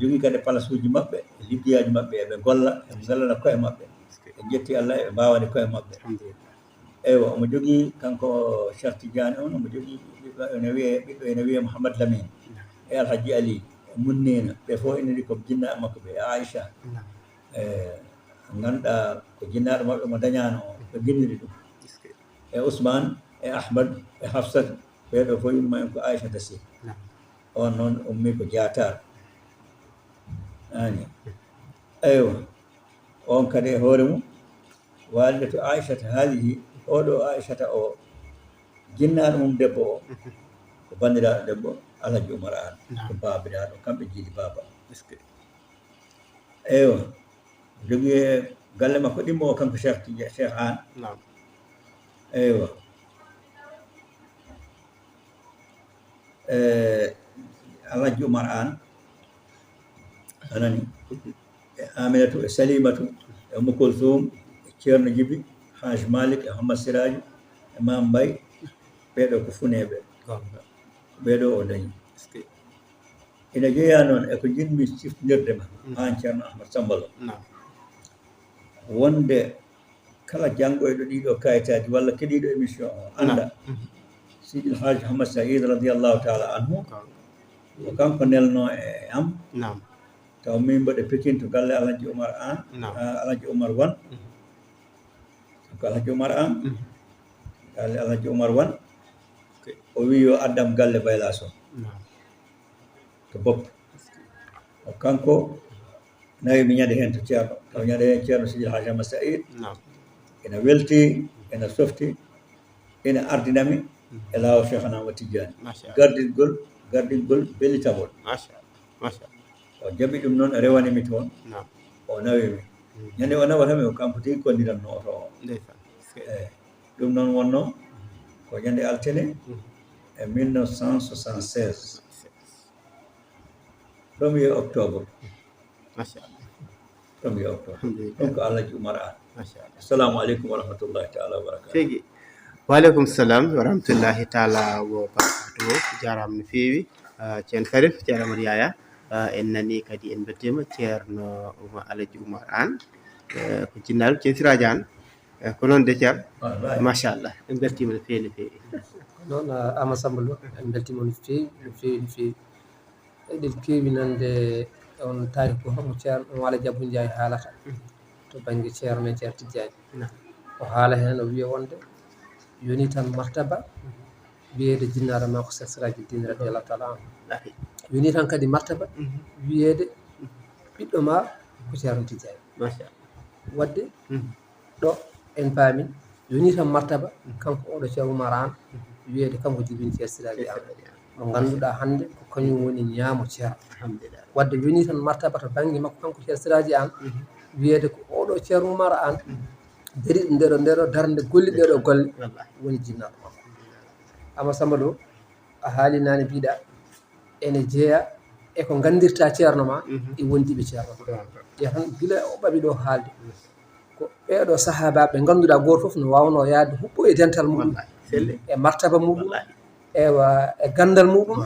jogii kadi place uji maɓɓe e liggiyaji maɓɓe eɓe golla eɓe gallana koye maɓɓe ɓe jetti Allah eɓe mbawani koye maɓɓe eywa omo jogii kanko Cheikh Tidiane on omo jogii ɓiɗɗo ene wiye Mouhamad Lamine e Alhaji Ali e Munnina ɓe fof eneni ko jinnaɓe makko ɓe e Aïcha e ganduɗa ko jinnaɗo maɓɓe mo dañano o ɓe ginniri ɗum e Ousmane e Ahmad e Hafsat ɓeɗo fof yumma en ko Aïchata Sy on noon ummi ko Diatar ani aywa on kadi e hoore mum walidatu aishata haalihi oɗo aishata o jinnaɗo mum debbo o ko bandiraɗo debbo Alhaji Oumar An ko babiraɗo kamɓe jiidi baba eywa jogui e galle makko ɗimmo o kanko Cheikh An eywa Alhaji Oumar An anani e Aminatu e Salimatu e Umu Kulthum e Ceerno Djibi Haj Malik e Hamad Siraji e Mam Mbaye ɓeɗo ko funeɓe ɓeɗo o dañi ina jeeya noon eko jinmi siftirdema an Ceerno Ahmad Sambalo wonde kala janggoyɗo ɗiɗo kayitaji walla keɗiɗo émission o anda Sidil Haji Hamad Saïd radiallahu taala anhu ko kanko nelno e am taw min mbaɗe Pekin to galle Alhaji Oumar An Alhaji Oumar Wan ko Alhaji Oumar An galle Alhaji Oumar Wan o wi yo addam galle Baylas o to bopp o kanko nawi mi ñande hen to ceerno taw ñande hen ceerno Sidil Haji Hamad Saïd ene welti ene softi ene ardinami e laawo Cheikhana Ahmad Tidiane gardingol bellitagol o jaɓi ɗum noon rewanimi toon o nawimi ñande o nawatami ko kanko tigi kondiranno oto o eyi ɗum noon wonno ko ñande altine e 1976 1er octobre 1er octobre ɗum ko Alhaji Oumar An assalamu aleykum wa rahmatullahi taala wa barakatuh tigi waleykum salam wa rahmatullahi taala wa barakatuhu jarama no fewi ceerno Sarif ceerno Amadou Yaya en nani kadi en bettima ceerno Alhaji Oumar An ko jinnaɗo ceerno Siraji An ko noon de ceerno machallah en beltima no fewi no fewi noon Ama Samba Lo en beltima no fewi no fewi no fewi eɗen kewi nande on taari ko homo ceerno on Alaji Abou Ndiaye haalata to banggue ceerno men ceerno Tidiane o haala hen o wiya wonde yoni tan martaba wiyede jinnaɗo ma ko Cheikh Sirajuddin radiallahu taala anhu yoni tan kadi martaba wiyede ɓiɗɗo ma ko ceerno Tidiane wadde ɗo en paami yoni tan martaba kanko oɗo ceerno Oumar An wiyede kanko jibini Cheikh Siraji An mo ganduɗa hande ko kañum woni ñaamo ceerno wadde yoni tan martaba to banggue makko kanko Cheikh Siraji An wiyede ko oɗo ceerno Oumar An dari ndeɗo darde golli ɗeɗo golle woni jinnaɗo makko Ama Samba Lo a haali nane mbiɗa ene jeeya eko gandirta ceerno ma e wondiɓe ceerno ƴeew tan gila o ɓaɓi ɗo haalde ko ɓeɗo sahabaɓe ɓe ganduɗa goto foof no wawno yaade huɓɓo e dental muɗum e martaba muɗum ewa e gandal muɗum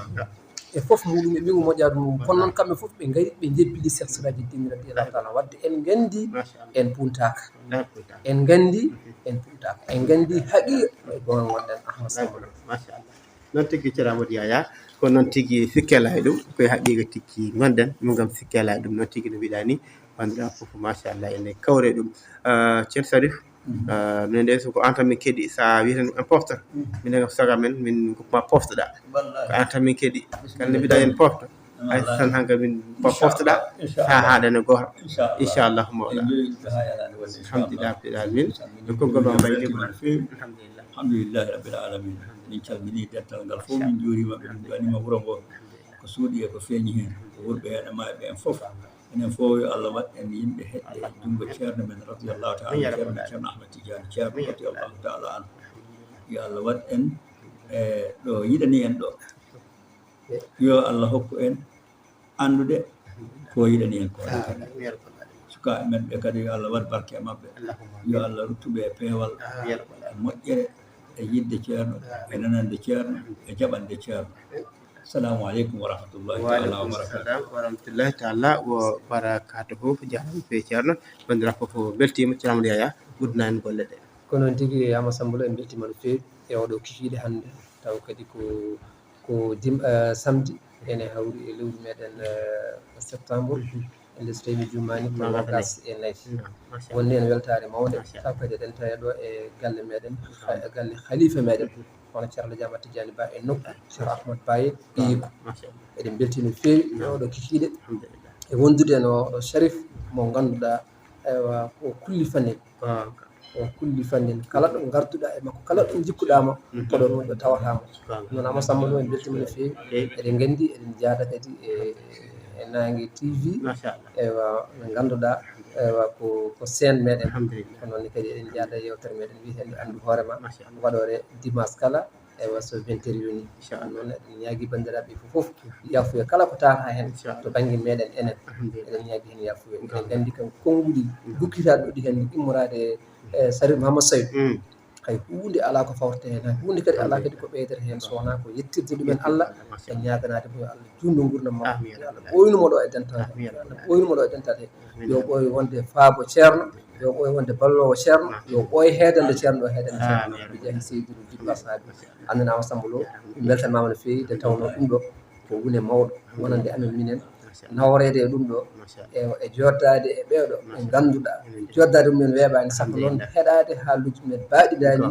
e foof muɗum e ɓigu moƴƴaɗo muɗum kono noon kamɓe foof ɓe gari ɓe jebbili Cheikh Sirajuddin radiallahu taala wadde en gandi en puntaka en gandi en puntaka en gandi haqiqa e gon wonɗen Ahmad Samba Lo machallah noon tigui ceerno Amadou Yaya ko noon tigui sikkela e ɗum koye haqiqa tigui gonɗen ɗum gam sikkela e ɗum noon tigui no mbiɗa ni bandiraɓe foof machallah ene kawre ɗum ceerno Sarif minen nde soko an tan min keeɗi sa wi tan en poftat minen kam saga men min goppuma poftoɗa ko an tan min keeɗi kala nde mbiɗa en pofta hay tan hanka min poftoɗa ha haɗane goto inchallahu mawla alhamdulillah rabbil alamin e konngol ma mbayde ko alhamdulillahi rabbil alamin min calmini dental ngal fof min juurima ɓe min ganima wuuro ngo ko suuɗi e ko feeñi hen ko wurɓe hen e maaɓe en fof enen fof yo Allah wat en yimɓe heɗɗe jungo ceerno men radiallahu taala ceerno Ahmad Tidiane ceerno radiallahu taala anhu yo Allah wat en e ɗo yiɗani en ɗo yo Allah hokku en andude ko yiɗani en ko sukaɓe men ɓe kadi yo Allah wat barke e mabɓe yo Allah ruttuɓe e peewal e moƴƴere e yidde ceerno e nanande ceerno e jaɓande ceerno assalamu aleykum wa rahmatullahi taala wa barakatuh wa rahmatullahi taala wa barakatuhu jarama fe ceerno bandira foof beltima ceerno Amadou Yaya ɓurdinani golle ɗe ko noon tigui Ama Samba Lo en beltima no fewi e oɗo kikiɗe hande taw kadi ko samedi ene hawri e lewru meɗen septembre ende so tawi mi jummani ko nogas e nayyi wonni en weltare mawde taw kadi eɗen tawi ɗo e galle meɗen galle khalifa meɗen hono ceerno Alhaji Ahmad Tidiane Ba e nokku Cheikh Ahmad Baye iyiko eɗen belti no fewi e oɗo kikiɗe e wondude no Sharif mo ganduɗa ewa ko kulli fannin o kulli fannin kala ɗo garduɗa e makko kala ɗo jikkuɗama koɗo ɗum ɗo tawatamo noon Ama Samba Lo en beltima no fewi eɗen gandi eɗen jaada kadi e Nangue TV ewa no ganduɗa ewa ko scène meɗen ko noon kadi eɗen jaada yewtere meɗen wiyetende andu hoorema waɗore dimanche kala ewa so 20 heures yoni noon eɗen ñaagui bandiraɓe foof yafuya kala ko tawata hen to banggue meɗen enen eɗen ñaagui hen yafuya eɗen gandi kam konnguɗi gukkitaɗi ɗo ɗi hen immorade e Sharif Mahamadou Saydou hay hunde ala ko fawrete hen hay hunde kadi ala kadi ko ɓeydata hen so wona ko yettirde ɗumen Allah e ñaganade mo yo Allah junno gurdam makko yo Allah ɓoynumo ɗo e dental he yo Allah ɓoynumo ɗo e dental he yo ɓooy wonde faabo ceerno yo ɓooy wonde ballowo ceerno yo ɓooy heedande ceerno ɗo heedande ceerno ɓe jeehi Seydou Djibril Ashabi andana Ama Samba Lo min beltanimama no fewi nde tawno ɗum ɗo ko huune mawɗo wonande amen minen nawrede e ɗum ɗo e joddade e ɓeeɗo ɓe ganduɗa joddade mumen weeɓani saka noon heɗade haaluji mumen baaɗiɗani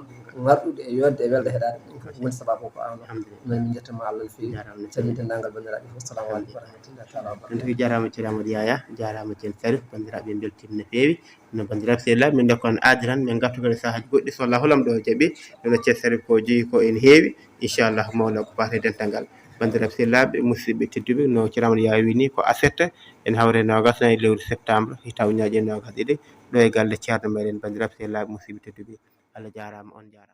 garɗude e yodde e welde heɗade ɗum ko woni sababu ko awno noon min jettama Allah no fewi calmini dendagal bandiraɓe fof assalamu aleykum wa rahmatullahi taala wa barakatuh en jarama ceerno Amadou Yaya jarama ceerno Sharif bandiraɓe beltima no fewi no bandiraɓe sehilaɓe min de kon aadi tan min gartugol sahaji goɗɗi so Allah hoolama ɗo jaaɓi nono ceerno Sharif ko jeeyi ko ene heewi inchallah mawla ko fate dental ngal bandiraɓe sehilaɓe musidɓe tedduɓe no ceerno Amadou Yaya wini ko aset en hawre nogas nayi lewru septembre hitawñaji nogas ɗiɗi ɗo e galle ceerno meɗen bandiraɓe sehilaɓe musidɓe tedduɓe Allah jarama on jarama